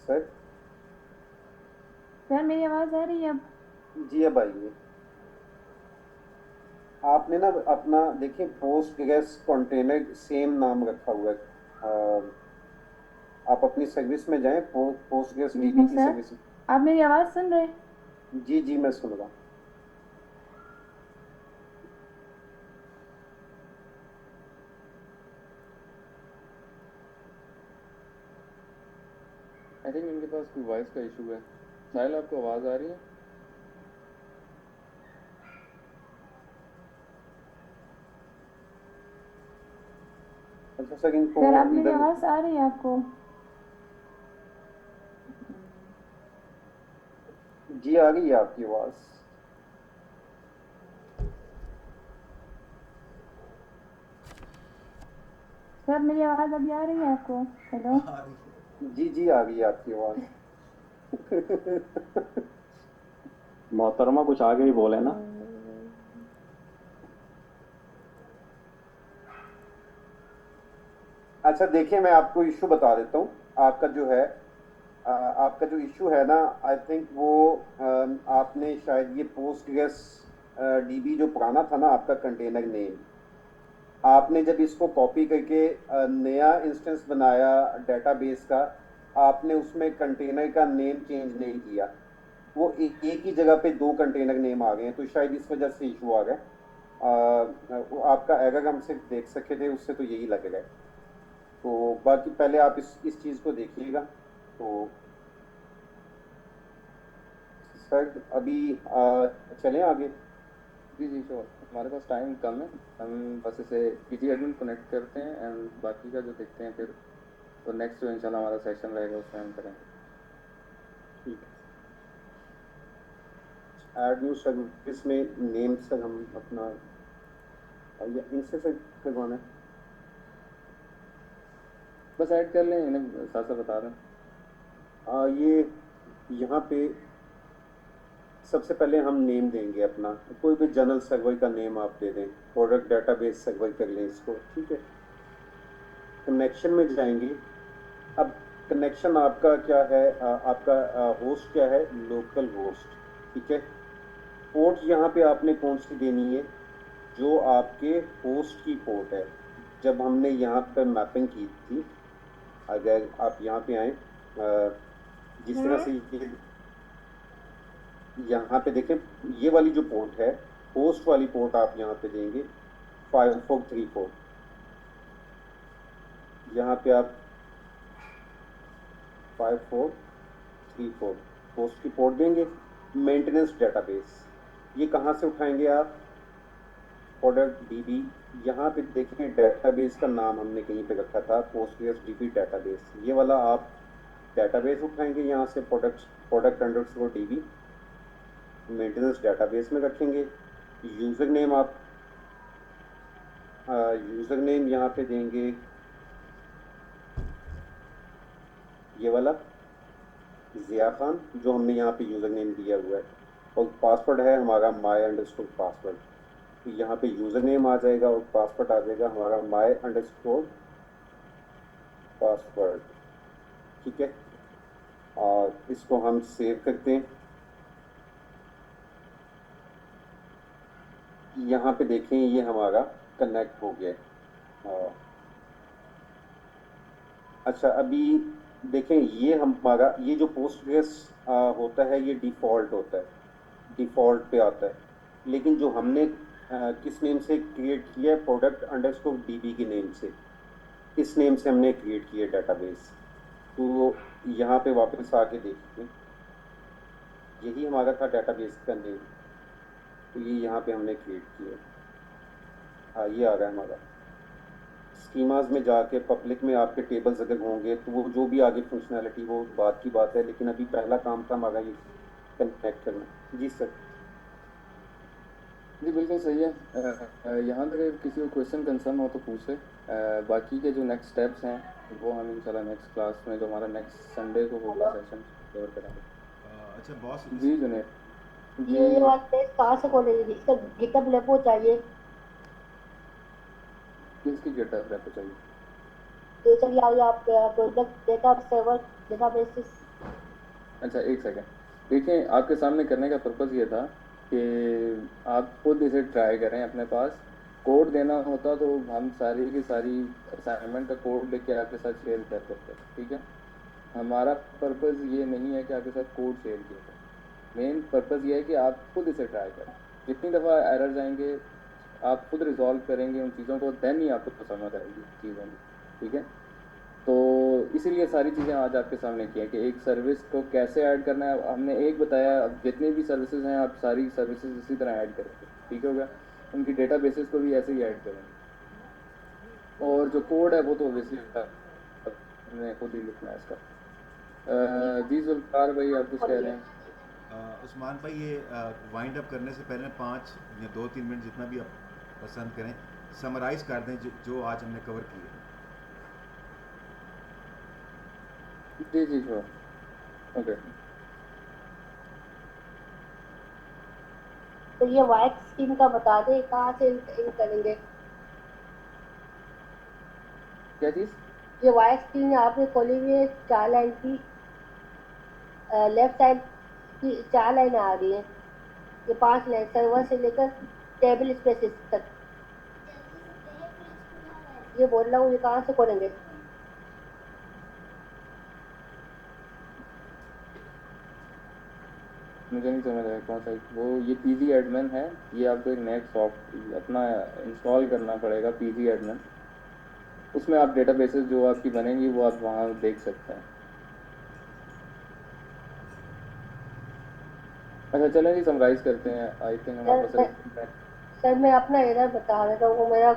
S3: सर।
S18: सर मेरी आवाज आ रही है अब?
S3: जी अब आइए। आपने ना अपना देखिए पोस्ट गैस कंटेनर सेम नाम रखा हुआ है। आप अपनी सर्विस में जाएं, पोस्ट गैस डीबी की सर्विस।
S18: आप मेरी आवाज सुन रहे?
S3: जी जी मैं सुन रहा हूँ।
S8: आई थिंक इनके पास कोई वॉइस का इशू है। साहिल आपको आवाज़ आ रही है?
S3: अच्छा सर इनको
S18: सर आप मेरी
S3: इधर
S18: आवाज़ आ रही है आपको?
S3: जी आ गई है आपकी आवाज़।
S18: सर मेरी आवाज़ अभी आ रही है आपको? हेलो
S3: जी जी आ गई है आपकी आवाज़।
S19: मोहतरमा कुछ आगे ही बोले ना।
S3: अच्छा देखिए मैं आपको इशू बता देता हूँ। आपका जो है आपका जो इशू है ना, आई थिंक वो आपने शायद ये पोस्टग्रेस डीबी जो पुराना था ना आपका कंटेनर नेम, आपने जब इसको कॉपी करके नया इंस्टेंस बनाया डेटाबेस का, आपने उसमें कंटेनर का नेम चेंज नहीं किया। वो एक ही जगह पे दो कंटेनर नेम आ गए हैं, तो शायद इस वजह से इशू आ गया। वो आपका एरर हम सिर्फ देख सके थे, उससे तो यही लग रहा है। तो बाकी पहले आप इस चीज़ को देखिएगा। तो सर अभी चलें आगे।
S8: जी जी श्योर, हमारे पास टाइम कम है, हम बस इसे पीजी एडमिन कनेक्ट करते हैं एंड बाकी का जो देखते हैं फिर तो नेक्स्ट जो इंशाल्लाह हमारा सेशन रहेगा उसमें हम करेंगे।
S3: ठीक है। ऐड न्यू सर्विस में नेम सर हम अपना या इनसे सर करवाना है?
S8: बस ऐड कर लें, इन्हें साथ साथ बता दें।
S3: ये यहाँ पे सबसे पहले हम नेम देंगे अपना, कोई भी जनरल सर्वर का नेम आप दे दें, प्रोडक्ट डेटाबेस सर्वर कर लें इसको, ठीक है। कनेक्शन में जाएंगे। अब कनेक्शन आपका क्या है, आपका होस्ट क्या है, लोकल होस्ट, ठीक है। पोर्ट यहाँ पे आपने कौन सी देनी है, जो आपके होस्ट की पोर्ट है। जब हमने यहाँ पर मैपिंग की थी, अगर आप यहाँ पे आए, जिस तरह से ये यहाँ पे देखें, ये वाली जो पोर्ट है, होस्ट वाली पोर्ट आप यहाँ पे देंगे 5434। यहाँ पे आप 5434 होस्ट की पोर्ट देंगे। मेंटेनेंस डेटाबेस, ये कहाँ से उठाएंगे आप, प्रोडक्ट डीबी। यहाँ पे देखें डेटाबेस का नाम हमने कहीं पे रखा था पोस्टग्रेस डीबी डेटाबेस, ये वाला आप डेटाबेस उठाएंगे यहाँ से, product underscore dB maintenance database में रखेंगे। यूज़र नेम आप यूज़र नेम यहाँ पे देंगे ये वाला ज़िया खान, जो हमने यहाँ पे यूज़र नेम दिया हुआ है, और पासवर्ड है हमारा my_password। तो यहाँ पे यूज़र नेम आ जाएगा और पासवर्ड आ जाएगा हमारा my_password, ठीक है। और इसको हम सेव करते हैं। यहाँ पे देखें ये हमारा कनेक्ट हो गया। अच्छा अभी देखें ये हमारा ये जो पोस्टग्रेस होता है ये डिफ़ॉल्ट होता है, डिफ़ॉल्ट पे आता है। लेकिन जो हमने किस नेम से क्रिएट किया है, प्रोडक्ट अंडरस्कोर डीबी के नेम से, इस नेम से हमने क्रिएट किया डेटाबेस। तो यहाँ पे वापस आके देखिए, यही हमारा था डेटाबेस का नेम, तो ये यहाँ पे हमने क्रिएट किया। हाँ ये आ रहा है हमारा। स्कीमाज में जाके पब्लिक में आपके टेबल्स अगर होंगे तो वो जो भी आगे फंक्शनैलिटी वो बात की बात है, लेकिन अभी पहला काम था हमारा ये कनेक्ट करना। जी सर।
S8: जी बिल्कुल सही है। यहाँ तक किसी को क्वेश्चन कंसर्न हो तो पूछे। बाकी के जो नेक्स्ट स्टेप्स हैं वो हम इंशाल्लाह नेक्स्ट क्लास में जो हमारा नेक्स्ट संडे को होगा सेशन कवर करेंगे।
S12: अच्छा बॉस
S8: जी जुनेद जी,
S14: ये वाला टेस्ट कहाँ से खोलेंगे, इसका गिटहब रेपो चाहिए।
S8: किसकी गिटहब रेपो चाहिए?
S14: तो चलिए आइए आप प्रोडक्ट डेटा सर्वर डेटाबेस।
S8: अच्छा एक सेकंड, देखिए आपके सामने करने का पर्पज़ ये था कि आप खुद इसे ट्राई करें। अपने पास कोड देना होता तो हम सारी की सारी असाइनमेंट का कोड लेके आपके साथ शेयर कर सकते, ठीक है। हमारा पर्पज़ ये नहीं है कि आपके साथ कोड शेयर किया जाए, मेन पर्पज़ ये है कि आप खुद इसे ट्राई करें। जितनी दफ़ा एरर जाएंगे आप खुद रिजॉल्व करेंगे उन चीज़ों को, देन ही आपको समझ आएगी चीज़ों में, ठीक है। तो इसीलिए सारी चीज़ें आज आपके सामने की है कि एक सर्विस को कैसे ऐड करना है। हमने एक बताया, अब जितनी भी सर्विसेज हैं आप सारी सर्विसेज इसी तरह ऐड करेंगे, ठीक हो गया। उनकी डेटा बेसिस को भी ऐसे ही ऐड करेंगे, और जो कोड है वो तो ऑब्वियसली हमने खुद ही लिखना है इसका। जी जुल्फकार भाई आप कुछ कह रहे हैं?
S12: उस्मान भाई, ये वाइंड अप करने से पहले 5 या 2-3 मिनट जितना भी आप पसंद करें, समराइज कर दें जो आज हमने कवर किए।
S8: जी जी श्योर, ओके।
S14: तो ये वाइट स्क्रीन का बता दें कहाँ से इन करेंगे?
S8: क्या चीज़?
S14: ये वाइट स्क्रीन आपने खोली हुई है, 4 लाइन की, लेफ्ट साइड की 4 लाइन आ रही है, ये 5 लाइन सर्वर से लेकर टेबल स्पेसिस तक। ये बोल रहा हूँ, ये कहाँ से खोलेंगे?
S8: मुझे नहीं समझ आया कौन सा वो। ये पीजी एडमिन है, ये आपको एक नया सॉफ्ट अपना इंस्टॉल करना पड़ेगा, पीजी एडमिन। उसमें आप डेटाबेसेस जो आपकी बनेंगी वो आप वहाँ देख सकते हैं। अच्छा चलें जी, समराइज करते हैं। आई थिंक हमारे पास
S14: सर मैं अपना एरर बता रहा था, वो मेरा।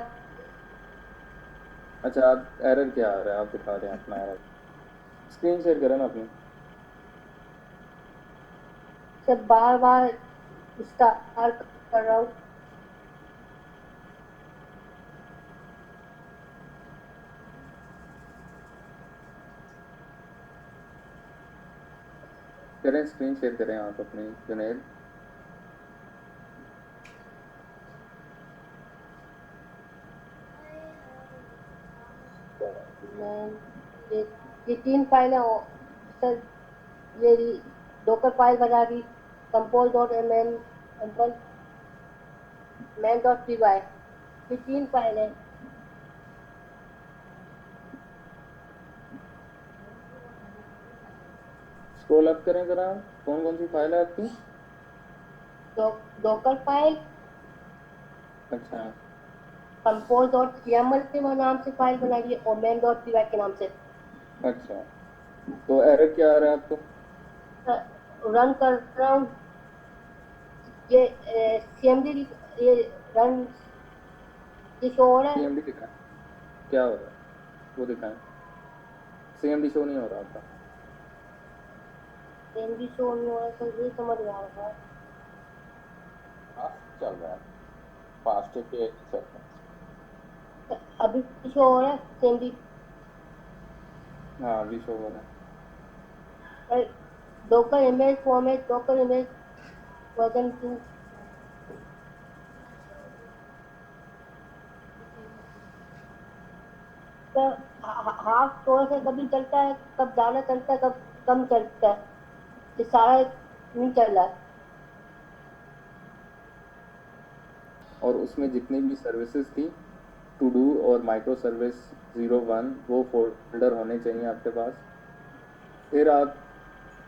S8: अच्छा, आप एरर क्या आ रहा है आप दिखा दें अपना एरर, स्क्रीन शेयर करें ना अपनी।
S14: सर बार बार स्टार्ट कर रहा हूँ।
S8: करें, स्क्रीन शेयर करें आप अपनी जुनैद।
S14: ये 3 फाइलें सर, ये डॉकर फाइल बना दी, compose.ml, main.py, ये 3 फाइल है।
S8: स्क्रॉल अप करें जरा, कौन कौन सी फाइल है आपकी?
S14: डॉकर फाइल,
S8: अच्छा,
S14: compose.yaml के नाम से फाइल बना दी और main.py के नाम से।
S8: अच्छा, तो एरर क्या आ रहा है आपको?
S14: रन कर रहा हूँ, ये CMD ये रन ये शो हो रहा है।
S8: CMD दिखाएं, क्या हो रहा है वो दिखाएं। CMD शो नहीं हो रहा आपका?
S14: CMD शो नहीं हो रहा, सर ये समझ में आ रहा है।
S19: चल रहा है फास्ट के
S14: अभी शो हो रहा है CMD?
S8: हाँ अभी शो हो रहा है।
S14: Docker image format, Docker image version 2। Half store से कभी चलता है, कब ज़्यादा चलता है, कब कम चलता है, ये सारा नहीं चल रहा है।
S8: और उसमें जितनी भी सर्विसेज थी, टू डू और माइक्रो सर्विस 01, वो फोल्डर होने चाहिए आपके पास। फिर आप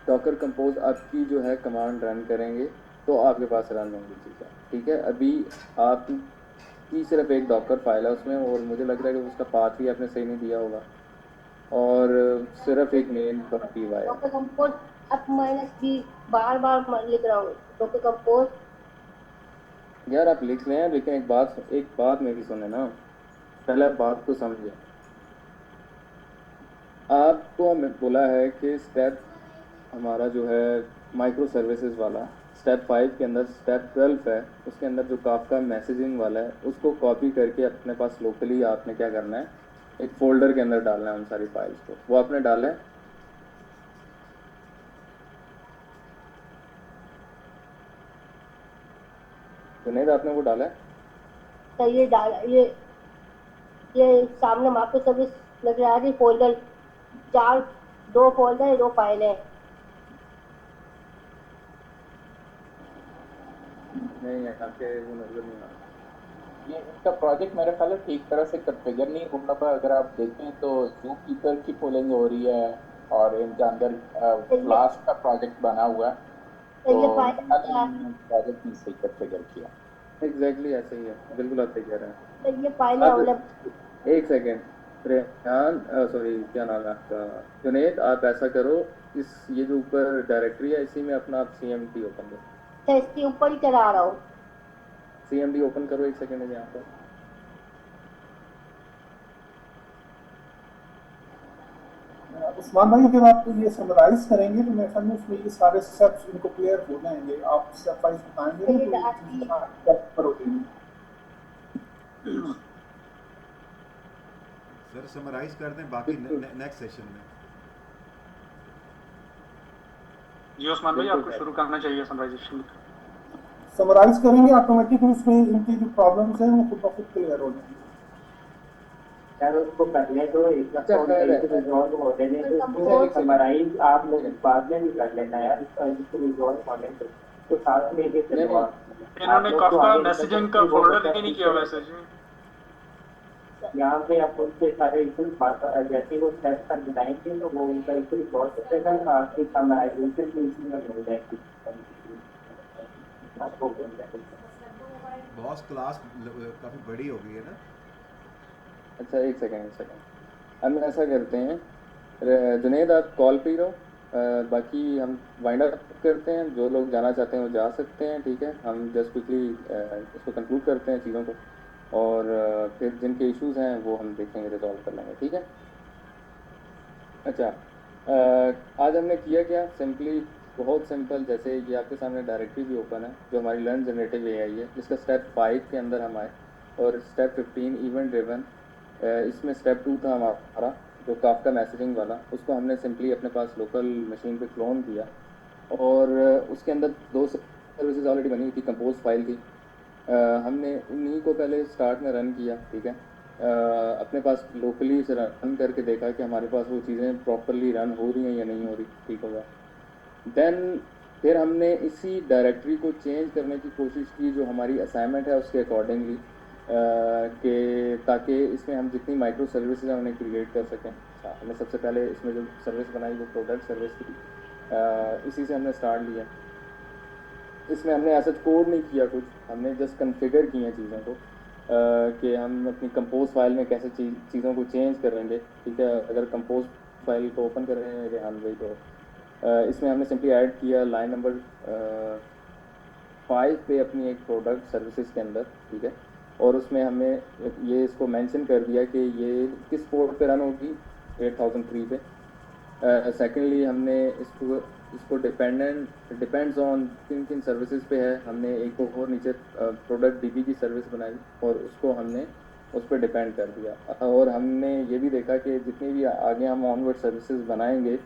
S8: डॉकर कंपोज आपकी जो है कमांड रन करेंगे तो आपके पास रन होंगी चीज़ें, ठीक है। अभी आपकी सिर्फ एक डॉकर फाइल है उसमें, और मुझे लग रहा है कि उसका पाथ ही आपने सही नहीं दिया होगा, और सिर्फ एक main.py है।
S14: डॉकर कंपोज अप -b बार बार लिख रहा हूँ, डॉकर कंपोज।
S8: यार आप लिख रहे हैं, लेकिन एक बात मेरी सुने ना, पहले आप बात को समझे। आपको हमें बोला है कि स्टेप हमारा जो है माइक्रो सर्विसेज वाला, स्टेप 5 के अंदर स्टेप 12 है, उसके अंदर जो काफका मैसेजिंग वाला है उसको कॉपी करके अपने पास लोकली आपने क्या करना है, एक फोल्डर के अंदर डालना है उन सारी फाइल्स को। वो आपने डाला है? जुनैद आपने वो डाला है?
S14: तो ये डाला, ये सामने माइक्रो सर्विस नजर आ रही, फोल्डर 4, 2 फोल्डर 2 फाइलें।
S8: नहीं है, आपके वो नजर नहीं आ रहा।
S19: ये इसका प्रोजेक्ट मेरे ख्याल है ठीक तरह से कॉन्फ़िगर नहीं हो रहा। अगर आप देखें तो टू पीपल की पोलिंग हो रही है और इनके अंदर फ्लास्क का प्रोजेक्ट बना हुआ है, तो प्रोजेक्ट नहीं सही कॉन्फ़िगर किया।
S8: एग्जैक्टली ऐसे ही है, बिल्कुल आप सही कह रहे हैं।
S14: तो ये फाइलें
S8: एक सेकेंड, रेहान, सॉरी क्या नाम है आपका, जुनेद, आप ऐसा करो, इस ये जो ऊपर डायरेक्टरी है इसी में अपना आप CMD ओपन करो।
S14: तो इसके ऊपर ही चला रहा हूँ।
S8: CMD ओपन करो, एक सेकेंड में यहाँ पर।
S11: उस्मान भाई अगर आप ये समराइज करेंगे तो मेरे ख्याल में उसमें ये सारे स्टेप्स इनको क्लियर हो जाएंगे। आप स्टेप वाइज बताएंगे ना तो करोगे।
S12: सर समराइज कर दें बाकी नेक्स्ट सेशन में।
S15: जी उस्मान भाई आपको शुरू करना चाहिए समराइजेशन।
S11: समराइज करेंगे ऑटोमेटिकली उसमें इनकी जो प्रॉब्लम्स हैं वो खुद ब खुद क्लियर हो जाएंगे।
S9: यार उसको पहले तो एक रिजॉल्व होते थे तो उसको समराइज आप लोग बाद में भी कर लेना यार, इसको रिजॉल्व होने तो साथ में लेके चलो।
S15: इन्होंने काफका मैसेजिंग का फोल्डर ही नहीं किया वैसे जी।
S9: यहाँ पे आप उनके सारे इश्यूज जैसे वो टेस्ट कर बताएंगे तो वो उनका इशू रिजॉल्व हो जाएगा, आपकी समराइजेशन की इशू में मिल जाएगी आपको।
S12: बॉस क्लास काफी बड़ी हो गई है ना।
S8: अच्छा एक सेकेंड, हम ऐसा करते हैं, जुनेद आप कॉल पे ही रहो, बाकी हम वाइंड अप करते हैं, जो लोग जाना चाहते हैं वो जा सकते हैं, ठीक है। हम जस्ट क्विकली इसको कंक्लूड करते हैं चीज़ों को, और फिर जिनके इश्यूज हैं वो हम देखेंगे, रिजॉल्व कर लेंगे, ठीक है। अच्छा, आज हमने किया क्या, सिंपली बहुत सिंपल, जैसे ये आपके सामने डायरेक्टरी भी ओपन है जो हमारी लर्न जनरेटिव AI है, जिसका स्टेप 5 के अंदर हम आए, और स्टेप 15 इवेंट ड्रिवन, इसमें स्टेप 2 था हमारा जो काफका मैसेजिंग वाला, उसको हमने सिंपली अपने पास लोकल मशीन पे क्लोन किया, और उसके अंदर 2 सर्विसेज ऑलरेडी बनी हुई थी, कंपोज फाइल थी, हमने उन्हीं को पहले स्टार्ट में रन किया, ठीक है। अपने पास लोकली से रन करके देखा कि हमारे पास वो चीज़ें प्रॉपरली रन हो रही हैं या नहीं हो रही, ठीक होगा। देन फिर हमने इसी डायरेक्टरी को चेंज करने की कोशिश की जो हमारी असाइनमेंट है उसके अकॉर्डिंगली, कि ताकि इसमें हम जितनी माइक्रो सर्विसेज हैं उन्हें क्रिएट कर सकें। हमने सबसे पहले इसमें जो सर्विस बनाई वो प्रोडक्ट सर्विस थी, इसी से हमने स्टार्ट लिया। इसमें हमने ऐसा कोड नहीं किया कुछ, हमने जस्ट कन्फिगर किए हैं चीज़ों को, कि हम अपनी कंपोज फाइल में कैसे चीज़ों को चेंज करेंगे, ठीक है। अगर कंपोज फाइल को ओपन कर रहे हैं रेहान भाई, तो इसमें हमने सिंपली ऐड किया लाइन नंबर 5 पे अपनी एक प्रोडक्ट सर्विसेज के अंदर, ठीक है। और उसमें हमने ये इसको मेंशन कर दिया कि ये किस पोर्ट पे रन होगी, 8003 पे। सेकेंडली हमने इसको डिपेंड्स ऑन किन किन सर्विसेज पे है, हमने एक और नीचे प्रोडक्ट DB की सर्विस बनाई और उसको हमने उस पर डिपेंड कर दिया। और हमने ये भी देखा कि जितनी भी आगे हम ऑनवर्ड सर्विसेज बनाएंगे,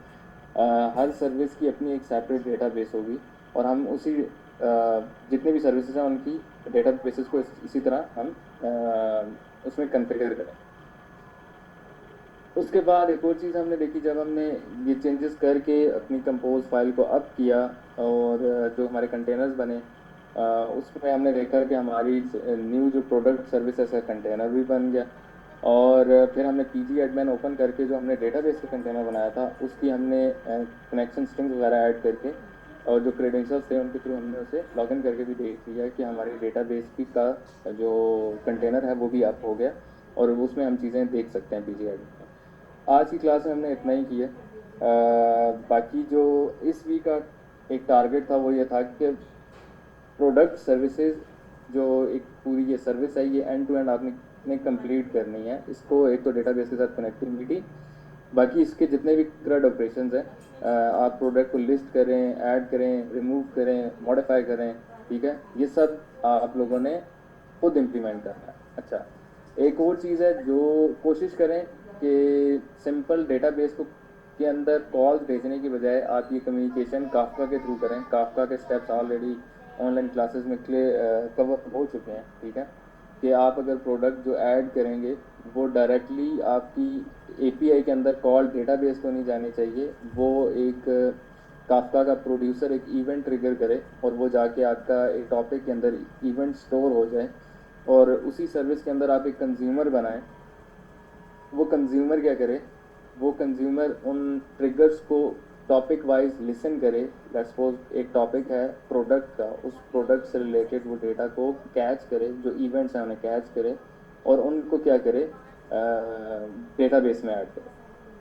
S8: हर सर्विस की अपनी एक सेपरेट डेटाबेस होगी, और हम उसी जितने भी सर्विसेज हैं उनकी डेटाबेसेस को इसी तरह हम उसमें कॉन्फ़िगर करें। उसके बाद एक और चीज़ हमने देखी, जब हमने ये चेंजेस करके अपनी कंपोज फाइल को अप किया और जो हमारे कंटेनर्स बने, उसमें हमने देखा कि हमारी न्यू जो प्रोडक्ट सर्विसेज का कंटेनर भी बन गया। और फिर हमने PG एडमिन ओपन करके जो हमने डेटाबेस का कंटेनर बनाया था उसकी हमने कनेक्शन स्ट्रिंग्स वगैरह ऐड करके, और जो क्रेडेंशियल्स थे उनके थ्रू हमने उसे लॉगिन करके भी देख लिया कि हमारी डेटाबेस की का जो कंटेनर है वो भी अप हो गया, और उसमें हम चीज़ें देख सकते हैं PG एडमिन में। आज की क्लास में हमने इतना ही किया। बाकी जो इस वीक का एक टारगेट था वो ये था कि प्रोडक्ट सर्विसेज जो एक पूरी ये सर्विस है ये एंड टू एंड आपने कंप्लीट करनी है। इसको एक तो डेटाबेस के साथ कनेक्टिविटी, बाकी इसके जितने भी CRUD ऑपरेशंस हैं, आप प्रोडक्ट को लिस्ट करें, ऐड करें, रिमूव करें, मॉडिफाई करें, ठीक है, ये सब आप लोगों ने खुद इम्प्लीमेंट करना है। अच्छा, एक और चीज़ है, जो कोशिश करें कि सिंपल डेटाबेस को के अंदर कॉल्स भेजने की बजाय आप ये कम्युनिकेशन काफका के थ्रू करें। काफका के स्टेप्स ऑलरेडी ऑनलाइन क्लासेस में कवर हो चुके हैं, ठीक है, कि आप अगर प्रोडक्ट जो ऐड करेंगे वो डायरेक्टली आपकी API के अंदर कॉल डेटाबेस को नहीं जानी चाहिए, वो एक काफका का प्रोड्यूसर एक इवेंट ट्रिगर करे और वो जाके आपका एक टॉपिक के अंदर इवेंट स्टोर हो जाए, और उसी सर्विस के अंदर आप एक कंज्यूमर बनाएं। वो कंज्यूमर क्या करे, वो कंज्यूमर उन ट्रिगर्स को टॉपिक वाइज लिसन करे। लेट्स सपोज एक टॉपिक है प्रोडक्ट का, उस प्रोडक्ट से रिलेटेड वो डेटा को कैच करे, जो इवेंट्स हैं उन्हें कैच करे, और उनको क्या करे, डेटाबेस में ऐड करें।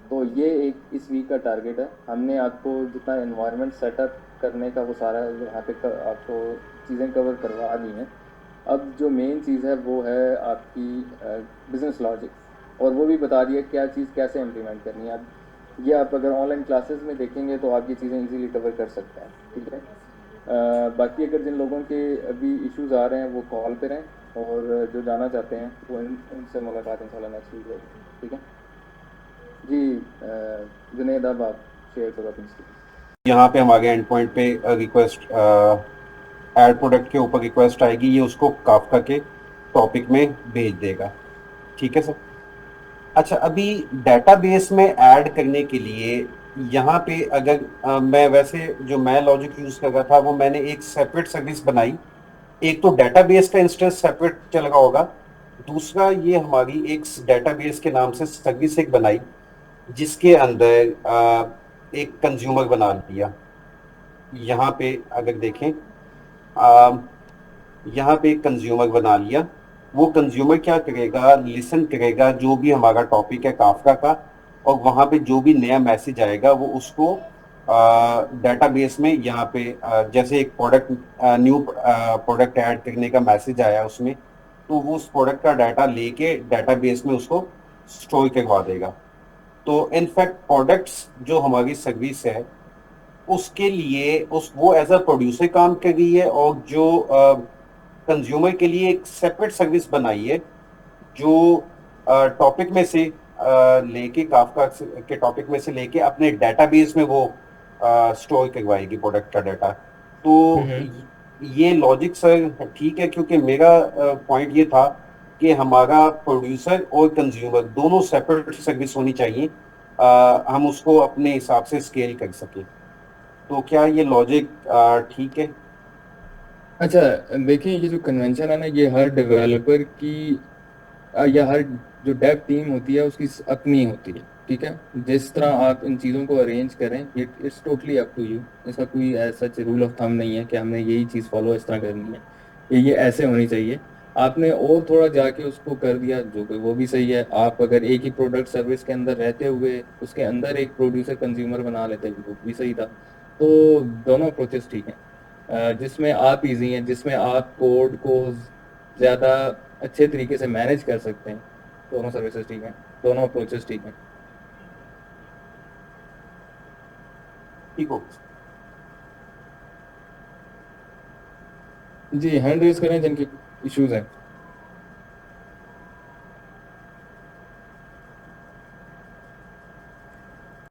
S8: तो ये एक इस वीक का टारगेट है। हमने आपको जितना एनवायरनमेंट सेटअप करने का वो सारा यहाँ पे आपको चीज़ें कवर करवा दी हैं। अब जो मेन चीज़ है वो है आपकी बिजनेस लॉजिक, और वो भी बता दिया क्या चीज़ कैसे इम्प्लीमेंट करनी है। अब ये आप अगर ऑनलाइन क्लासेस में देखेंगे तो आप ये चीज़ें इजीली कवर कर सकते हैं, ठीक है। बाकी अगर जिन लोगों के अभी इश्यूज आ रहे हैं वो कॉल पे रहें, और जो जाना चाहते हैं वो इनसे मुलाकात इंशाल्लाह नेक्स्ट वीक होगी, ठीक है जी। जुनेद अब आप शेयर करो अपनी स्क्रीन।
S20: यहाँ पे हमारे एंड पॉइंट पे रिक्वेस्ट ऐड प्रोडक्ट के ऊपर रिक्वेस्ट आएगी, ये उसको काफका के टॉपिक में भेज देगा, ठीक है सर। अच्छा, अभी डेटाबेस में ऐड करने के लिए यहाँ पे अगर मैं वैसे जो मैं लॉजिक यूज कर रहा था वो मैंने एक सेपरेट सर्विस बनाई। एक तो डेटाबेस का इंस्टेंस सेपरेट चल रहा होगा, दूसरा ये हमारी एक डेटाबेस के नाम से सर्विस एक बनाई जिसके अंदर एक कंज्यूमर बना लिया। यहाँ पे अगर देखें यहाँ पे एक कंज्यूमर बना लिया। वो कंज्यूमर क्या करेगा, लिसन करेगा जो भी हमारा टॉपिक है काफका का, और वहाँ पे जो भी नया मैसेज आएगा वो उसको डेटाबेस में यहाँ पे जैसे एक प्रोडक्ट न्यू प्रोडक्ट ऐड करने का मैसेज आया उसमें, तो वो उस प्रोडक्ट का डाटा लेके डेटाबेस में उसको स्टोर करवा देगा। तो इनफैक्ट प्रोडक्ट्स जो हमारी सर्विस है उसके लिए वो एज अ प्रोड्यूसर काम कर रही है, और जो कंज्यूमर के लिए एक सेपरेट सर्विस बनाई है जो टॉपिक में से लेके काफका के टॉपिक में से लेके अपने डेटाबेस में वो स्टोर करवाएगी प्रोडक्ट का डाटा। तो ये लॉजिक सर ठीक है, क्योंकि मेरा पॉइंट ये था कि हमारा प्रोड्यूसर और कंज्यूमर दोनों सेपरेट सर्विस होनी चाहिए, हम उसको अपने हिसाब से स्केल कर सकें। तो क्या ये लॉजिक ठीक है?
S8: अच्छा देखिए, ये जो कन्वेंशन है ना, ये हर डेवलपर की या हर जो डेव टीम होती है उसकी अपनी होती है, ठीक है। जिस तरह आप इन चीज़ों को अरेंज करें, it's totally up to you. इसका कोई ऐसा रूल ऑफ थंब नहीं है कि हमने यही चीज़ फॉलो इस तरह करनी है, ये ऐसे होनी चाहिए। आपने और थोड़ा जाके उसको कर दिया जो कि वो भी सही है। आप अगर एक ही प्रोडक्ट सर्विस के अंदर रहते हुए उसके अंदर एक प्रोड्यूसर कंज्यूमर बना लेते वो भी सही था। तो दोनों अप्रोचेस ठीक हैं। जिसमें आप इजी हैं, जिसमें आप कोड को ज़्यादा अच्छे तरीके से मैनेज कर सकते हैं, दोनों सर्विसेज ठीक हैं, दोनों अप्रोचेस ठीक हैं।
S20: ठीक हो
S8: जी, हैंड रेज करें जिनके इश्यूज हैं।